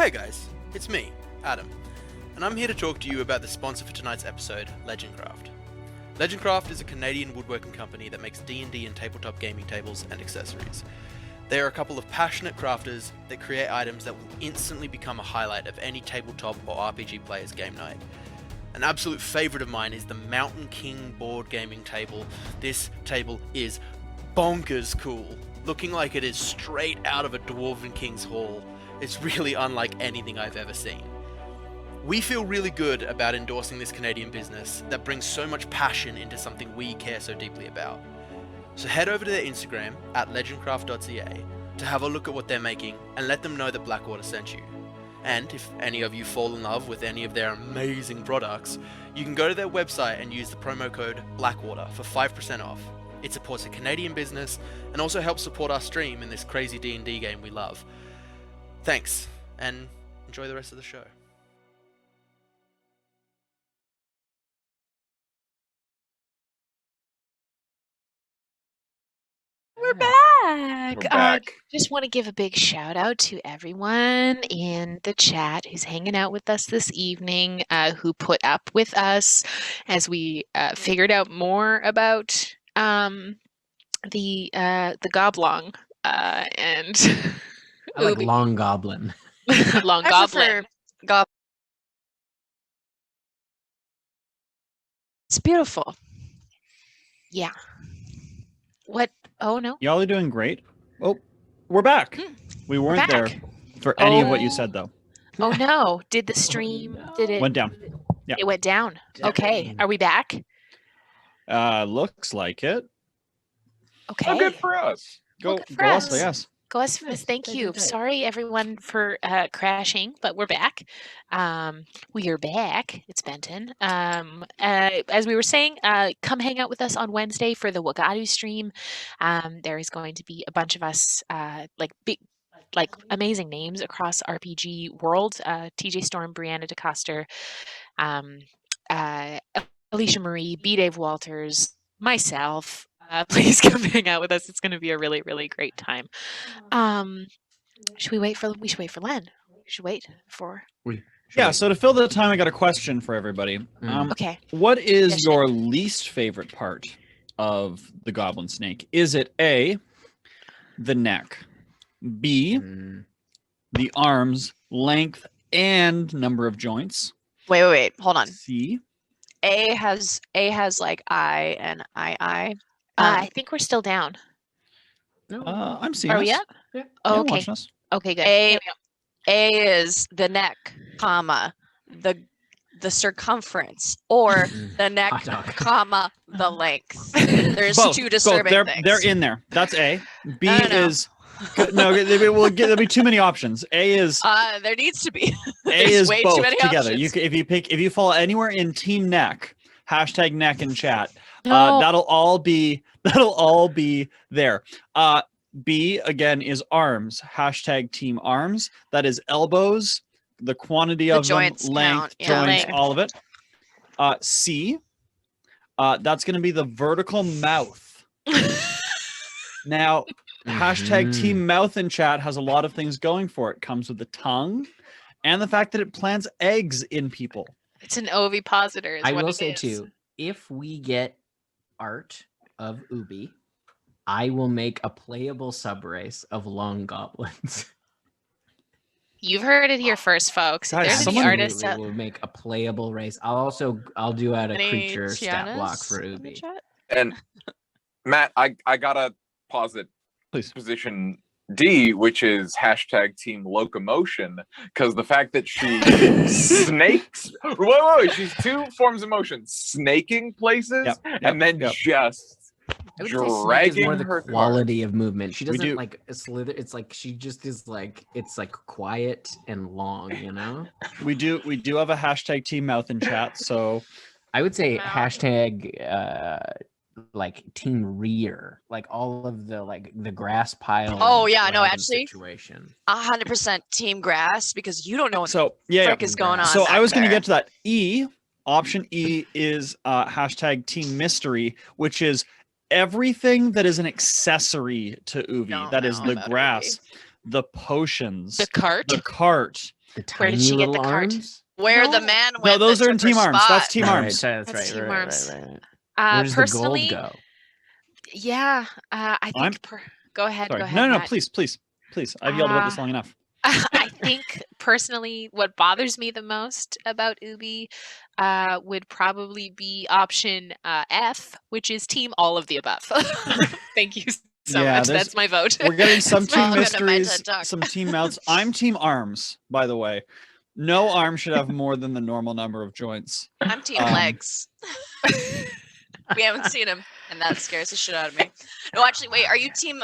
Hi guys, it's me, Adam, and I'm here to talk to you about the sponsor for tonight's episode, Legendcraft. Legendcraft is a Canadian woodworking company that makes D&D and tabletop gaming tables and accessories. They are a couple of passionate crafters that create items that will instantly become a highlight of any tabletop or RPG player's game night. An absolute favourite of mine is the Mountain King board gaming table. This table is bonkers cool, looking like it is straight out of a Dwarven King's Hall. It's really unlike anything I've ever seen. We feel really good about endorsing this Canadian business that brings so much passion into something we care so deeply about. So head over to their Instagram at legendcraft.ca to have a look at what they're making and let them know that Blackwater sent you. And if any of you fall in love with any of their amazing products, you can go to their website and use the promo code Blackwater for 5% off. It supports a Canadian business and also helps support our stream in this crazy D&D game we love. Thanks, and enjoy the rest of the show. We're back. We're back. Just want to give a big shout out to everyone in the chat who's hanging out with us this evening, who put up with us as we figured out more about the goblong and I like long goblin. long I goblin. prefer It's beautiful. Yeah. What? Oh no. Y'all are doing great. Oh, we're back. We weren't there back. for any of what you said, though. Oh no. Did the stream? Did it? Went down. Yeah. It went down. Okay. Are we back? Looks like it. Okay. Oh, good for us. Go, good for go us, us. yes. Go us, thank you. Sorry everyone for crashing, but we're back. We are back. It's Benton. As we were saying, come hang out with us on Wednesday for the Wagadu stream. There is going to be a bunch of us, like amazing names across RPG world. TJ Storm, Brianna DeCoster, Alicia Marie, B. Dave Walters, myself. Please come hang out with us. It's going to be a really, really great time. Should we wait for? We should wait for Len. We should wait for. Yeah. So to fill the time, I got a question for everybody. Okay. What is your least favorite part of the goblin snake? Is it A, the neck, B, the arms, length, and number of joints? Wait. Hold on. C. A has like I and I. I think we're still down. I'm seeing. Are we us. up? Yeah. Oh, I'm okay. watching us. Okay, good. A is the neck, comma the circumference, or the neck, Hot dog. comma the length. There's Both, two disturbing things. They're in there. That's A. B No, no. is no. There'll be too many options. A is There needs to be. A There's is way both too many together. options. If you fall anywhere in team neck, hashtag neck in chat. No. That'll all be there. B again is arms. Hashtag team arms. That is elbows, the quantity The of them, joints length, count, yeah. joints, Length. all of it. C. That's going to be the vertical mouth. Now, hashtag team mouth in chat has a lot of things going for it. Comes with the tongue and the fact that it plants eggs in people. It's an ovipositor. I will say too, if we get art of Ubi, I will make a playable subrace of long goblins. You've heard it here first, folks. If Guys, there's any someone artists out will make a playable race. I'll do out a Any creature stat block Tianas for in the Ubi. chat? And Matt, I gotta posit Please. position D, which is hashtag team locomotion, because the fact that she snakes. Wait, she's two forms of motion: snaking places and then just I would say snake is dragging more the her quality of movement. She doesn't do- like a slither. It's like she just is like it's like quiet and long. You know. We do have a hashtag team mouth in chat. So I would say Mouth. hashtag like team rear, like all of the like the grass pile. Oh, and yeah, no, wagon actually, situation. 100% team grass, because you don't know what so yeah. frick is going on. So I back was going to there. get to that. E, option E is hashtag team mystery, which is everything that is an accessory to Uvi. Don't That is know the about grass, the potions, the cart. the cart, The Where did tiny she get little the cart? arms? Where the No. man went. No, those that are in took her team arms. That's spot. team All right, arms. that's That's right. team Right, arms. right, right, right. Where does the gold Personally, go? yeah, I I'm- think. Go ahead. Sorry. Go ahead. No, Matt. please. I've yelled about this Uh, long enough. I think personally, what bothers me the most about Ubi would probably be option F, which is team all of the above. Thank you so Yeah, much. there's- That's my vote. We're getting some That's all team I'm gonna mind mysteries, to talk. some team mouths. I'm team arms, by the way. No arm should have more than the normal number of joints. I'm team legs. We haven't seen him, and that scares the shit out of me. No, actually, wait. Are you team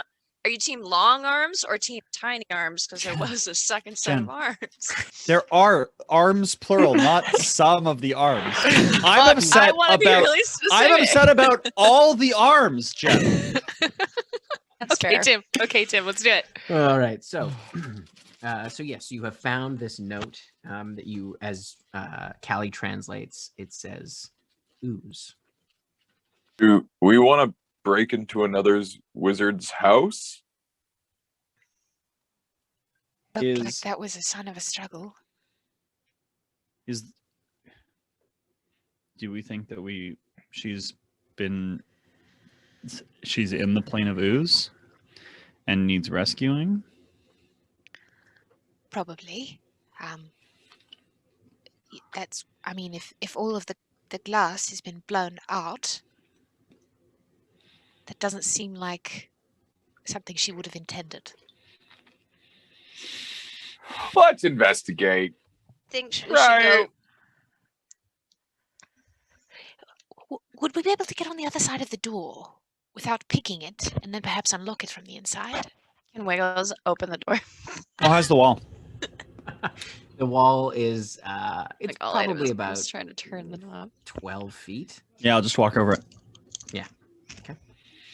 long arms or team tiny arms? Because there was a second set Jen. of arms. There are arms plural, not some of the arms. I'm Fuck, I upset want to be about. really specific. I'm upset about all the arms, Jen. That's Okay, fair. Tim. Okay, Tim. Let's do it. All right, so yes, you have found this note that you, as Callie translates, it says ooze. Do we want to break into another's wizard's house? Looked like Is that was a son of a struggle. is do we think that she's in the Plane of Ooze and needs rescuing? Probably. That's. I mean, if all of the glass has been blown out, that doesn't seem like something she would have intended. Let's investigate. Think we Right. should go. Would we be able to get on the other side of the door without picking it, and then perhaps unlock it from the inside? And Wiggles open the door. Oh, how's the wall? The wall is it's Like all I do probably is about trying to turn the knob. 12 feet. Yeah, I'll just walk over it.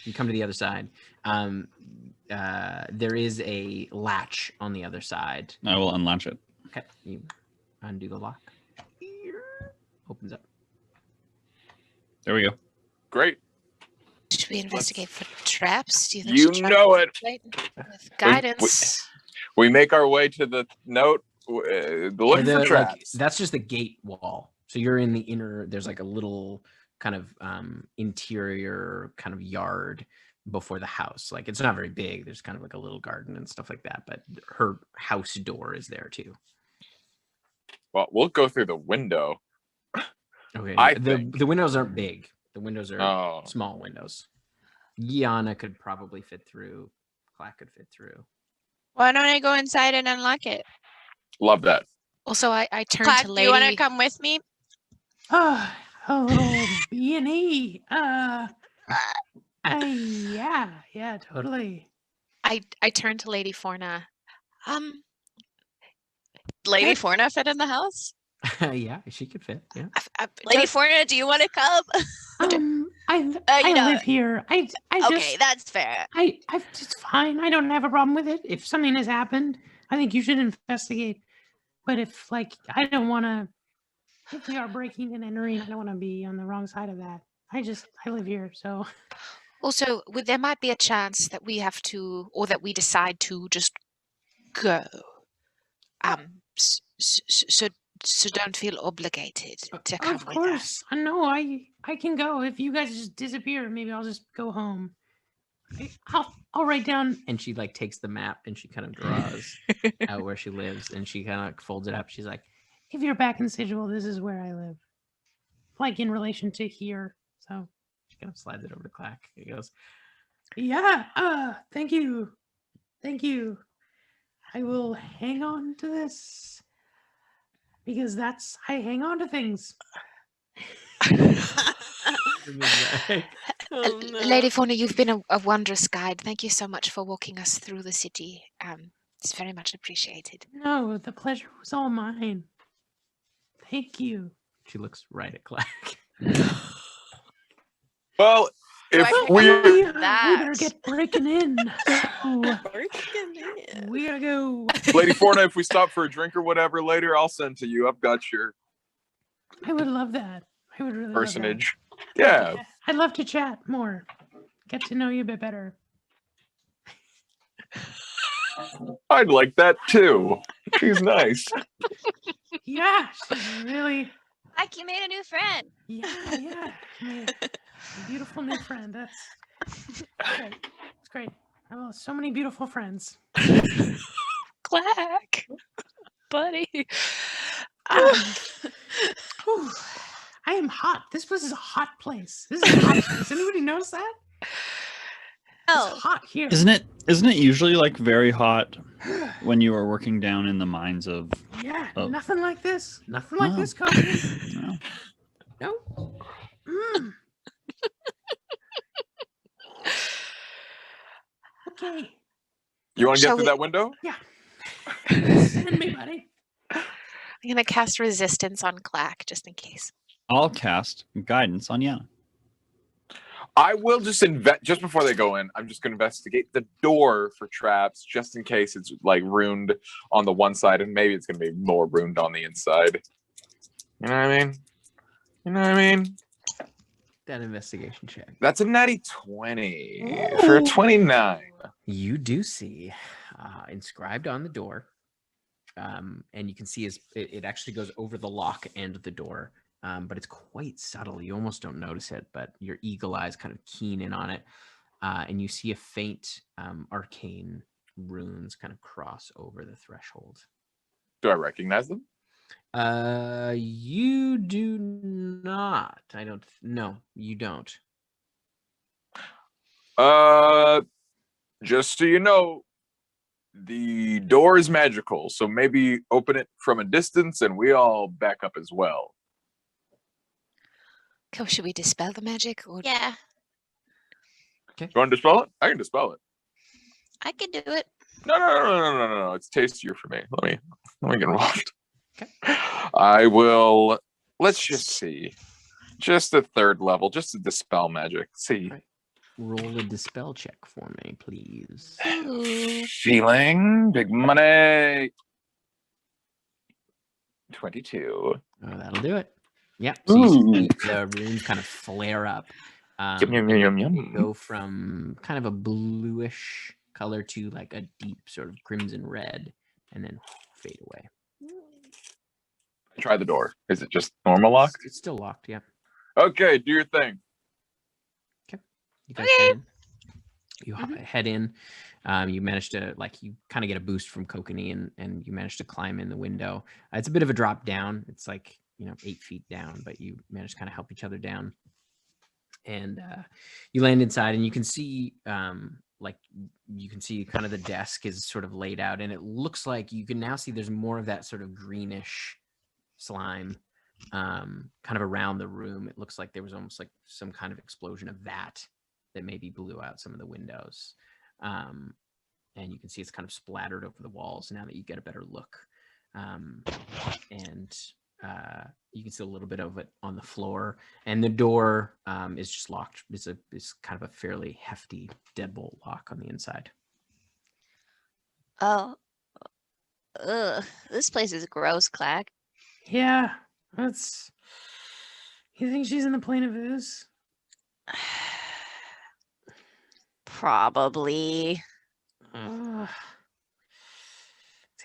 You come to the other side. There is a latch on the other side. I will unlatch it. Okay, you undo the lock. Opens up. There we go. Great. Should we investigate for traps? Do you think You she'll try know to it. manipulate with guidance? We make our way to the note, looking for traps. that's just the gate wall. So you're in the inner. There's like a little kind of interior kind of yard before the house. Like it's not very big. There's kind of like a little garden and stuff like that. But her house door is there too. Well, we'll go through the window. Okay. I think. The windows aren't big. The windows are Oh, small windows. Gianna could probably fit through. Clack could fit through. Why don't I go inside and unlock it? love that. Also, I turned Clack, to do Lady. you want to come with me? Oh, a little B&E. Yeah, totally. I turned to Lady Forna. Lady Forna fit in the house? Yeah, she could fit. Yeah. Lady Forna, do you want to come? I live here. I Okay, just, that's fair. it's fine. I don't have a problem with it. If something has happened, I think you should investigate. But if I don't want to, if we are breaking and entering, I don't want to be on the wrong side of that. I live here, so. Also, there might be a chance that we have to, or that we decide to just go. So don't feel obligated to come Of with course. us. No, I can go. If you guys just disappear, maybe I'll just go home. I'll write down. And she takes the map and she kind of draws out where she lives and she kind of folds it up. She's like, If you're back in Sigil, this is where I live. In relation to here. So she kind of slides it over to Clack. He goes, yeah, thank you. I will hang on to this because I hang on to things. Oh, no. Lady Fauna, you've been a wondrous guide. Thank you so much for walking us through the city. It's very much appreciated. No, the pleasure was all mine. Thank you. She looks right at Clack. Well, if we we better get breaking in. So we gotta go. Lady Forna, if we stop for a drink or whatever later, I'll send to you. I've got your I would love that. I would really personage. Love Yeah. that. I'd love to chat more. Get to know you a bit better. I'd like that too. She's nice. Yeah, she's really. Like you made a new friend. Yeah. I made a beautiful new friend. That's great. It's great. I have so many beautiful friends. Clack, buddy. Whew. I am hot. This place is a hot place. This is a hot place. Anybody notice that? Oh, It's hot here. Isn't it usually like very hot when you are working down in the mines of Yeah, Oh. nothing like this. Nothing like No. this, Cody. no. No. Mm. Okay. You want to get Shall through we- that window? Yeah. Send me, buddy. I'm gonna cast resistance on Clack just in case. I'll cast guidance on Yana. I will just just before they go in, I'm just going to investigate the door for traps just in case it's like ruined on the one side and maybe it's going to be more ruined on the inside. You know what I mean? That investigation check. That's a natty 20 for a 29. You do see inscribed on the door, and you can see it actually goes over the lock and the door. But it's quite subtle. You almost don't notice it, but your eagle eyes kind of keen in on it. And you see a faint arcane runes kind of cross over the threshold. Do I recognize them? You do not. No, you don't. Just so you know, the door is magical, so maybe open it from a distance and we all back up as well. Oh, should we dispel the magic? Or... yeah, You want to dispel it? I can dispel it. I could do it. No. It's tastier for me. Let me get involved. Okay. I will. Let's just see. Just a third level, just to dispel magic. See. Right. Roll a dispel check for me, please. Feeling big money. 22. Oh, that'll do it. Yeah. So you see the runes kind of flare up. Yum. Go from kind of a bluish color to like a deep sort of crimson red, and then fade away. Try the door. Is it just normal lock? It's still locked. Yeah. Okay, do your thing. You guys head in. You head in. You manage to you kind of get a boost from Kokanee, and you manage to climb in the window. It's a bit of a drop down. It's 8 feet down, but you manage to kind of help each other down. And you land inside, and you can see kind of the desk is sort of laid out, and it looks like you can now see there's more of that sort of greenish slime kind of around the room. It looks like there was almost like some kind of explosion of that maybe blew out some of the windows. And you can see it's kind of splattered over the walls now that you get a better look. And you can see a little bit of it on the floor, and the door is just locked. It's kind of a fairly hefty deadbolt lock on the inside. Oh, this place is gross, Clack. Yeah, that's. You think she's in the Plane of Ooze? Probably. It's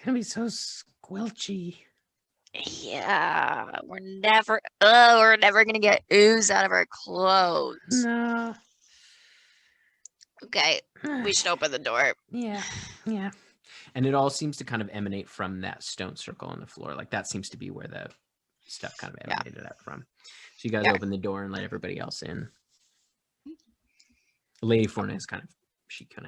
gonna be so squelchy. Yeah, we're never gonna get ooze out of our clothes. No. Okay, we should open the door. Yeah. And it all seems to kind of emanate from that stone circle on the floor. Like that seems to be where the stuff kind of emanated out from. So you guys open the door and let everybody else in. Lady Fornes kind of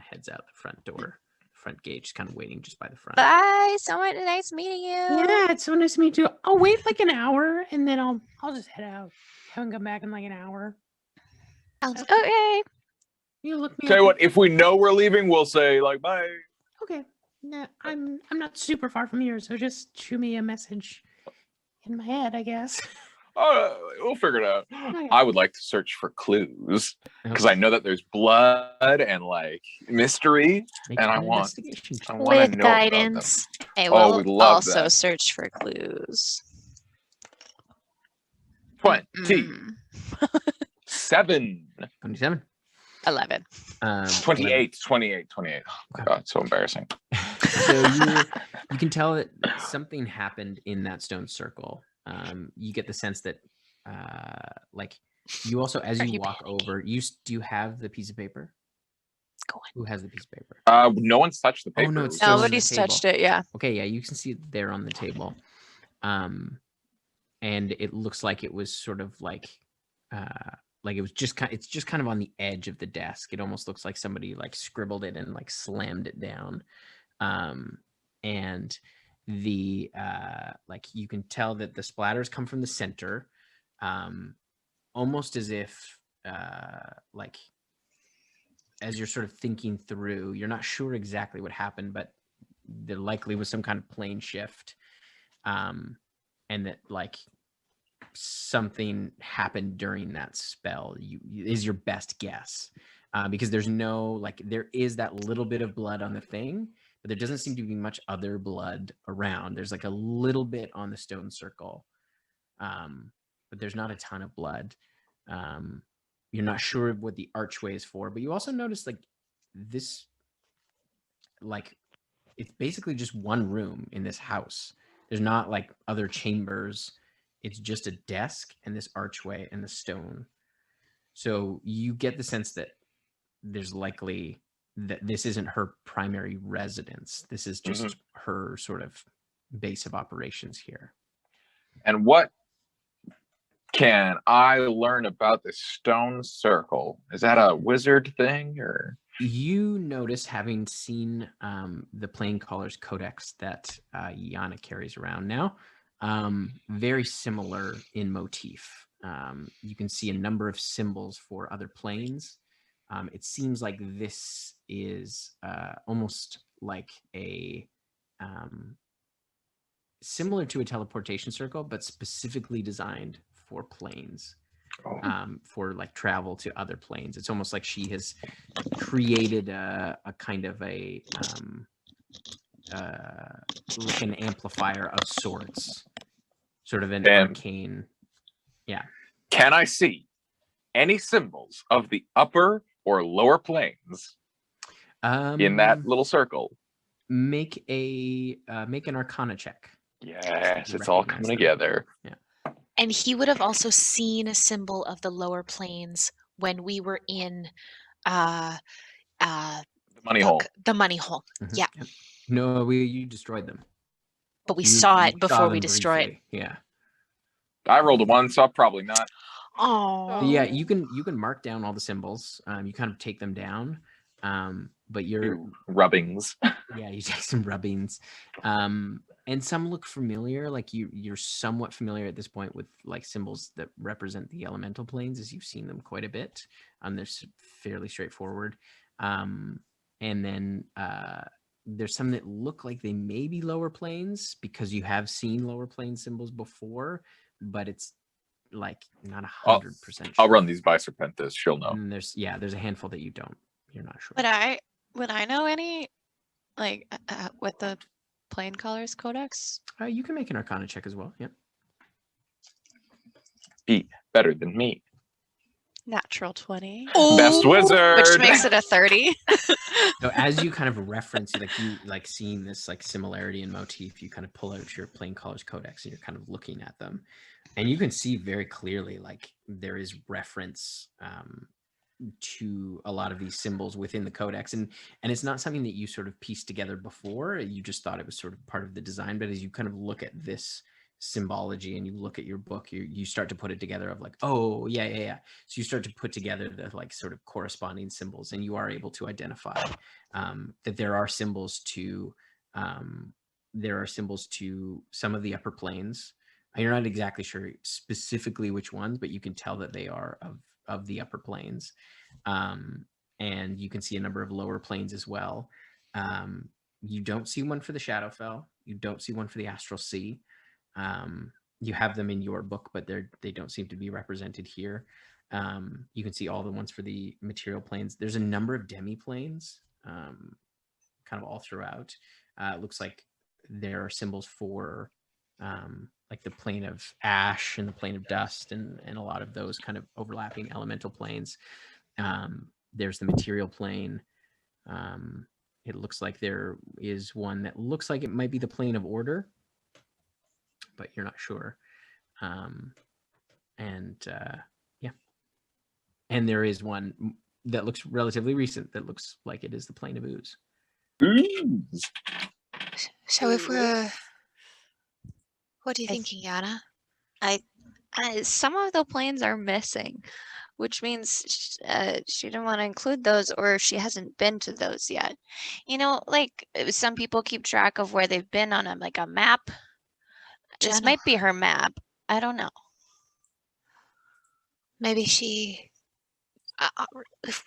heads out the front door, front gate, just kind of waiting just by the front. Bye. So nice meeting you. Yeah, it's so nice to meet you. I'll wait like an hour and then I'll just head out. Haven't come back in like an hour. Okay. You look me Tell up. you what, if we know we're leaving, we'll say bye. Okay. No, I'm not super far from here, so just shoot me a message in my head, I guess. We'll figure it out. Okay. I would like to search for clues because I know that there's blood and mystery, Make and I an want investigation check. to know about them. guidance. Hey, Oh, we'll we love also that. search for clues. 27. 27. 11. 28. Oh my God, so embarrassing. So you can tell that something happened in that stone circle. You get the sense that like you also, as you walk over, do you have the piece of paper? Go on. Who has the piece of paper? No one's touched the paper. Oh no, it's still on the Nobody's table. touched it. Yeah. Okay, yeah, you can see it there on the table. And it looks like it was sort of like it was just it's just kind of on the edge of the desk. It almost looks like somebody like scribbled it and like slammed it down. And the like you can tell that the splatters come from the center, almost as if like as you're sort of thinking through, you're not sure exactly what happened, but there likely was some kind of plane shift, and that like something happened during that spell is your best guess, because there's no like there is that little bit of blood on the thing, but there doesn't seem to be much other blood around. There's like a little bit on the stone circle, but there's not a ton of blood. You're not sure what the archway is for, but you also notice like this, like it's basically just one room in this house. There's not like other chambers. It's just a desk and this archway and the stone. So you get the sense that there's likely that this isn't her primary residence. This is just her sort of base of operations here. And what can I learn about the stone circle? Is that a wizard thing, or? You notice, having seen the Planecaller's Codex that Yana carries around now, very similar in motif. You can see a number of symbols for other planes. It seems like this is almost like a similar to a teleportation circle, but specifically designed for planes, for like travel to other planes. It's almost like she has created a kind of a like an amplifier of sorts, sort of an arcane. Yeah. Can I see any symbols of the upper or lower planes in that little circle? Make an Arcana check. Yes, it's all coming together. Yeah. And he would have also seen a symbol of the lower planes when we were in The money hole. the money hole. Mhm. Yeah. No, you destroyed them. But we You saw it before saw we them destroyed. briefly. Yeah. I rolled a 1, so probably not. Oh. Yeah, you can mark down all the symbols. You kind of take them down. But you're rubbings. Yeah, you take some rubbings. And some look familiar, like you're somewhat familiar at this point with like symbols that represent the elemental planes, as you've seen them quite a bit. They're fairly straightforward. And then there's some that look like they may be lower planes because you have seen lower plane symbols before, but it's like not 100% sure. I'll run these by Serpentis. She'll know. And there's a handful that you're not sure. Would I know any, like, with the Planecaller's Codex? You can make an Arcana check as well. Yeah. Be better than me. Natural 20. Best wizard. Which makes it a 30. So as you kind of reference, you seeing this like similarity in motif, you kind of pull out your Planecaller's Codex and you're kind of looking at them, and you can see very clearly like there is reference to a lot of these symbols within the Codex, and it's not something that you sort of pieced together before. You just thought it was sort of part of the design, but as you kind of look at this symbology and you look at your book, you start to put it together of like, oh yeah. So you start to put together the like sort of corresponding symbols, and you are able to identify that there are symbols to some of the upper planes. You're not exactly sure specifically which ones, but you can tell that they are of the upper planes. And you can see a number of lower planes as well. You don't see one for the Shadowfell. You don't see one for the Astral Sea. You have them in your book, but they don't seem to be represented here. You can see all the ones for the material planes. There's a number of demi-planes kind of all throughout. It looks like there are symbols for like the plane of ash and the plane of dust and a lot of those kind of overlapping elemental planes. There's the material plane. it looks like there is one that looks like it might be the Plane of Order, but you're not sure. Yeah, and there is one that looks relatively recent that looks like it is the Plane of Ooze. So if we're, What are you I- thinking, Yana? some of the planes are missing, which means she didn't want to include those, or she hasn't been to those yet. You know, like some people keep track of where they've been on a map. This Journal. might be her map. I don't know. Maybe she, if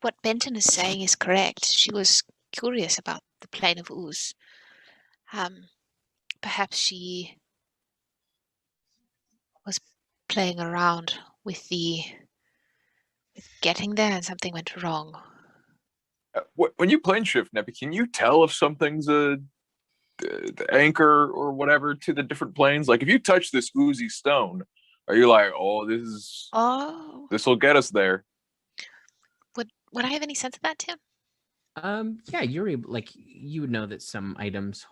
what Benton is saying is correct, she was curious about the Plane of Ooze. Perhaps she was playing around with getting there and something went wrong. When you Planeshift, Neppy, can you tell if something's a anchor or whatever to the different planes? Like if you touch this oozy stone, are you like, oh, this will get us there? Would I have any sense of that, Tim? Yeah, you're able, like, you would know that some items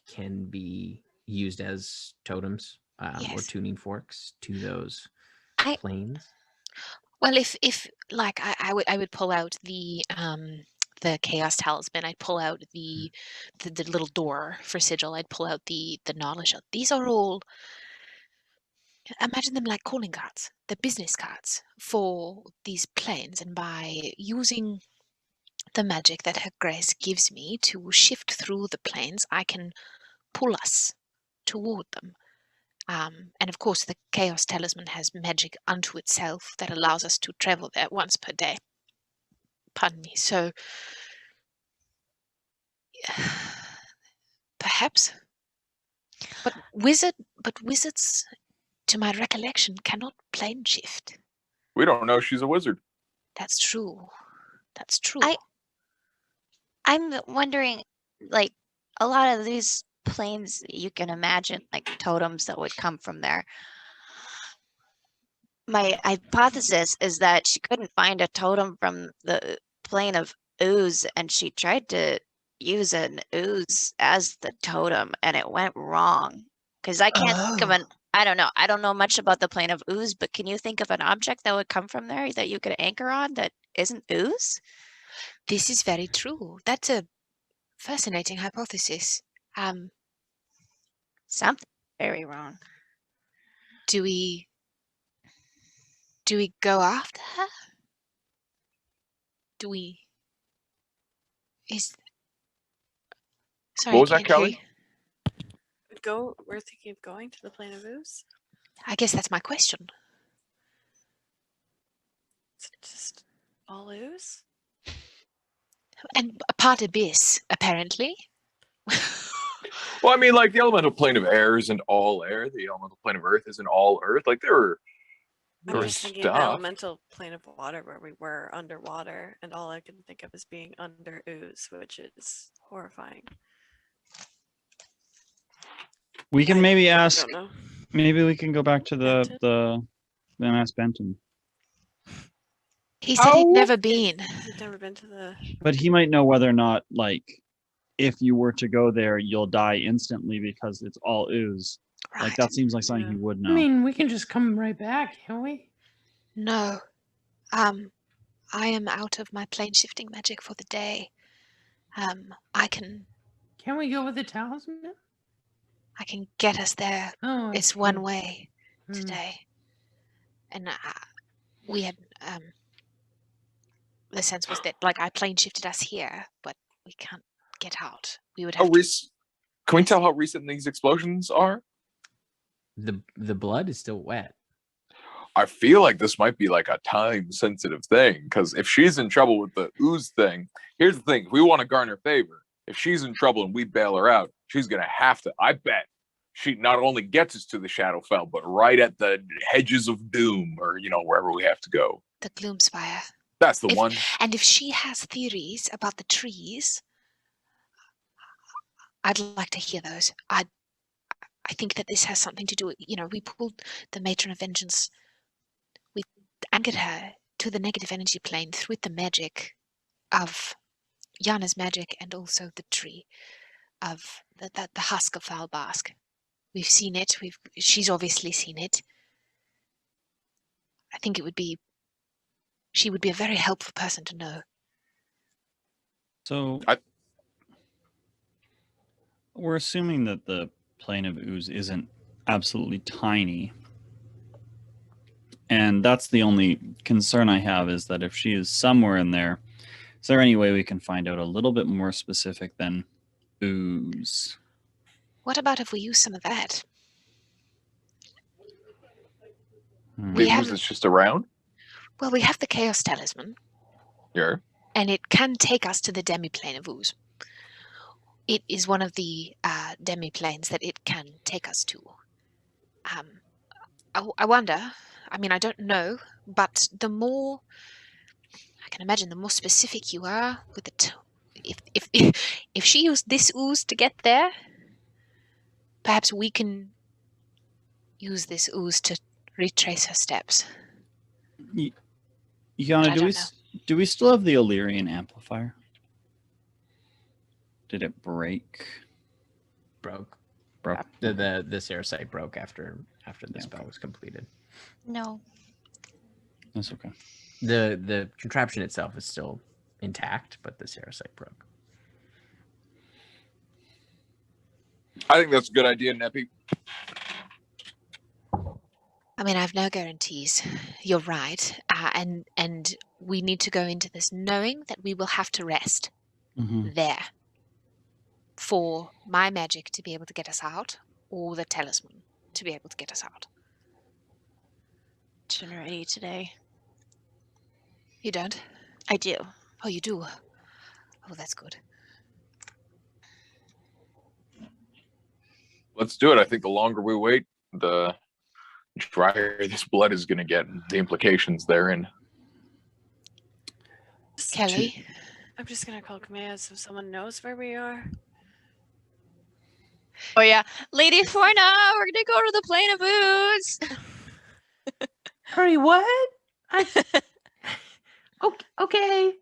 can be used as totems or Yes. tuning forks to those planes. Well, if like I would pull out the Chaos Talisman. I'd pull out the little door for Sigil. I'd pull out the knowledge. These are all, imagine them like calling cards. They're business cards for these planes, and by using the magic that Her Grace gives me to shift through the planes, I can pull us toward them. And of course, the Chaos Talisman has magic unto itself that allows us to travel there once per day. Pardon me. So, perhaps. But wizards, to my recollection, cannot plane shift. We don't know she's a wizard. That's true. That's true. I'm wondering, like, a lot of these planes, you can imagine, like, totems that would come from there. My hypothesis is that she couldn't find a totem from the Plane of Ooze, and she tried to use an ooze as the totem, and it went wrong. Because I can't think of I don't know much about the Plane of Ooze, but can you think of an object that would come from there that you could anchor on that isn't ooze? This is very true. That's a fascinating hypothesis. Something very wrong. Do we go after her? Sorry, What was that, Kelly? We're thinking of going to the Plane of Ooze. I guess that's my question. Is it just all ooze? And a part abyss, apparently. Well, I mean, like the elemental plane of air isn't all air. The elemental plane of earth isn't all earth. Like there I'm was just thinking of the stuff. elemental plane of water where we were underwater, and all I can think of is being under ooze, which is horrifying. We can maybe I ask. don't know. Maybe we can go back to the ask Benton. He said he'd never been. He'd never been to the. But he might know whether or not, like, if you were to go there, you'll die instantly because it's all ooze. Right. Like that seems like something he would know. I mean, we can just come right back, can't we? No. I am out of my plane shifting magic for the day. I can we go with the talisman? I can get us there. Oh, It's one way today. And we had the sense was that like I plane shifted us here, but we can't get out. We would have Can we tell how recent these explosions are? The blood is still wet. I feel like this might be like a time sensitive thing, because if she's in trouble with the ooze thing, here's the thing: if we want to garner favor, if she's in trouble and we bail her out, she's gonna have to. I bet she not only gets us to the Shadowfell, but right at the hedges of doom, or wherever we have to go. the Gloomspire. That's the one. And if she has theories about the trees, I'd like to hear those. I think that this has something to do with, we pulled the Matron of Vengeance. We anchored her to the negative energy plane through the magic of Yana's magic and also the tree of the husk of Falbask. We've seen it. She's obviously seen it. I think she would be a very helpful person to know. So we're assuming that the Plane of Ooze isn't absolutely tiny. And that's the only concern I have, is that if she is somewhere in there, is there any way we can find out a little bit more specific than ooze? What about if we use some of that? The ooze is just around? Well, we have the Chaos Talisman. Yeah. And it can take us to the demi-plane of Ooze. It is one of the demi-planes that it can take us to. I wonder, I mean, I don't know, but the more, I can imagine, the more specific you are with it. If she used this ooze to get there, perhaps we can use this ooze to retrace her steps. Yana, do we still have the Illyrian amplifier? Did it break? Broke. Broke. The Sarasite broke after the spell was completed. No. That's okay. The contraption itself is still intact, but the Sarasite broke. I think that's a good idea, Neppy. I mean, I have no guarantees. You're right. And we need to go into this knowing that we will have to rest there for my magic to be able to get us out, or the talisman to be able to get us out. Been ready today. You don't? I do. Oh, you do? Oh, that's good. Let's do it. I think the longer we wait, the drier this blood is going to get, and the implications therein. Kelly? I'm just going to call Kamea so someone knows where we are. Oh yeah, Lady Forna, we're gonna go to the Plane of Ooze. Hurry, what? Okay.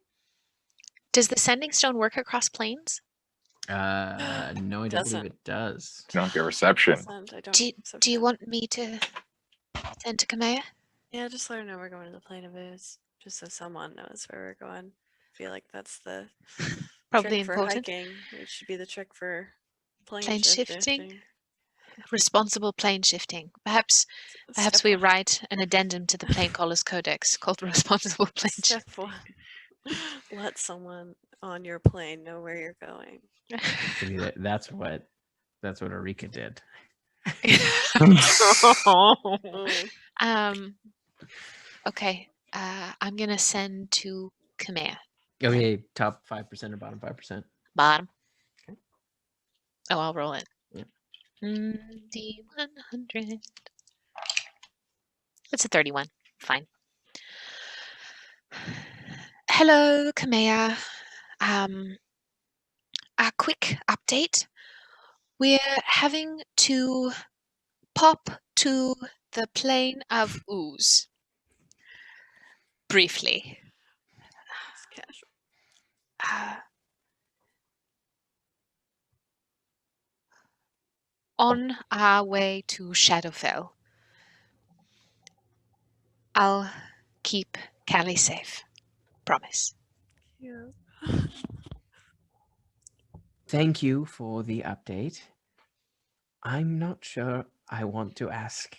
Does the sending stone work across planes? No, I don't believe it does. You don't get reception. Do you want me to send to Kamea? Yeah, just let her know we're going to the Plane of Ooze, just so someone knows where we're going. I feel like that's the Probably trick for important. hiking. It should be the trick for Plane shifting. Responsible plane shifting. Perhaps we write an addendum to the Plane Callers Codex called Responsible Plane Step Shifting. 1. Let someone on your plane know where you're going. That's what Orika did. Okay. I'm gonna send to Kamea. Okay, top 5% or bottom 5%? Bottom. Okay. Oh, I'll roll it. Yeah. D100. It's a 31. Fine. Hello, Kamea. A quick update. We're having to pop to the Plane of Ooze. Briefly. On our way to Shadowfell. I'll keep Callie safe. Promise. Yeah. Thank you for the update. I'm not sure I want to ask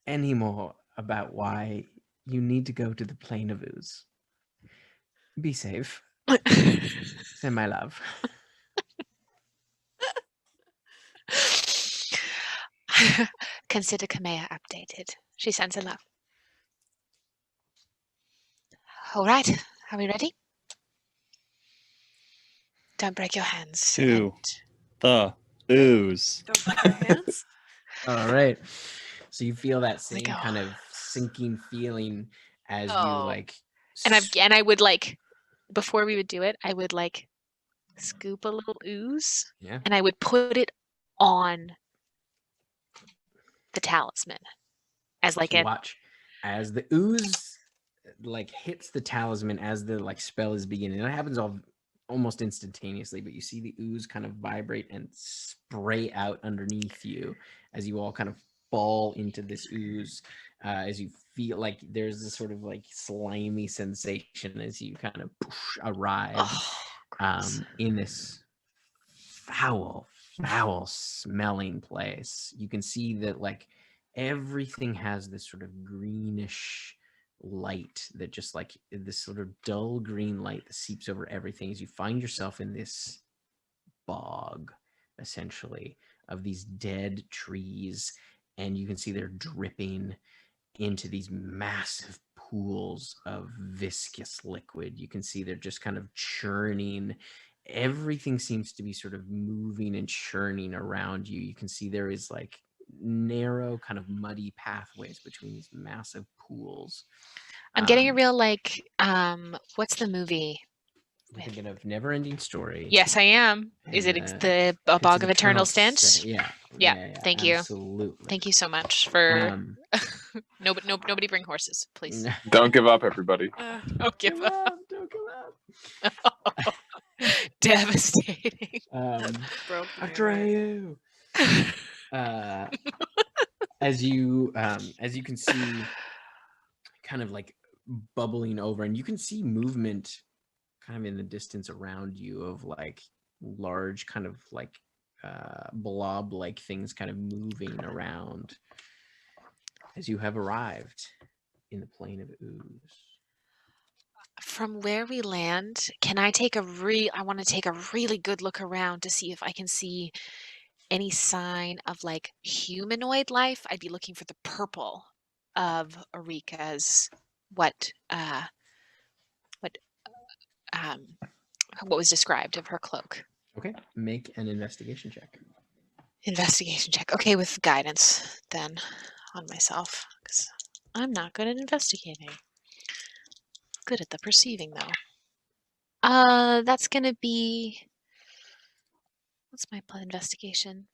any more about why you need to go to the Plane of Ooze. Be safe. Send my love. Consider Kamea updated. She sends her love. All right. Are we ready? Don't break your hands. To the ooze. Don't break your hands. All right. So you feel that same kind of sinking feeling as you like. And I would like, before we would do it, I would like scoop a little ooze. Yeah. And I would put it on the talisman as like a watch as the ooze like hits the talisman as the like spell is beginning. It happens all almost instantaneously, but you see the ooze kind of vibrate and spray out underneath you as you all kind of fall into this ooze, as you feel like there's this sort of like slimy sensation as you kind of arrive in this foul smelling place. You can see that like everything has this sort of greenish light that just like this sort of dull green light that seeps over everything as you find yourself in this bog, essentially, of these dead trees, and you can see they're dripping into these massive pools of viscous liquid. You can see they're just kind of churning. Everything seems to be sort of moving and churning around you. You can see there is like narrow kind of muddy pathways between these massive pools. I'm getting a real like what's the movie? You're thinking of Never Ending Story. Yes, I am. Is it the A Bog of Eternal Stench? Yeah. Thank you. Absolutely. Thank you so much for nobody bring horses, please. Don't give up, everybody. Don't give up. Don't give up. Devastating. Atreyu. As you can see, kind of like bubbling over, and you can see movement kind of in the distance around you of like large kind of like blob like things kind of moving around as you have arrived in the Plane of Ooze. From where we land, can I take I want to take a really good look around to see if I can see any sign of like humanoid life. I'd be looking for the purple of Orika's what was described of her cloak. Okay, make an investigation check. Investigation check. Okay, with guidance then on myself, because I'm not good at investigating. Good at the perceiving though. That's gonna be, what's my investigation?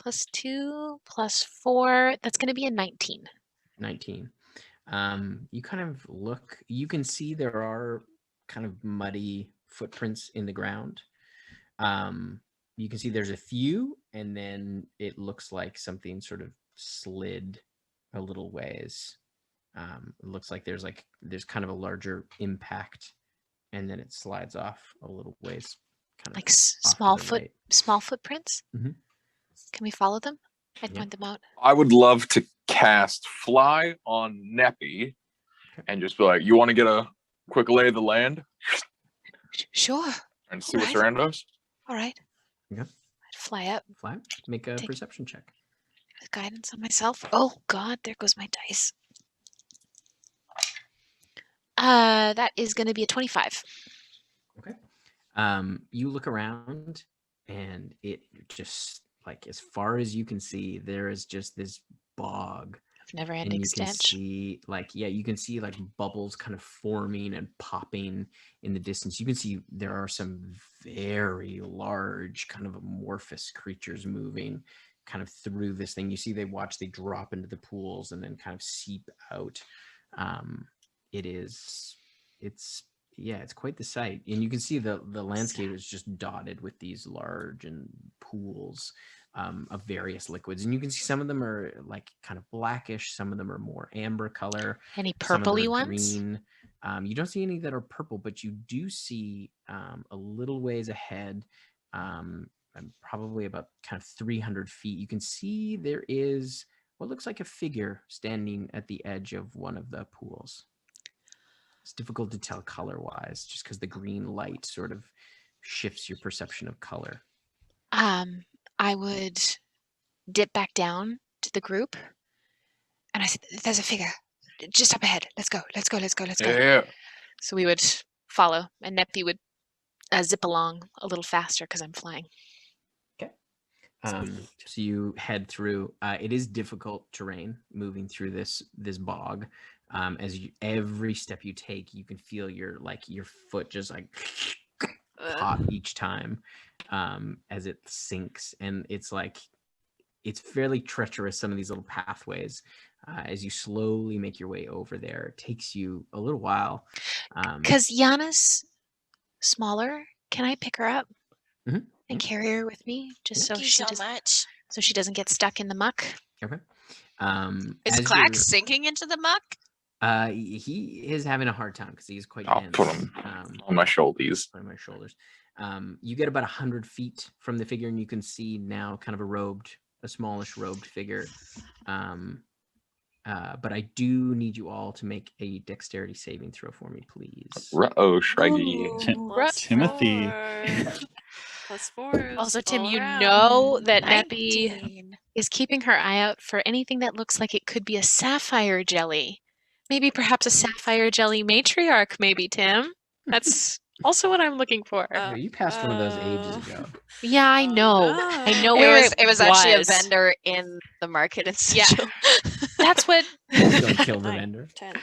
+2 +4. That's gonna be a 19. 19. You kind of look. You can see there are kind of muddy footprints in the ground. You can see there's a few, and then it looks like something sort of slid a little ways. It looks like there's kind of a larger impact, and then it slides off a little ways, kind of like small footprints. Mm-hmm. Can we follow them? I'd point them out. I would love to cast Fly on Neppy and just be like, you want to get a quick lay of the land? Sure. And see what's around us? All right. Okay. I'd fly up. Fly. Make a perception check. With guidance on myself. Oh, God. There goes my dice. That is going to be a 25. Okay. You look around, and it just, like, as far as you can see, there is just this bog of never-ending stench. You can see like bubbles kind of forming and popping in the distance. You can see there are some very large kind of amorphous creatures moving kind of through this thing. You see they drop into the pools and then kind of seep out. It's quite the sight, and you can see the landscape is just dotted with these large and pools of various liquids, and you can see some of them are like kind of blackish, some of them are more amber color. Any purpley ones? Green. You don't see any that are purple, but you do see a little ways ahead, probably about kind of 300 feet. You can see there is what looks like a figure standing at the edge of one of the pools. It's difficult to tell color-wise, just because the green light sort of shifts your perception of color. I would dip back down to the group, and I said, "There's a figure just up ahead. Let's go. Yeah. So we would follow, and Neppy would zip along a little faster because I'm flying. Okay. So you head through. It is difficult terrain moving through this bog. Every step you take, you can feel your foot just like pop each time as it sinks, and it's fairly treacherous, some of these little pathways. As you slowly make your way over there, it takes you a little while. Because Yana's smaller, Can I pick her up Mhm, and carry her with me, just so Thank you she so much. doesn't get stuck in the muck? Okay. Is As Clack you're- sinking into the muck? he is having a hard time because he's quite I'll dense. put him on my shoulders. On my shoulders. You get about 100 feet from the figure, and you can see now kind of a smallish robed figure. But I do need you all to make a dexterity saving throw for me, please. Oh, Shraggy. Timothy. +4. Also, Tim, all you around. know that Neppy 19. is keeping her eye out for anything that looks like it could be a sapphire jelly. Maybe perhaps a sapphire jelly matriarch, maybe, Tim. That's also what I'm looking for. You passed one of those ages ago. Yeah, I know. I know It where was actually a was. vendor in the market in Yeah. Sigil. That's what. Don't kill the 9, vendor. 10.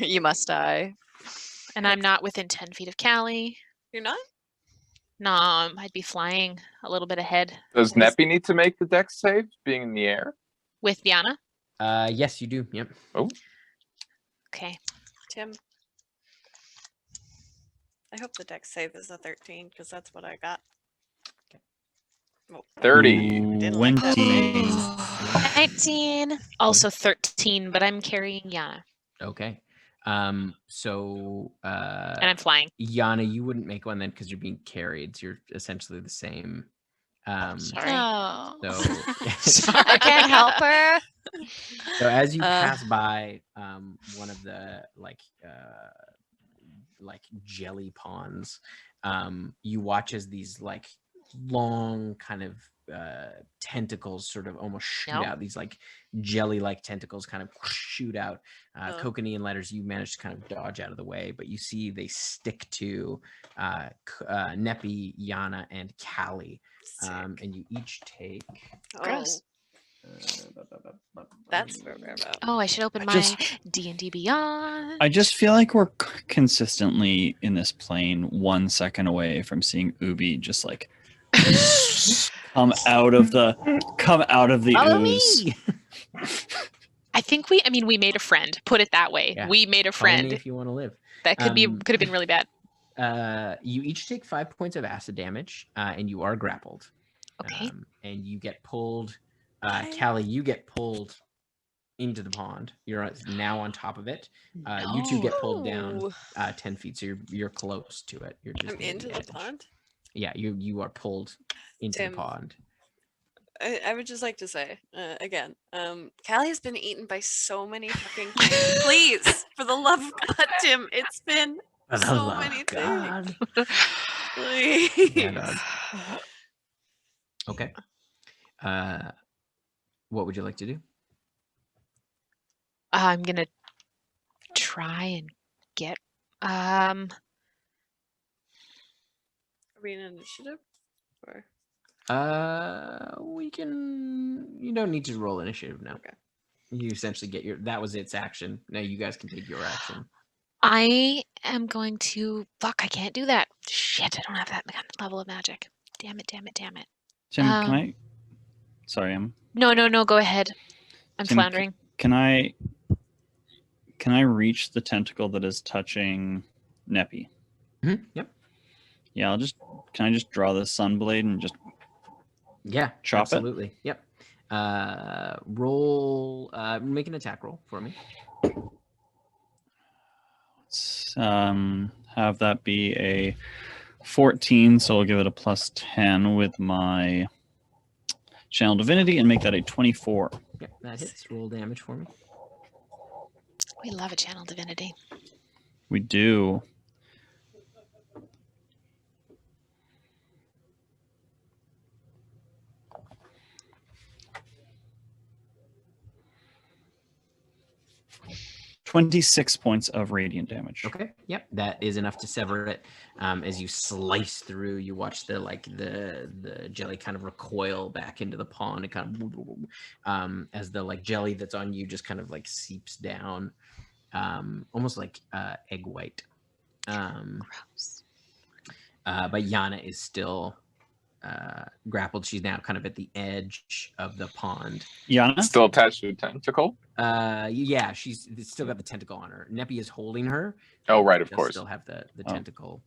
You must die. And I'm not within 10 feet of Callie. You're not? No, I'd be flying a little bit ahead Does Neppy need to make the dex save, being in the air? with Yana. Yes, you do. Yep. Oh, Okay. Tim. I hope the dex save is a 13 because that's what I got. Oh, 30. didn't like that 19. Also 13, but I'm carrying Yana. Okay. So And I'm flying. Yana, you wouldn't make one then because you're being carried. So you're essentially the same. Sorry. Oh. So I can't help her. So as you pass by one of the like jelly ponds, you watch as these like long kind of tentacles sort of almost shoot out. These like jelly-like tentacles kind of shoot out. Kokanee and Letters, you manage to kind of dodge out of the way, but you see they stick to Neppy, Yana, and Callie. And you each take... Gross. That's where we're about. Oh, I should open my D&D Beyond. I just feel like we're consistently in this plane 1 second away from seeing Ubi just like come out of the ooze. I think we made a friend. Put it that way. Yeah. We made a Follow me friend. if you want to live. That could have been really bad. You each take 5 points of acid damage, and you are grappled. Okay. And you get pulled. Callie, you get pulled into the pond. You're now on top of it. You two get pulled down 10 feet, so you're close to it. You're just I'm into the pond? Yeah, you are pulled into the pond. I would just like to say, again, Callie has been eaten by so many fucking things. Please, for the love of God, Tim, it's been so many things. Please. Yeah, dog. Okay. What would you like to do? I'm gonna try and get. Are we in initiative? Or We can. You don't need to roll initiative now. Okay. You essentially get your. That was its action. Now you guys can take your action. I am going to. Fuck! I can't do that. Shit! I don't have that level of magic. Damn it! Damn it! Damn it! Tim, can I? Sorry, No. Go ahead. I'm Tim, floundering. Can I reach the tentacle that is touching Neppy? Yep. Yeah, can I just draw the sunblade and just chop absolutely. It? Yep. Roll. Make an attack roll for me. Let's have that be a 14, so I'll give it a +10 with my Channel Divinity and make that a 24. Yep, that hits. Roll damage for me. We love a Channel Divinity. We do. .26 points of radiant damage. Okay. Yep, that is enough to sever it. As you slice through, you watch the jelly kind of recoil back into the pond. It kind of as the jelly that's on you just kind of seeps down, almost like egg white. Gross. But Yana is still grappled. She's now kind of at the edge of the pond. Yana? Still attached to a tentacle? Yeah, she's still got the tentacle on her. Neppy is holding her. Oh, right, of Does course. Still have the Oh. tentacle.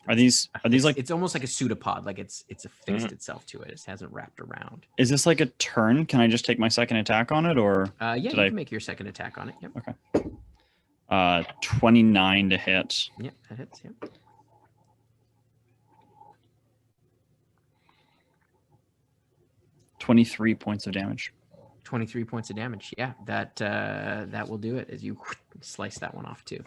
Are these like? It's almost like a pseudopod. Like it's affixed itself to it. It hasn't wrapped around. Is this like a turn? Can I just take my second attack on it, or Yeah, you did I? can make your second attack on it. Yep. Okay. 29 to hit. Yep, that hits. Yep. $23 points of damage. 23 points of damage. Yeah, that will do it as you slice that one off too.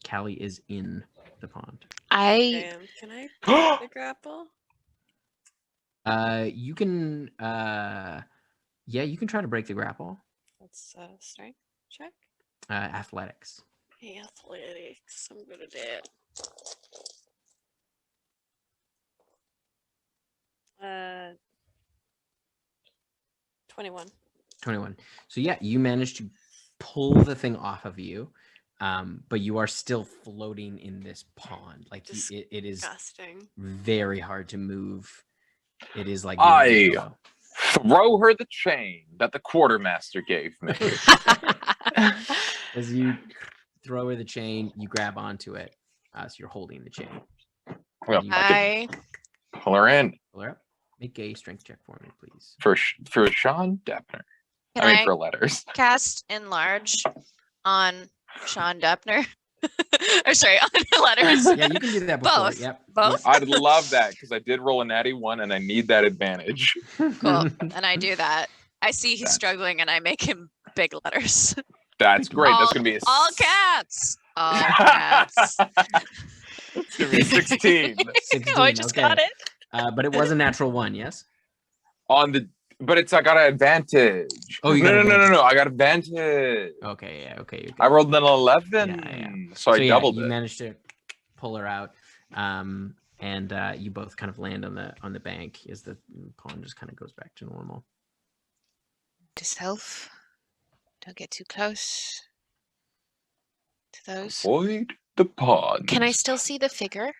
Callie is in the pond. Damn, can I break the grapple? You can yeah, you can try to break the grapple. That's strength check. Athletics. Hey, athletics. I'm good at it. 21. 21. So yeah, you managed to pull the thing off of you, but you are still floating in this pond. Like it is Disgusting. very hard to move. It is like I throw her the chain that the quartermaster gave me. as you throw her the chain, you grab onto it. So you're holding the chain. Well, I pull her in Pull her up. Make a strength check for me, please. for Sean Deppner. Can For letters. cast enlarge on Sean Deppner. Or sorry, on the letters. Yeah, you can do that before. Both. Yep. Both. I'd love that because I did roll a natty 1 and I need that advantage. Cool. And I do that. I see he's struggling and I make him big letters. That's great. All, That's gonna be all caps. All caps. It's gonna be 16 Oh, I just got it. But it was a natural 1, yes? on the. But I got an advantage. Oh, you no, got no, no, no, advantage. no! I got advantage. Okay, yeah, okay. You're good. I rolled an 11, Yeah. so I doubled you it. managed to pull her out, and you both kind of land on the bank as the pond just kind of goes back to normal. To self. Don't get too close to those. Avoid the pond. Can I still see the figure?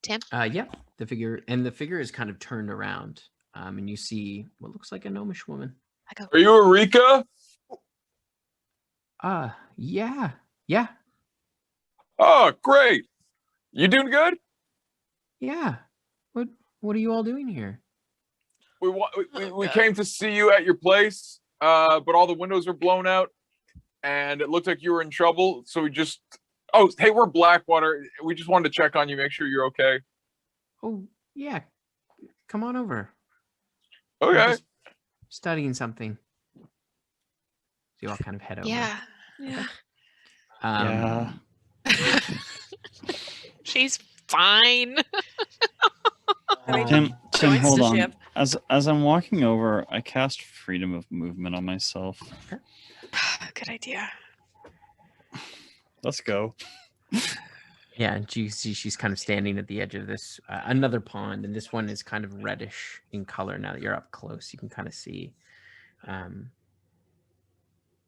Tim? Yeah, the figure is kind of turned around, and you see what looks like a gnomish woman. I go, Are you Orika? Yeah. Oh, great! You doing good? Yeah. What are you all doing here? We came to see you at your place, but all the windows are blown out, and it looked like you were in trouble. So we just, hey, we're Blackwater. We just wanted to check on you, make sure you're okay. Oh, yeah. Come on over. Okay. I'm just studying something. So you all kind of head over. yeah. Yeah. She's fine. Tim, joints hold does she on. have? As I'm walking over, I cast freedom of movement on myself. Good idea. Let's go. Yeah, and you see she's kind of standing at the edge of this another pond, and this one is kind of reddish in color. Now that you're up close, you can kind of see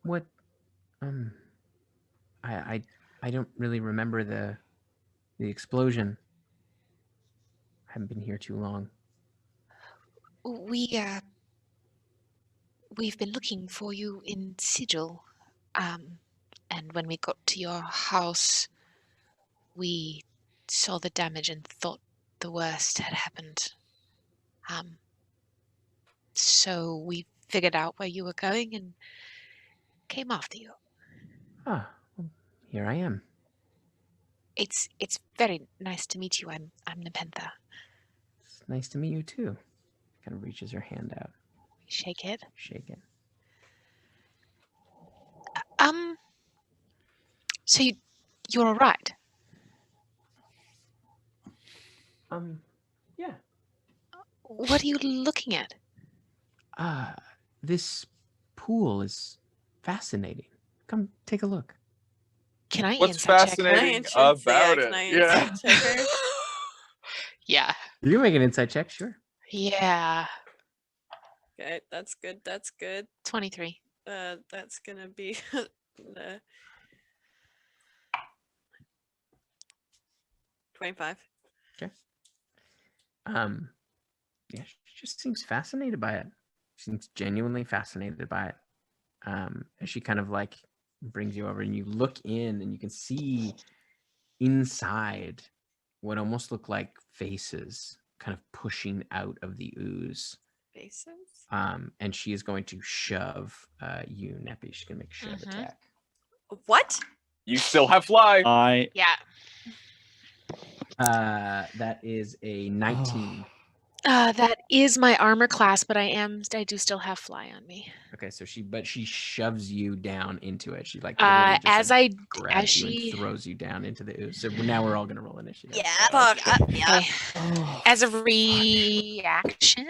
what I don't really remember the explosion. I haven't been here too long. We've been looking for you in Sigil. And when we got to your house, we saw the damage and thought the worst had happened. So we figured out where you were going and came after you. Ah, well, here I am. It's very nice to meet you. I'm Nepentha. It's nice to meet you too. Kind of reaches her hand out. Shake it. Shake it. So you're all right? Yeah. What are you looking at? This pool is fascinating. Come take a look. Can I What's insight check her? fascinating about Can I it? Yeah. insight check her? Yeah. You can make an insight check, sure. Yeah. Okay, that's good. That's good. 23. That's gonna be the 25. Okay. Yeah, she just seems fascinated by it. seems genuinely fascinated by it. And she kind of like brings you over, and you look in, and you can see inside what almost look like faces kind of pushing out of the ooze. Faces? And she is going to shove you, Neppy. She's gonna make a shove attack. What? You still have fly. Yeah. That is a 19. That is my armor class, but I do still have fly on me. Okay, so she shoves you down into it. She like literally just grabs you and throws you down into the ooze. So now we're all gonna roll initiative. Yeah. Fuck. Yeah. As a reaction,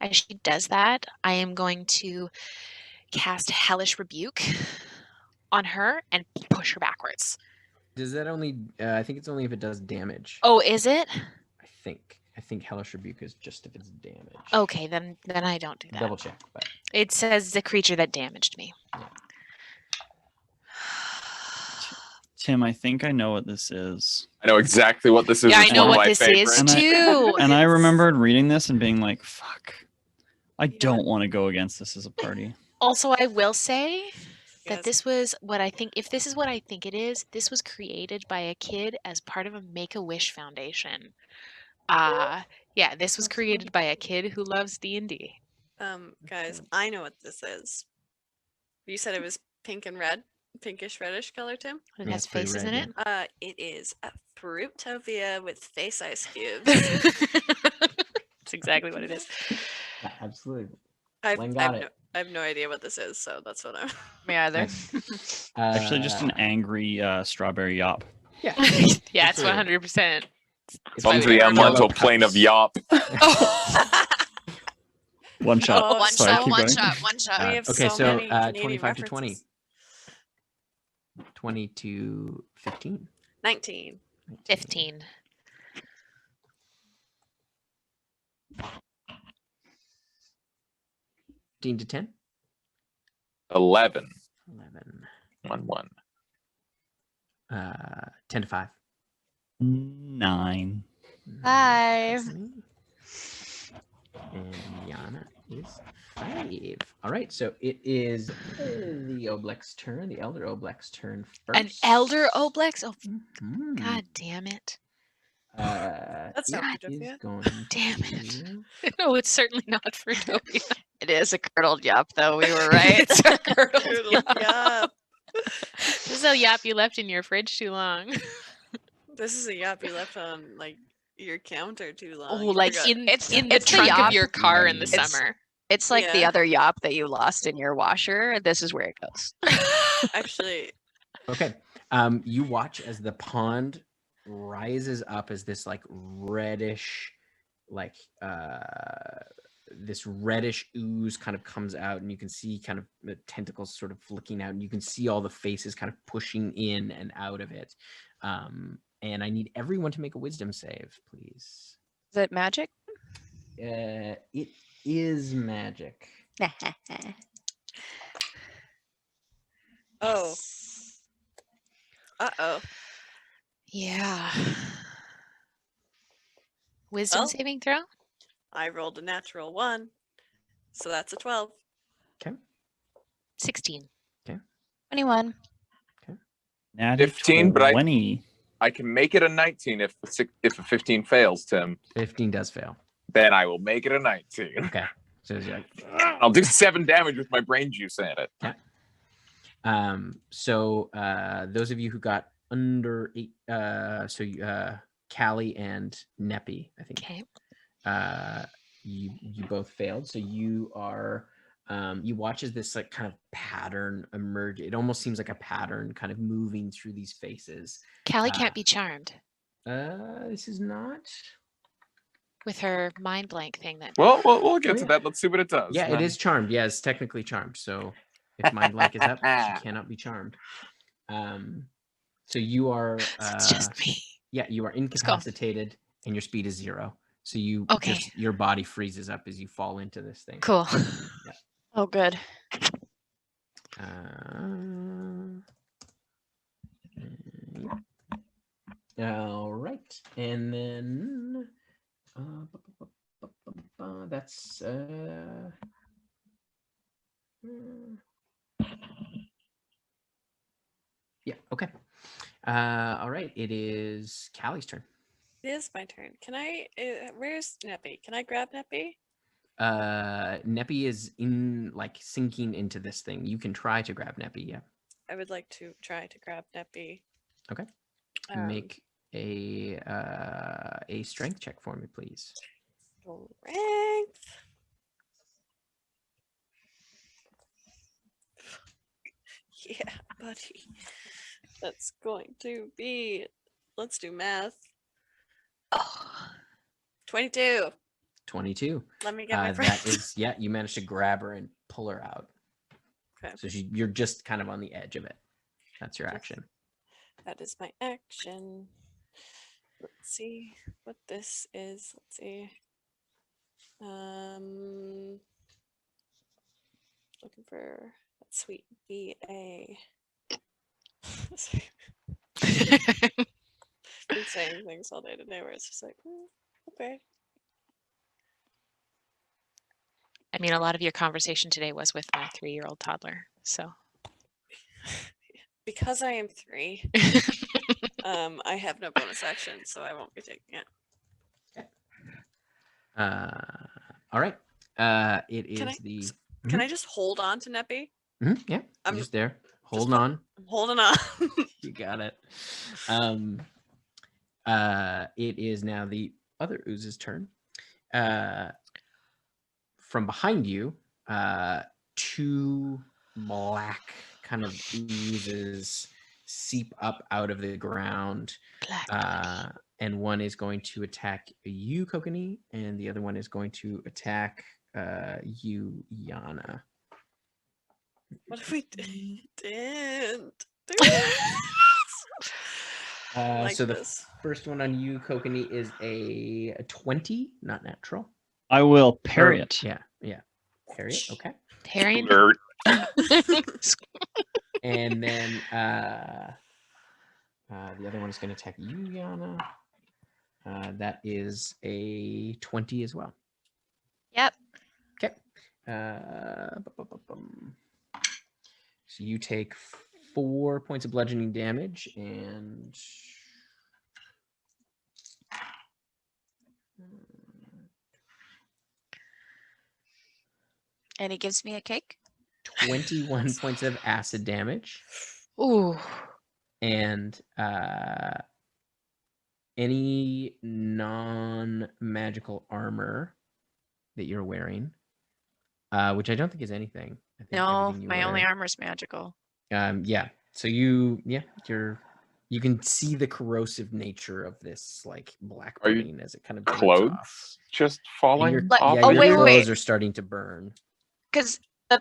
as she does that, I am going to cast Hellish Rebuke on her and push her backwards. Does that only? I think it's only if it does damage. Oh, is it? I think Hellish Rebuke is just if it's damage. Okay, then I don't do that. Double check, but It says the creature that damaged me. Yeah. Tim, I think I know what this is. I know exactly what this is. Yeah, I It's know one of what my this favorites. is too. And I remembered reading this and being like, fuck. I don't want to go against this as a party. Also, I will say that Yes. this was what I think. If this is what I think it is, this was created by a kid as part of a Make-A-Wish Foundation. Yeah, this was created by a kid who loves D&D. Guys, I know what this is. You said it was pink and red, pinkish reddish color, Tim. It Yeah, has it's pretty faces red, in it. It is a Fruitopia with face ice cubes. That's exactly what it is. yeah, absolutely. I've, Blaine I've got no, it. I have no idea what this is, so that's what I'm. Me either. Nice. Actually, just an angry strawberry yop. Yeah. Yeah, it's Absolutely. 100%. It's Onto Sorry, the I immortal Yellow plane of cups. Yop. One shot. Oh, One Sorry, shot. keep One going. shot. One shot. We have Okay, so so many Canadian 25 to 20. references. 20 to 15. 19. 15. 15 to 10. 11. 11. 1-1. 10 to 5. 9. 5. And Yana is 5. All right, so it is the Oblex turn, the Elder Oblex turn first. An Elder Oblex? Oh, Mhm. God damn it. That's not it is Fruitopia. going Damn it. to- No, it's certainly not Fruitopia. It is a curdled yop, though. We were right. It's a curdled Curdled yop. yop. This is a yop you left in your fridge too long. This is a yop you left on like your counter too long. Oh, You like forgot- in it's the the trunk of yop. your car in the It's- summer. It's like the Yeah. other yop that you lost in your washer. This is where it goes. Actually, Okay. You watch as the pond rises up as this like reddish, like this reddish ooze kind of comes out, and you can see kind of the tentacles sort of flicking out, and you can see all the faces kind of pushing in and out of it. And I need everyone to make a wisdom save, please. Is it magic? It is magic. oh. Uh-oh. Yeah. Wisdom Well. saving throw? I rolled a natural 1. So that's a 12. 16. 21. Natty 15, but 20. I can make it a 19 if a 15 fails, Tim. 15 does fail. Then I will make it a 19. Okay. So you're like, I'll do 7 damage with my brain juice in it. So those of you who got under 8, Callie and Neppy, I think. Okay. You both failed. So you are you watch as this like kind of pattern emerge. It almost seems like a pattern kind of moving through these faces. Callie can't be charmed This is not. with her mind blank thing that Well, we'll get Oh, to yeah. that. Let's see what it does. Yeah, it is charmed. Yeah, it's technically charmed. So if mind blank is up, she cannot be charmed. So you are So it's just me. yeah, you are incapacitated and your speed is 0. So you Okay. just your body freezes up as you fall into this thing. Cool. Oh, good. All right, and then That's yeah, okay. All right, it is Callie's turn. It is my turn. Can I? Where's Neppy? Can I grab Neppy? Neppy is in like sinking into this thing. You can try to grab Neppy, yeah. I would like to try to grab Neppy. Okay. Make a strength check for me, please. Strength. Yeah, buddy. That's going to be. Let's do math. Oh, 22. 22. Let me get my friend. That is, yeah, you managed to grab her and pull her out. Okay. So you're just kind of on the edge of it. That's your action. That is my action. Let's see what this is. Let's see. Looking for that sweet BA. Sorry. Been saying things all day today where it's just like, okay. I mean, a lot of your conversation today was with my 3-year-old toddler, so. Because I am 3, I have no bonus action, so I won't be taking it. All right. It is Can I just hold on to Neppy? Yeah, I'm just there. Holding on. I'm holding on. You got it. It is now the other ooze's turn. From behind you, 2 black kind of oozes seep up out of the ground. And one is going to attack you, Kokanee, and the other one is going to attack you, Yana. What if we didn't? So the first one on you, Kokanee, is a 20, not natural. I will parry it. Yeah. Parry it, okay. Parry. And then the other one is going to attack you, Yana. That is a 20 as well. Yep. Okay. So you take 4 points of bludgeoning damage and he gives me a cake. 21 points of acid damage. Ooh. And any non-magical armor that you're wearing, which I don't think is anything. I think No, everything you my wear- only armor's magical. Yeah. So you can see the corrosive nature of this like black Are you burning as it kind of clothes off. just falling Your, off? yeah, oh, your wait, clothes wait. are starting to burn. Because the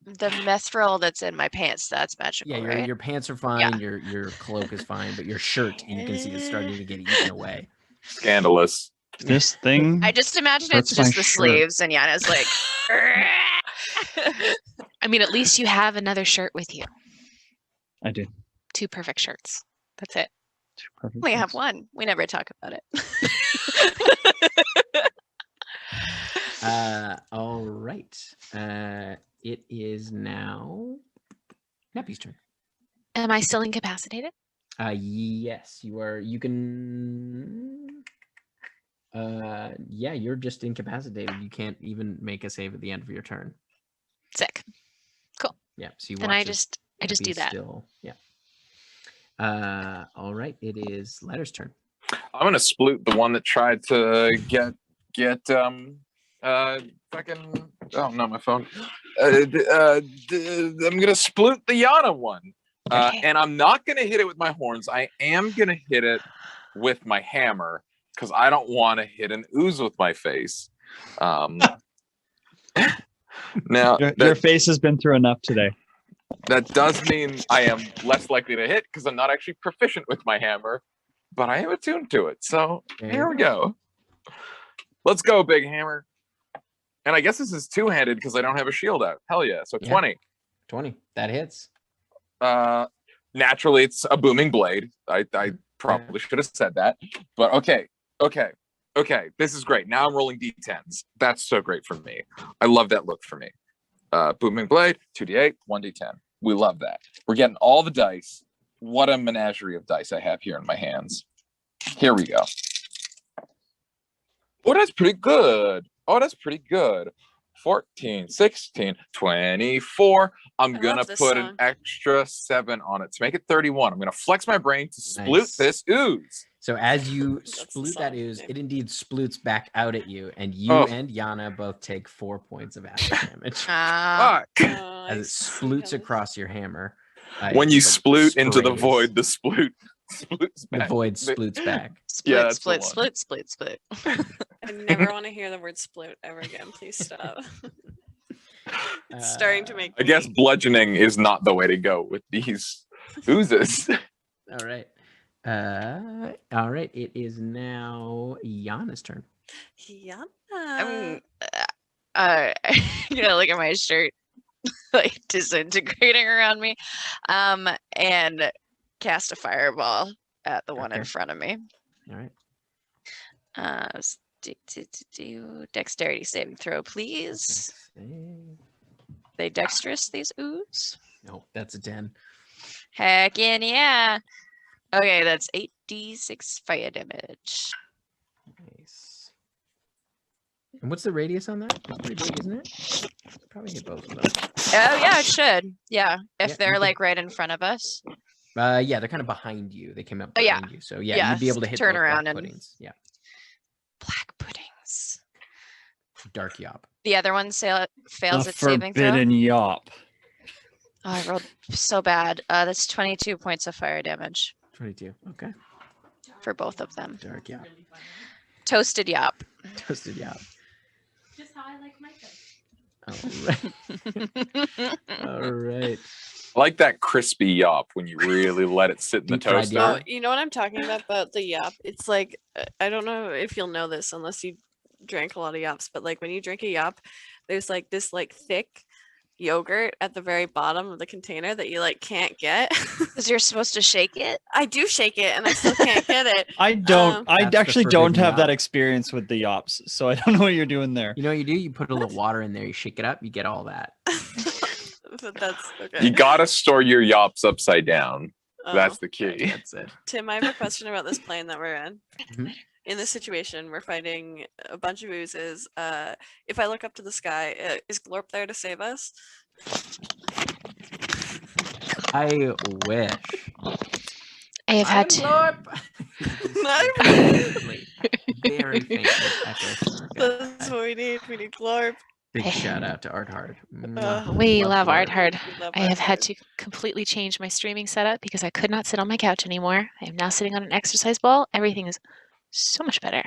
mithril that's in my pants, that's magical, Yeah, right? your pants are fine, your cloak is fine, but your shirt you can see is starting to get eaten away. Scandalous. This thing. I just imagine That's it's just my the shirt. sleeves, and Yana's like. I mean, at least you have another shirt with you. I do. 2 perfect shirts. That's it. Perfect. We have one. We never talk about it. All right. It is now Neppy's turn. Am I still incapacitated? Yes, you are. You can. Yeah, you're just incapacitated. You can't even make a save at the end of your turn. Sick. Cool. Yeah. So you Then watch I as just do Neppy's that. Still, yeah. All right. It is Letter's turn. I'm gonna sploot the one that tried to get fucking not my phone. I'm gonna sploot the Yana one. And I'm not gonna hit it with my horns. I am gonna hit it with my hammer because I don't want to hit an ooze with my face. Now Your face has been through enough today. That does mean I am less likely to hit because I'm not actually proficient with my hammer, but I am attuned to it. So here we go. Let's go, big hammer. And I guess this is two-handed because I don't have a shield out. Hell yeah. So 20. 20. That hits. Naturally, it's a booming blade. I probably should have said that. But okay. Okay, this is great. Now I'm rolling d10s. That's so great for me. I love that look for me. Booming Blade, 2d8, 1d10. We love that. We're getting all the dice. What a menagerie of dice I have here in my hands. Here we go. Oh, that's pretty good. 14, 16, 24. I'm going to put an extra 7 on it to make it 31. I'm going to flex my brain to sploot this ooze. So as you sploot that ooze, it indeed sploots back out at you, and you and Yana both take 4 points of acid damage. As it sploots across your hammer. When you sploot into the void, the sploot sploots back. The void sploots back. Sploot. I never want to hear the word sploot ever again. Please stop. It's starting to make I guess bludgeoning is not the way to go with these oozes. All right. It is now Yana's turn. Yana. I'm gonna look at my shirt, like disintegrating around me, and cast a fireball at the one in front of me. All right. Dexterity saving throw, please. They dexterous, these ooze? No, that's a 10. Heck yeah. Okay, that's 8d6 fire damage. Nice. And what's the radius on that? It's pretty big, isn't it? Probably hit both of them. Oh yeah, it should. Yeah, if they're like right in front of us. Yeah, they're kind of behind you. They came up behind you. So yeah, you'd be able to hit turn both around black and puddings. Yeah. Black puddings. Dark Yop. The other one fails The its saving throw. forbidden yop. Oh, I rolled so bad. That's 22 points of fire damage 22. Okay. for both of them. Dark Yop. Toasted yop. Toasted Yop. Just how I like my All right. I like that crispy yop when you really let it sit in the toaster. Oh, you know what I'm talking about the yop? It's like, I don't know if you'll know this unless you drank a lot of yops, but like when you drink a yop, there's like this like thick yogurt at the very bottom of the container that you like can't get. Because you're supposed to shake it? I do shake it and I still can't get it. I don't. I That's the actually don't forbidden have that yop. experience with the yops, so I don't know what you're doing there. You know what you do? You put a little water in there, you shake it up, you get all that. But that's okay. You gotta store your yops upside down. That's the key. That's it. Tim, I have a question about this plane that we're in. Mhm. In this situation, we're fighting a bunch of oozes. If I look up to the sky, is Glorp there to save us? I wish. I have had Very faint echo. That's what we need. We need Glorp. Big shout out to Art Hard. We love Art Hard. Hard. I have had to completely change my streaming setup because I could not sit on my couch anymore. I am now sitting on an exercise ball. Everything is so much better.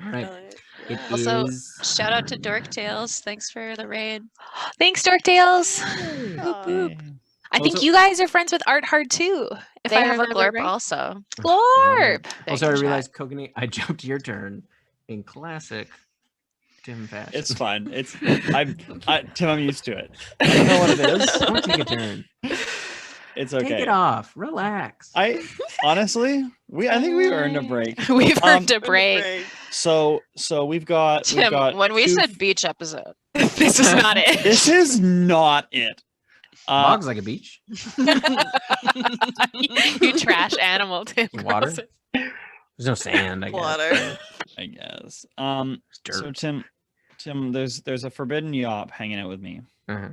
All right. It Also, is- shout out to Dork Tales. Thanks for the raid. Thanks, Dorktales. Yay. I think Also- you guys are friends with Art Hard too. If They I have a remember glorp right. also. Glorp. Also, I Big chat. realized, Kokanee, I jumped your turn in classic Tim fashion. It's fine. Tim, I'm used to it. I don't know what it is. Don't take a turn. It's okay. Take it off. Relax. I honestly, I think we earned a break. We've earned a break. So we've got Tim, when we two- said beach episode. This is not it. This is not it. Bog's like a beach. You trash animal, Tim. Water? calls it. There's no sand, I guess. Water. I guess. It's So dirt. Tim, there's a forbidden yop hanging out with me, Uh-huh.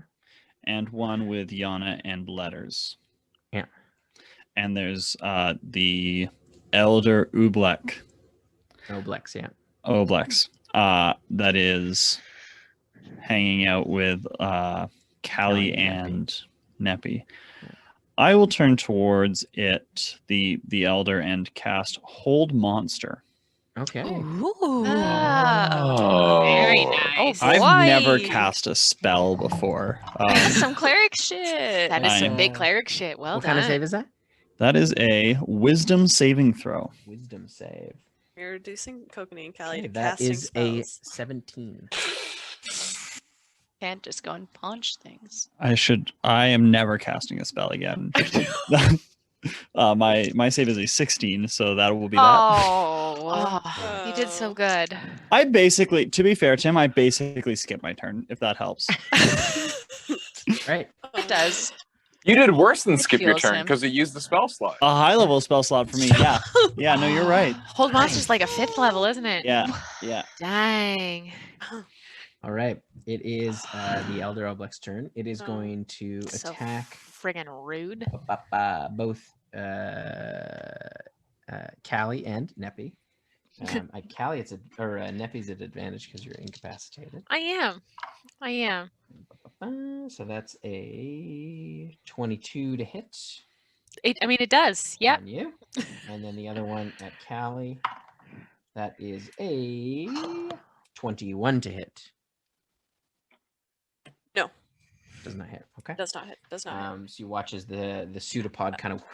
and one with Yana and letters. Yeah. And there's the Elder Ublex. Oblex, yeah. Oblex. That is hanging out with Callie and Neppy. I will turn towards it, the elder, and cast Hold Monster. Okay. Ooh. Oh. Very nice. I've never boy. cast a spell before. Some cleric shit. That is I some know. big cleric shit. Well What done. kind of save is that? That is a Wisdom saving throw. Wisdom save. You're reducing Kokanee and Callie Okay, to that casting is a spells. 17. Can't just go and punch things. I am never casting a spell again. My save is a 16, so that will be that. Oh, you did so good. I basically, to be fair, Tim, I basically skipped my turn, if that helps. Right. It does. You did worse than It skip your feels turn him. because you used the spell slot. A high level spell slot for me, yeah. Yeah, no, you're right. Hold monster's like a 5th level, isn't it? Yeah, yeah. Dang. All right. It is the Elder Oblex turn. It is Oh. going to So attack friggin' rude. both Callie and Neppy. Callie, Neppy's at advantage because you're incapacitated. I am. So that's a 22 to hit. It does. Yep. On you. And then the other one at Callie, that is a 21 to hit. No. Does not hit. Okay. Does not hit. Does not hit. So you watch as the pseudopod kind of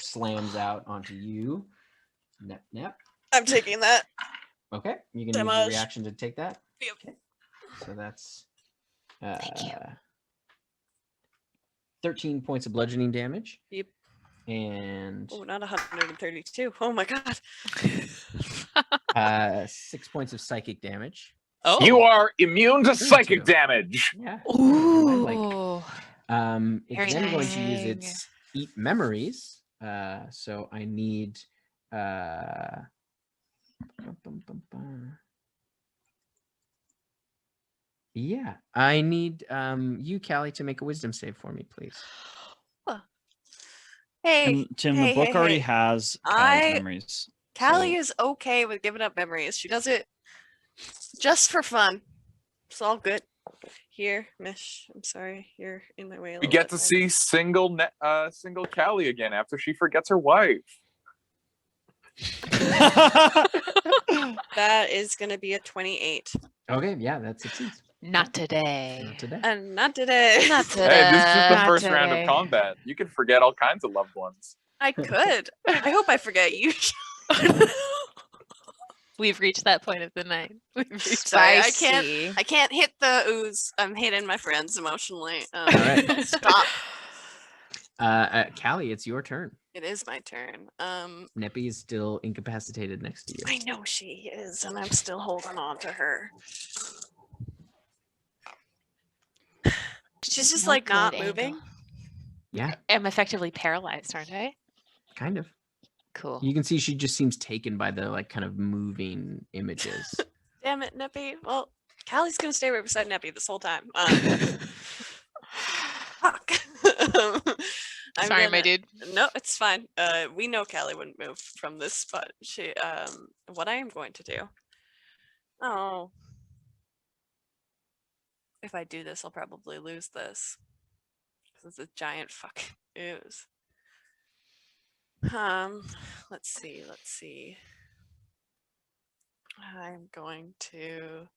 slams out onto you. Nep. I'm taking that. Okay. You can use Damage. your reaction to take that. Yep. Okay. So that's Thank you. 13 points of bludgeoning damage. Yep. And Oh, not 132. Oh my god. 6 points of psychic damage. Oh. You are immune to Sure, psychic too. damage. Yeah. Ooh. It's Very then going nice. to use its eat memories. So I need yeah, I need you, Callie, to make a wisdom save for me, please. Hey, Tim, hey, the book hey, already hey. has Callie's I- memories. Callie so- is okay with giving up memories. She does it just for fun. It's all good. Here, Mish. I'm sorry, you're in my way. We get to see single Callie again after she forgets her wife. That is going to be a 28. Okay, yeah, that succeeds. Not today. Not today. And not today. Not Hey, this is just the Not first round of today. combat. You can forget all kinds of loved ones. I could. I hope I forget you. We've reached that point of the night. We've reached Sorry, I Spicy. can't hit the ooze. I'm hitting my friends emotionally. right. Stop. Callie, it's your turn. It is my turn. Neppy is still incapacitated next to you. I know she is, and I'm still holding on to her. She's just No like not good moving. angle. Yeah, I'm effectively paralyzed, aren't I? kind of. Cool. You can see she just seems taken by the like kind of moving images. Damn it, Neppy. Well, Callie's gonna stay right beside Neppy this whole time. Fuck. I'm Sorry, my gonna- dude. No, it's fine. We know Callie wouldn't move from this spot. She what I am going to do. Oh. If I do this, I'll probably lose this. Because it's a giant fucking ooze. Let's see. I'm going to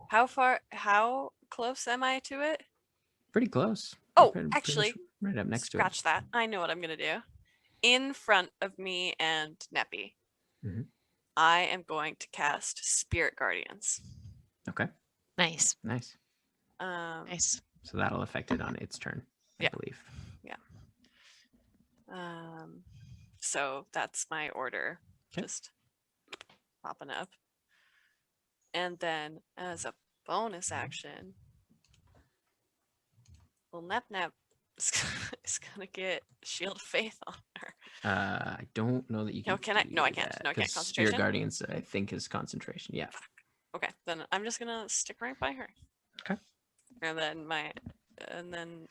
how close am I to it? Pretty close. Oh, Pretty much actually, right up next to it. scratch that. I know what I'm gonna do. In front of me and Neppy, Mhm. I am going to cast Spirit Guardians. Okay, Nice. nice. Nice. So that'll affect it on its turn, I Yeah. believe. So that's my order. 'Kay. Just popping up. And then as a bonus action, well, Nep is gonna get Shield of Faith on her. I don't know that you can. No, can I? No, I can't. that, No, I can't. 'cause Spirit Concentration? Guardians, I think, is concentration. Yeah. Okay, then I'm just gonna stick right by her. Okay. And then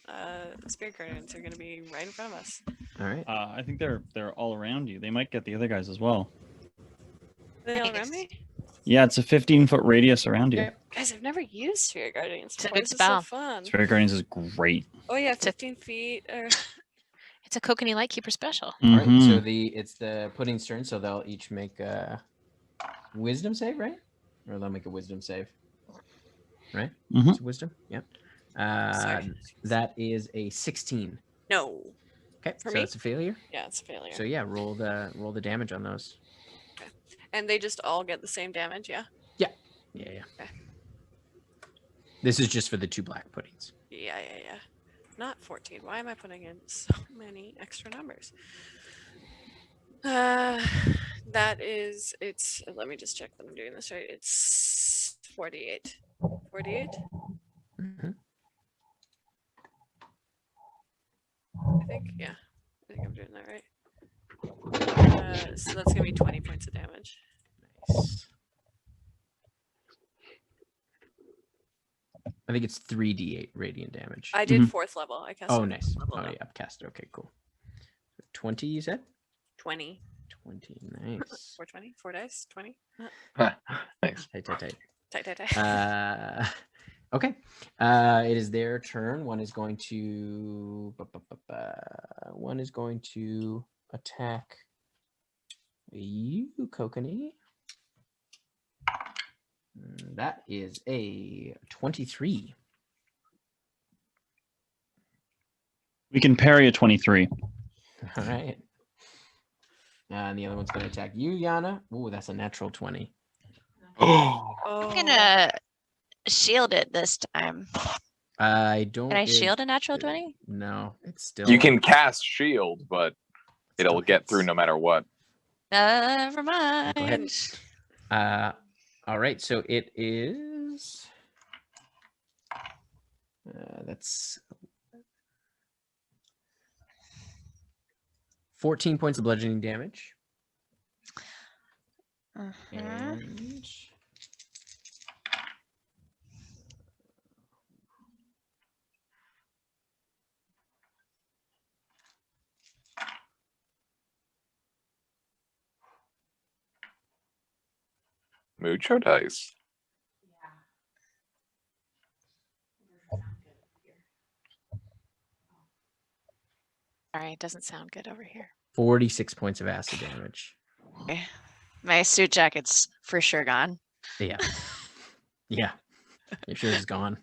Spirit Guardians are gonna be right in front of us. All right. I think they're all around you. They might get the other guys as well. Are they all around me? Yeah, it's a 15-foot radius around you. Guys, I've never used Spirit Guardians It's a before. good This is spell. so fun. Spirit Guardians is great. Oh yeah, It's a- 15 feet. It's a Kokanee Lightkeeper special. All right. So Mhm. it's the pudding's turn. So they'll each make a wisdom save, right? Or they'll make a wisdom save. Right? Mhm. It's wisdom. Yeah. Sorry. That is a 16. No. Okay. For so me? that's a failure. Yeah, it's a failure. So yeah, roll the damage on those. And they just all get the same damage, yeah? Yeah. Okay. This is just for the two black puddings. Yeah. not 14. Why am I putting in so many extra numbers? That is, let me just check that I'm doing this right. It's 48. 48? Mhm. I think, yeah. I think I'm doing that right. So that's gonna be 20 points of damage. Nice. I think it's 3d8 radiant damage. I did 4th level. I cast. Oh, it nice. level Oh, now. yeah, caster. Okay, cool. 20, you said? 20. 20, nice. 420? 4 dice? 20? Thanks. Tight, tight, tight. Tight, tight, tight. Okay. It is their turn. One is going to attack you, Kokanee. That is a 23. We can parry a 23. All right. And the other one's going to attack you, Yana. Ooh, that's a natural 20. Oh. I'm gonna shield it this time. I don't. Can I shield a natural 20? No, it's still. You can cast shield, but it'll get through no matter what. Never Go ahead. mind. All right, so it is. That's 14 points of bludgeoning damage. And Mucho dice. Sorry, it doesn't sound good over here. 46 points of acid damage. My suit jacket's for sure gone. Yeah. Yeah. Your shirt is gone.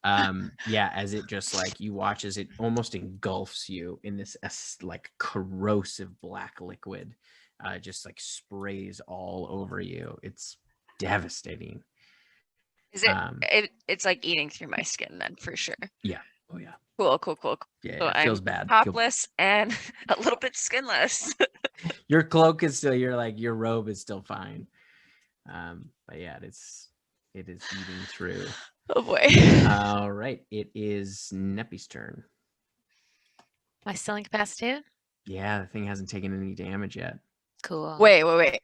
Yeah, as it just like you watch as it almost engulfs you in this like corrosive black liquid, just like sprays all over you. It's devastating. Is it's like eating through my skin then for sure. Yeah. Oh yeah. Cool. Yeah, So it feels I'm bad. topless and a little bit skinless. Your cloak is still your robe is still fine. But yeah, it is eating through. Oh boy. All right, it is Neppy's turn. Am I still incapacitated? Yeah, the thing hasn't taken any damage yet. Cool. Wait.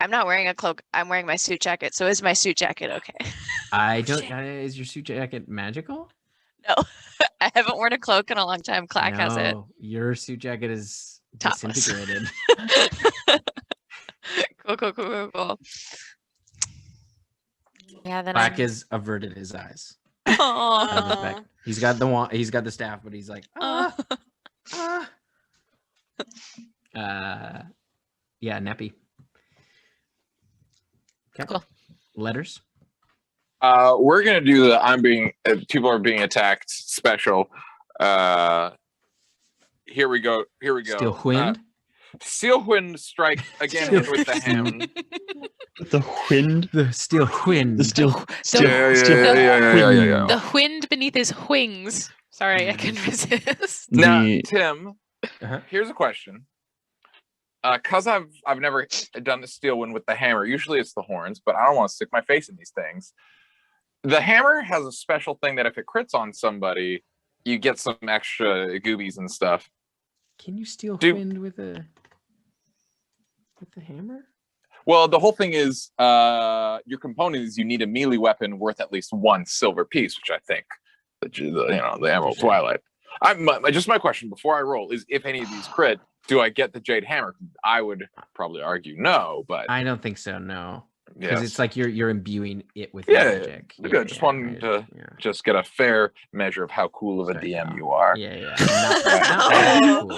I'm not wearing a cloak. I'm wearing my suit jacket. So is my suit jacket okay? I don't. Is your suit jacket magical? No, I haven't worn a cloak in a long time. Clack has it. No, your suit jacket is Topless. disintegrated. Cool. Yeah, then Black has averted his eyes. Aw. He's got the staff, but he's like, yeah, Neppy. Okay. Cool. Letters. We're gonna do the people are being attacked special. Here we go. Steel Wind. Steel Wind strike again with the hammer. The wind. The Steel Wind. The steel. Yeah. the wind beneath his wings. Sorry, I couldn't resist. Now, The- Tim, here's a question. Cause I've never done the steel one with the hammer. Usually it's the horns, but I don't want to stick my face in these things. The hammer has a special thing that if it crits on somebody, you get some extra goobies and stuff. Can you steal wind with the hammer? Well, the whole thing is your component is you need a melee weapon worth at least 1 silver piece, which I think the Emerald Twilight. Just my question before I roll is if any of these crit, do I get the Jade Hammer? I would probably argue no, but I don't think so. No, because yes. it's like you're imbuing it with Yeah, magic. yeah. Good. Just wanted to just get a fair measure of how cool of a DM you are. Yeah. Not that cool.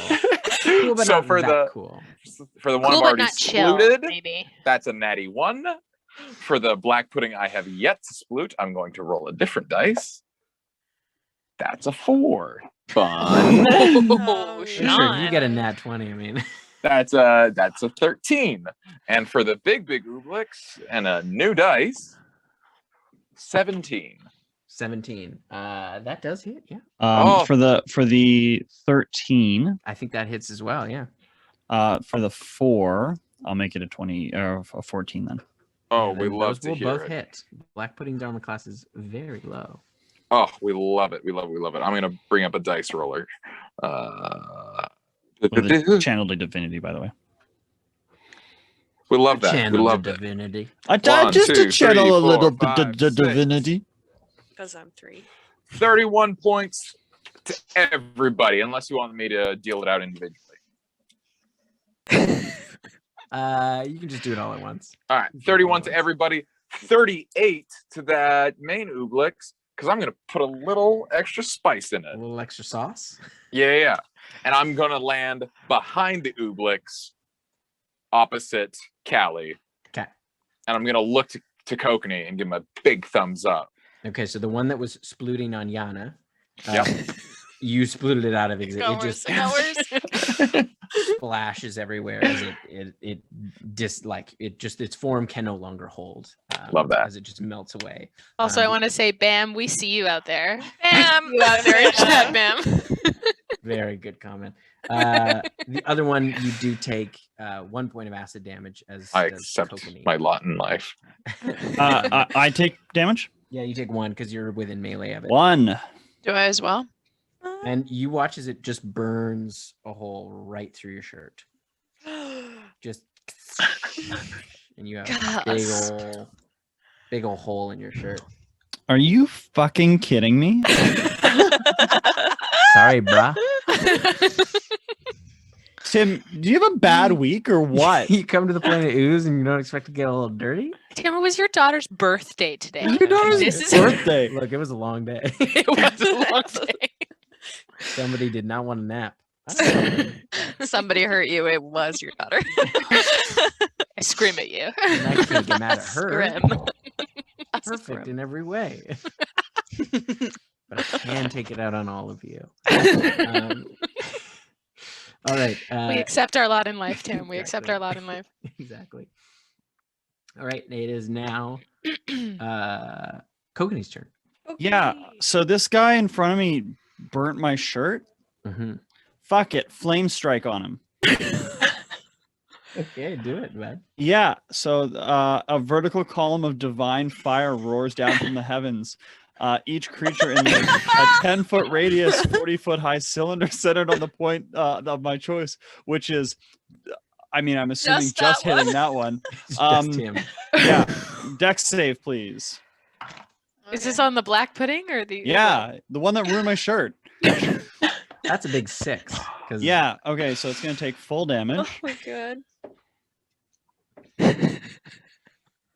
Cool, but so not for that cool. For the one Cool, I'm but already not chill, spluted, maybe. that's a natty 1. For the black pudding I have yet to sploot, I'm going to roll a different dice. That's a 4. Fun. Oh, Sure, if you get a nat 20, I mean. That's a 13. And for the big Ooblix and a new dice, 17. 17. That does hit. Yeah. For the 13, I think that hits as well. Yeah. For the 4, I'll make it a 20 or a 14 then. Oh, And we then love those to will hear both it. hit. Black Pudding's armor class is very low. Oh, we love it. We love it. I'm gonna bring up a dice roller. With a channeled divinity, by the way. We love that. We Channel love the that. divinity. I tried just to channel a little divinity. Because I'm 3. 31 points to everybody, unless you want me to deal it out individually. You can just do it all at once. All right, 31 to everybody, 38 to that main Ooblix, because I'm going to put a little extra spice in it. A little extra sauce? Yeah. And I'm going to land behind the Ooblix, opposite Callie. Okay. And I'm going to look to Kokanee and give him a big thumbs up. Okay, so the one that was splooting on Yana, Yep. you splooted it out of it. Got It worse, just it got worse. splashes everywhere as its form can no longer hold. Love that. As it just melts away. Also, I want to say, Bam, we see you out there. Bam! You out there in chat, Bam. Very good comment. The other one, you do take 1 point of acid damage as I does accept Kokanee. my lot in life. I take damage? Yeah, you take 1 because you're within melee of it. 1. Do I as well? And you watch as it just burns a hole right through your shirt. Just and you have a big old hole in your shirt. Are you fucking kidding me? Sorry, brah. Tim, do you have a bad week or what? You come to the Plane of Ooze and you don't expect to get a little dirty? Tim, it was your daughter's birthday today. Your daughter's birthday. Look, it was a long day. It was a long day. Somebody did not want to nap. Somebody hurt you. It was your daughter. I scream at you. And I can't get mad at her. Scrim. Perfect in every way. But I can take it out on all of you. All right. We accept our lot in life, Tim. We accept our lot in life. Exactly. All right. It is now Kokanee's turn. Yeah. So this guy in front of me burnt my shirt. Mm-hmm. Fuck it. Flame strike on him. Okay, do it, man. Yeah. So a vertical column of divine fire roars down from the heavens. Each creature in a 10-foot radius, 40-foot high cylinder centered on the point of my choice, which is, I mean, I'm assuming just hitting that one. Just him. Yeah. Dex save, please. Is this on the black pudding or the? Yeah, the one that ruined my shirt. That's a big 6. Yeah. Okay, so it's gonna take full damage. Oh my god.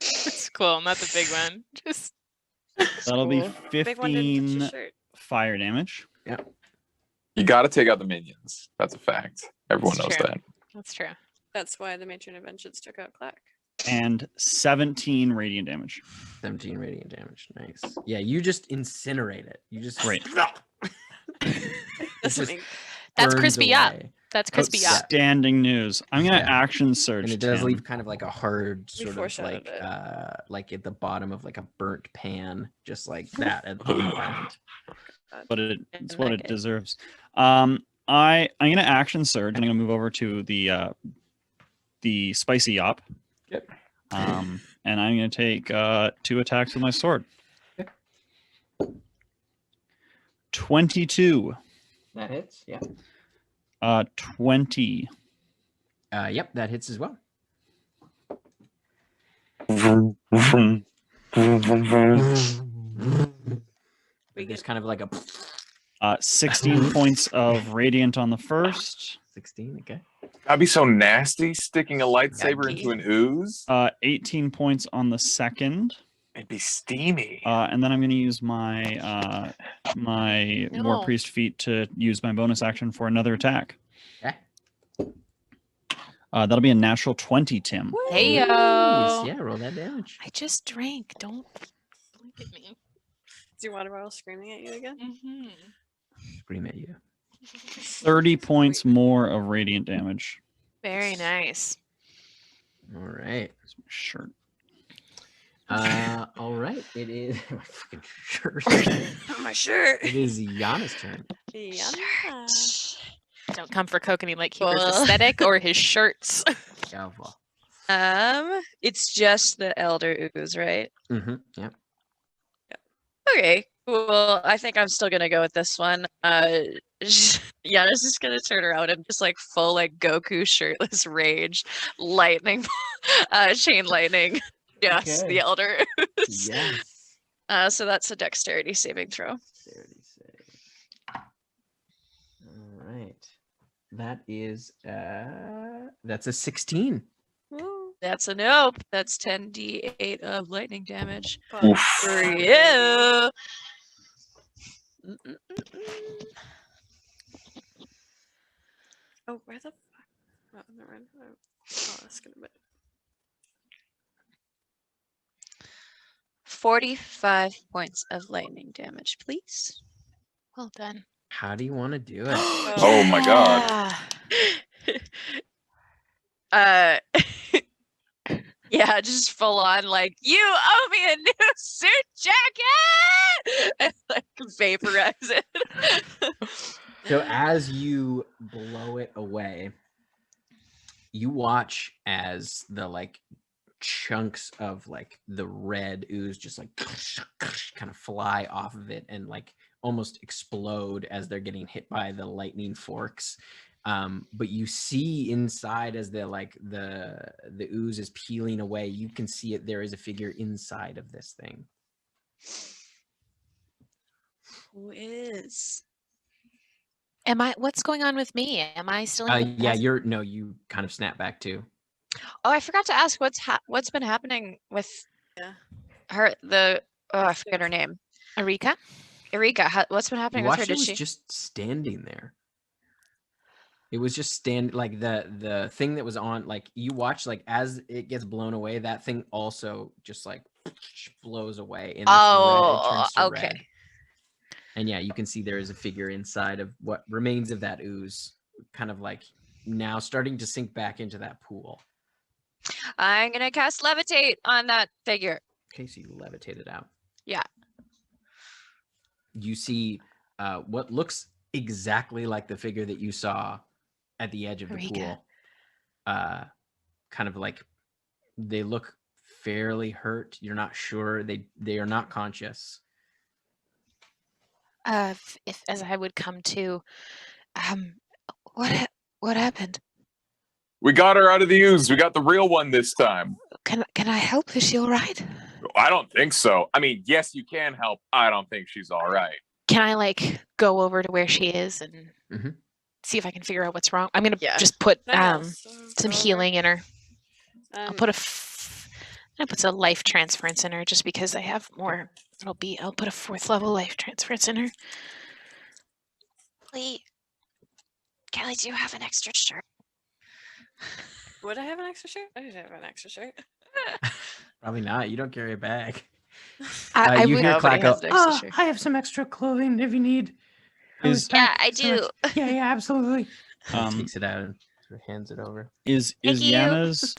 It's cool, not the big one. Just. That'll be Big one didn't touch your 15 shirt. fire damage. Yeah. You got to take out the minions. That's a fact. Everyone That's knows true. that. That's true. That's why the Matron of Vengeance took out Clack. And 17 radiant damage. 17 radiant damage. Nice. Yeah, you just incinerate it. You just Great. That's just amazing. That's burns crispy up. away. That's crispy up. Outstanding news. I'm gonna Yeah. action surge. And it does Tim. leave kind of like a hard We sort of foreshadowed like at the bottom of like a burnt pan, just like that at the end. But it's I what like it it. deserves. I'm gonna action surge. I'm gonna move over to the spicy yop. Yep. And I'm gonna take 2 attacks with my sword. 22. That hits, yeah. 20. Yep, that hits as well. There's kind of like a 16 points of radiant on the first. 16, okay. That'd be so nasty sticking a lightsaber Yucky. into an ooze. 18 points on the second. It'd be steamy. And then I'm going to use my my War No. Priest feat to use my bonus action for another attack. Okay. That'll be a natural 20, Tim. Hey yo. Nice. Yeah, roll that damage. I just drank. Don't blink at me. Is your water bottle screaming at you again? Mm-hmm. Scream at you. 30 points more of radiant damage. Very nice. All right. Shirt. All right. It is my fucking shirt. My shirt. It is Yana's turn. Don't come for Kokanee like he was Well. aesthetic or his shirts. Java. It's just the Elder Ooze, right? Mm-hmm. Yeah. Okay, cool. I think I'm still gonna go with this one. Yana's just gonna turn around and just like full like Goku shirtless rage, lightning, chain lightning. Yes, Okay. the Elder Ooze. Yes. So that's a dexterity saving throw. Dexterity save. All right. That is that's a 16. That's a nope. That's 10d8 of lightning damage. Oof. For you. Oh, where the fuck? Oh, never mind. Oh, that's gonna be. 45 points of lightning damage, please. Well done. How do you want to do it? Oh my god. Yeah, just full on like, you owe me a new suit jacket, and like vaporize it. So as you blow it away, you watch as the like chunks of like the red ooze just like kind of fly off of it and like almost explode as they're getting hit by the lightning forks. But you see inside as the ooze is peeling away, you can see it. There is a figure inside of this thing. Who is? What's going on with me? Am I still in the Yeah, you kind of snap back too. Oh, I forgot to ask what's been happening with her. I forget her name. Orika? What's been happening You with her? watched Did it was she? just standing there. It was just like the thing that was on, like you watch, like as it gets blown away, that thing also just like blows away and it turns to okay. red. And yeah, you can see there is a figure inside of what remains of that ooze, kind of like now starting to sink back into that pool. I'm gonna cast levitate on that figure. Okay, so you levitate it out. Yeah. You see what looks exactly like the figure that you saw at the edge of the pool. Kind of like they look fairly hurt. You're not sure. They are not conscious. If as I would come to, what happened? We got her out of the ooze. We got the real one this time. Can I help? Is she all right? I don't think so. I mean, yes, you can help. I don't think she's all right. Can I like go over to where she is and see if I can figure out what's wrong? I'm gonna just put some healing in her. I'll put a life transference in her just because I have more. I'll put a 4th level life transference in her. Please, Kelly, do you have an extra shirt? Would I have an extra shirt? I didn't have an extra shirt. Probably not. You don't carry a bag. I you would. hear Clack go, I have some extra clothing if you need. Yeah, I do. Yeah, absolutely. Takes it out and hands it over. Is Yana's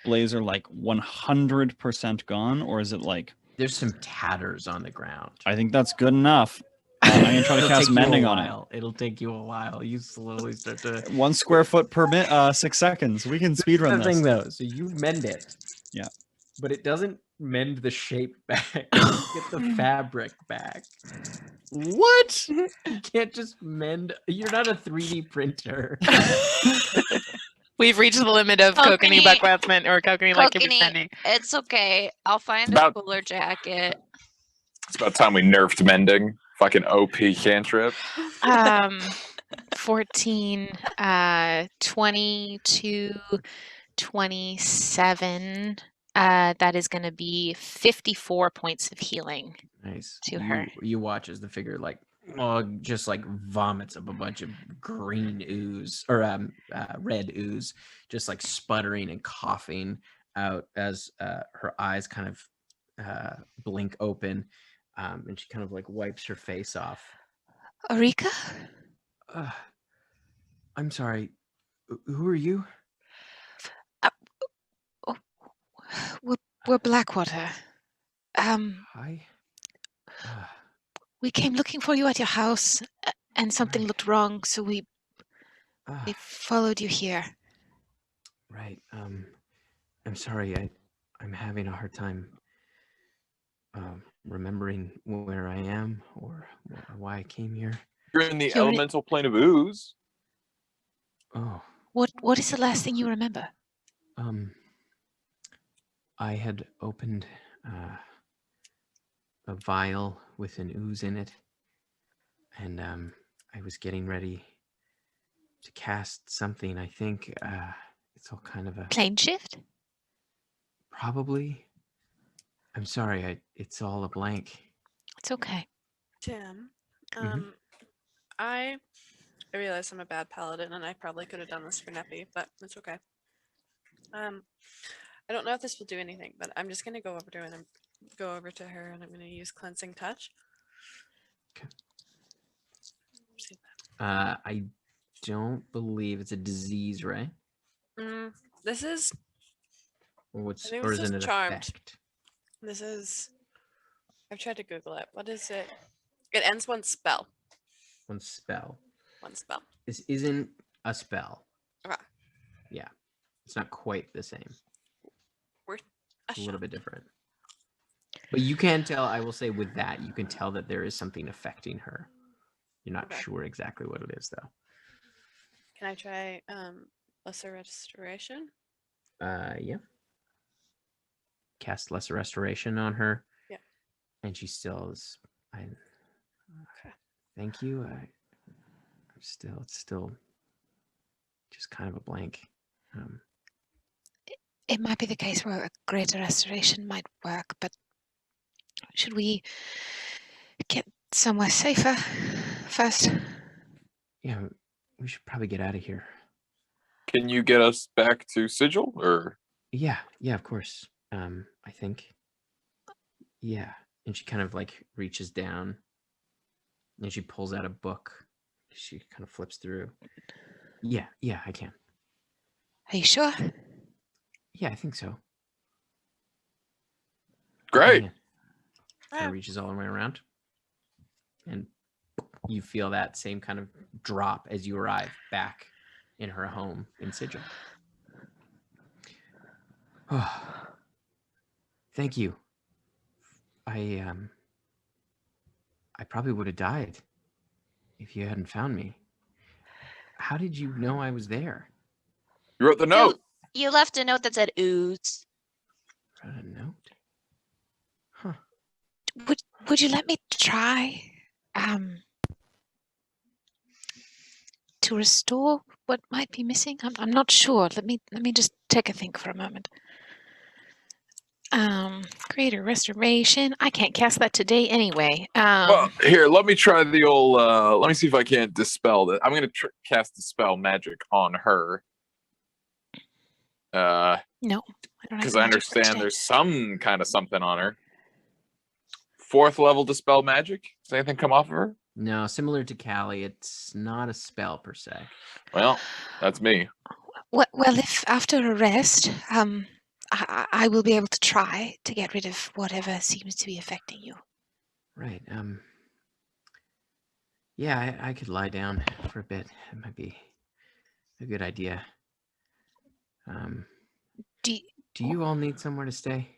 blazer like 100% gone, or is it like there's some tatters on the ground? I think that's good enough. I'm gonna try to cast mending on it. It'll take you a while. You slowly start to 1 square foot per minute, 6 seconds. We can speedrun this. Thing though, so you mend it. Yeah, but it doesn't mend the shape back. You get the fabric back. What? You can't just mend. You're not a 3D printer. We've reached the limit of Kokanee Buckwatchman or Kokanee like Kokanee, it's okay. I'll find a cooler jacket. It's about time we nerfed mending. Fucking OP cantrip. 14, 22, 27. That is going to be 54 points of healing. Nice. To her. You watch as the figure just like vomits up a bunch of green ooze or red ooze, just like sputtering and coughing out as her eyes kind of blink open, and she kind of like wipes her face off. Orika? I'm sorry. Who are you? We're Blackwater. Hi. We came looking for you at your house, and something looked wrong, so we followed you here. Right. I'm sorry. I'm having a hard time remembering where I am or why I came here. You're in the elemental plane of ooze. Oh. What is the last thing you remember? I had opened a vial with an ooze in it, and I was getting ready to cast something. I think it's all kind of a Planeshift? Probably. I'm sorry. It's all a blank. It's okay. Tim, Mhm. I realize I'm a bad paladin, and I probably could have done this for Neppy, but it's okay. I don't know if this will do anything, but I'm just gonna go over to her, and I'm gonna use cleansing touch. Okay. I don't believe it's a disease, right? This is. Or I think or this isn't is it charmed. effect? This is. I've tried to Google it. What is it? It ends one spell. One spell. One spell. This isn't a spell. Okay. Yeah. It's not quite the same. It's a little bit different. But you can tell, I will say with that, you can tell that there is something affecting her. You're not sure exactly what it is, though. Can I try lesser restoration? Yeah. Cast lesser restoration on her. Yeah. And she still is. Thank you. It's still just kind of a blank. It might be the case where a greater restoration might work, but should we get somewhere safer first? Yeah, we should probably get out of here. Can you get us back to Sigil, or? Yeah, of course. I think. Yeah, and she kind of like reaches down, and she pulls out a book. She kind of flips through. Yeah, I can. Are you sure? Yeah, I think so. Great. Kind of reaches all the way around, and you feel that same kind of drop as you arrive back in her home in Sigil. Oh, thank you. I probably would have died if you hadn't found me. How did you know I was there? You wrote the note. You left a note that said ooze. Wrote a note? Huh. Would you let me try to restore what might be missing? I'm not sure. Let me just take a think for a moment. Greater restoration. I can't cast that today anyway. Well, here, let me try the old. Let me see if I can't dispel that. I'm gonna cast dispel magic on her. No, because I understand there's some kind of something on her. 4th level dispel magic. Does anything come off of her? No, similar to Callie, it's not a spell per se. Well, that's me. Well, if after a rest, I will be able to try to get rid of whatever seems to be affecting you. Right. Yeah, I could lie down for a bit. It might be a good idea. Do you all need somewhere to stay?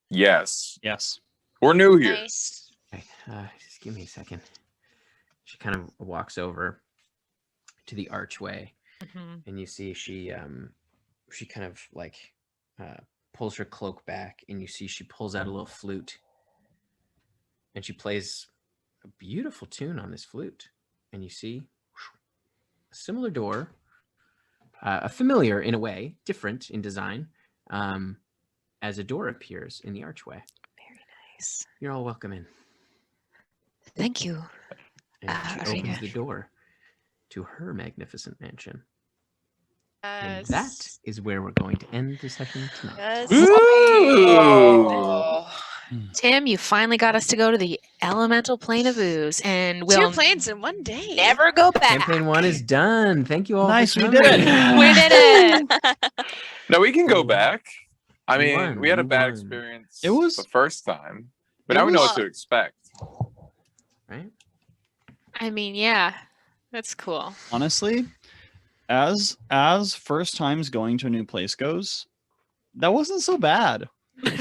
Yes. Yes. We're new here. Nice. Okay, just give me a second. She kind of walks over to the archway, and you see she kind of like pulls her cloak back, and you see she pulls out a little flute, and she plays a beautiful tune on this flute, and you see a similar door, a familiar in a way, different in design, as a door appears in the archway. Very nice. You're all welcome in. Thank you. And she opens the door to her magnificent mansion. And that is where we're going to end the session tonight. Ooh. Tim, you finally got us to go to the elemental plane of ooze, and we'll 2 planes in one day. never go back. Campaign 1 is done. Thank you all. Nice, for we did coming. it. We did it. No, we can go back. I You mean, won, we had a you bad won. experience It was- the first time, but it now we know was- what to expect. Right? I mean, yeah, that's cool. Honestly, as first times going to a new place goes, that wasn't so bad.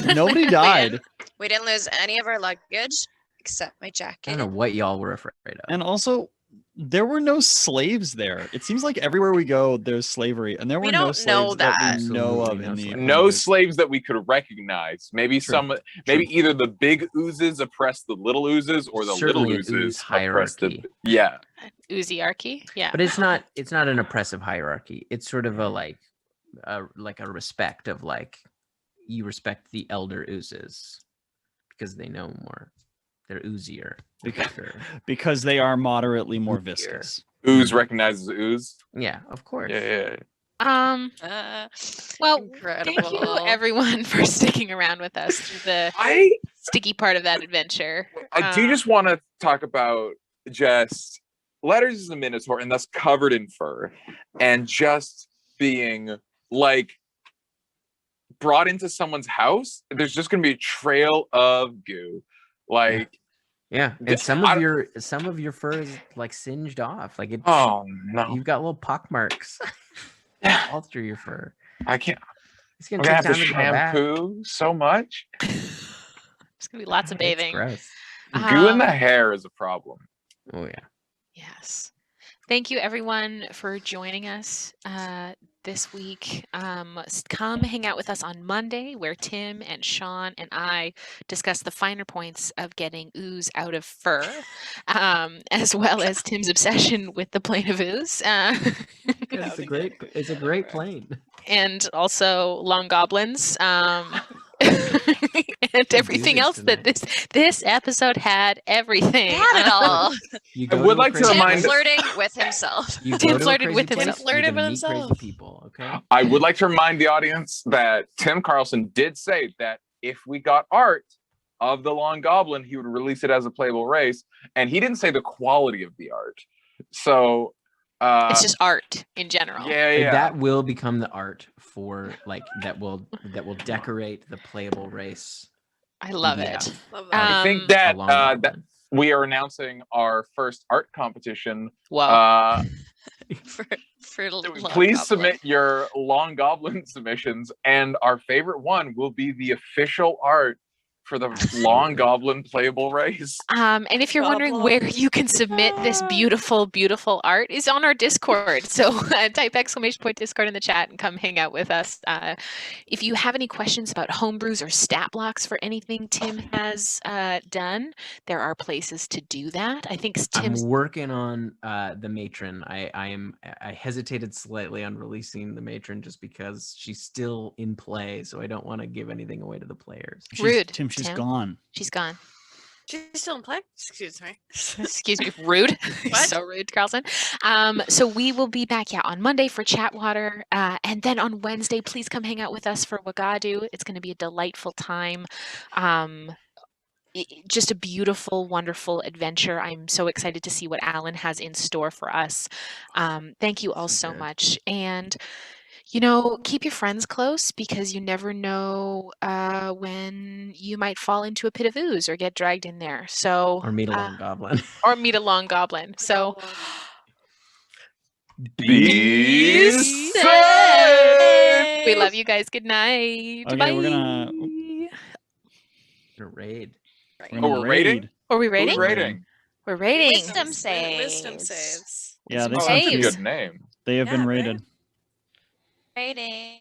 Nobody died. We didn't lose any of our luggage except my I jacket. don't know what y'all were afraid of. And also, there were no slaves there. It seems like everywhere we go, there's slavery, and there We were no don't know slaves that that. we know of Absolutely in no the slaves. No Plane of slaves that we could recognize. Maybe True. maybe either the big oozes oppress the little oozes, or the Certainly an little ooze oozes oppress the hierarchy. yeah. Ooziarchy, yeah. But it's not an oppressive hierarchy. It's sort of a like a respect of like you respect the elder oozes because they know more. They're oozier. because they are moderately more Oozier. viscous. Ooze recognizes ooze. Yeah, of course. Yeah. Well, Incredible. thank you everyone for sticking around with us through the I sticky part of that adventure. do just want to talk about just Letters is a Minotaur and thus covered in fur, and just being like brought into someone's house. There's just gonna be a trail of goo, like. Yeah, and some of your fur is like singed off. Like it. Oh no! You've got little pock marks all through your fur. I can't. It's I'm gonna gonna take have to time to go back. shampoo so much. There's gonna be lots of It's bathing. gross. Goo in the hair is a problem. Oh yeah. Yes. Thank you everyone for joining us this week. Come hang out with us on Monday, where Tim and Sean and I discuss the finer points of getting ooze out of fur, as well as Tim's obsession with the Plane of Ooze. It's a great plane. And also long goblins. And everything else that this episode had everything. He had it all. I would like to Tim remind flirting with himself. You Tim go to a flirted crazy with place, himself. you're Flirted gonna with meet crazy himself. people. Okay. I would like to remind the audience that Tim Carlson did say that if we got art of the Long Goblin, he would release it as a playable race, and he didn't say the quality of the art. So It's just art in general. yeah. That will become the art for like that will decorate the playable race. I love PDF. it. Love that. I think A that Long that Goblin. we are announcing our first art competition. Whoa. for Long Please Goblin. submit your Long Goblin submissions, and our favorite one will be the official art for the Long Goblin playable race. And if you're wondering where you can submit this beautiful, beautiful art, is on our Discord. So type !Discord in the chat and come hang out with us. If you have any questions about homebrews or stat blocks for anything Tim has done, there are places to do that. I think Tim's I'm working on the matron. I hesitated slightly on releasing the matron just because she's still in play, so I don't want to give anything away to the players. rude. She's Tim? gone. She's gone. She's still in play? Excuse me. Excuse me, rude. So rude, Carlson. So we will be back on Monday for Chatwater, and then on Wednesday, please come hang out with us for Wagadu. It's going to be a delightful time. Just a beautiful, wonderful adventure. I'm so excited to see what Alan has in store for us. Thank you all so much, and keep your friends close, because you never know when you might fall into a pit of ooze or get dragged in there. So Or meet a long goblin. Or meet a long goblin. So Be safe. we love you guys. Good night. Okay, Bye. we're gonna raid. We're rating? Are we Who's rating? rating? We're rating. Wisdom saves. Wisdom saves. Yeah, Oh, that's a Saves. good name. they have been Yeah, rated. right? Rating.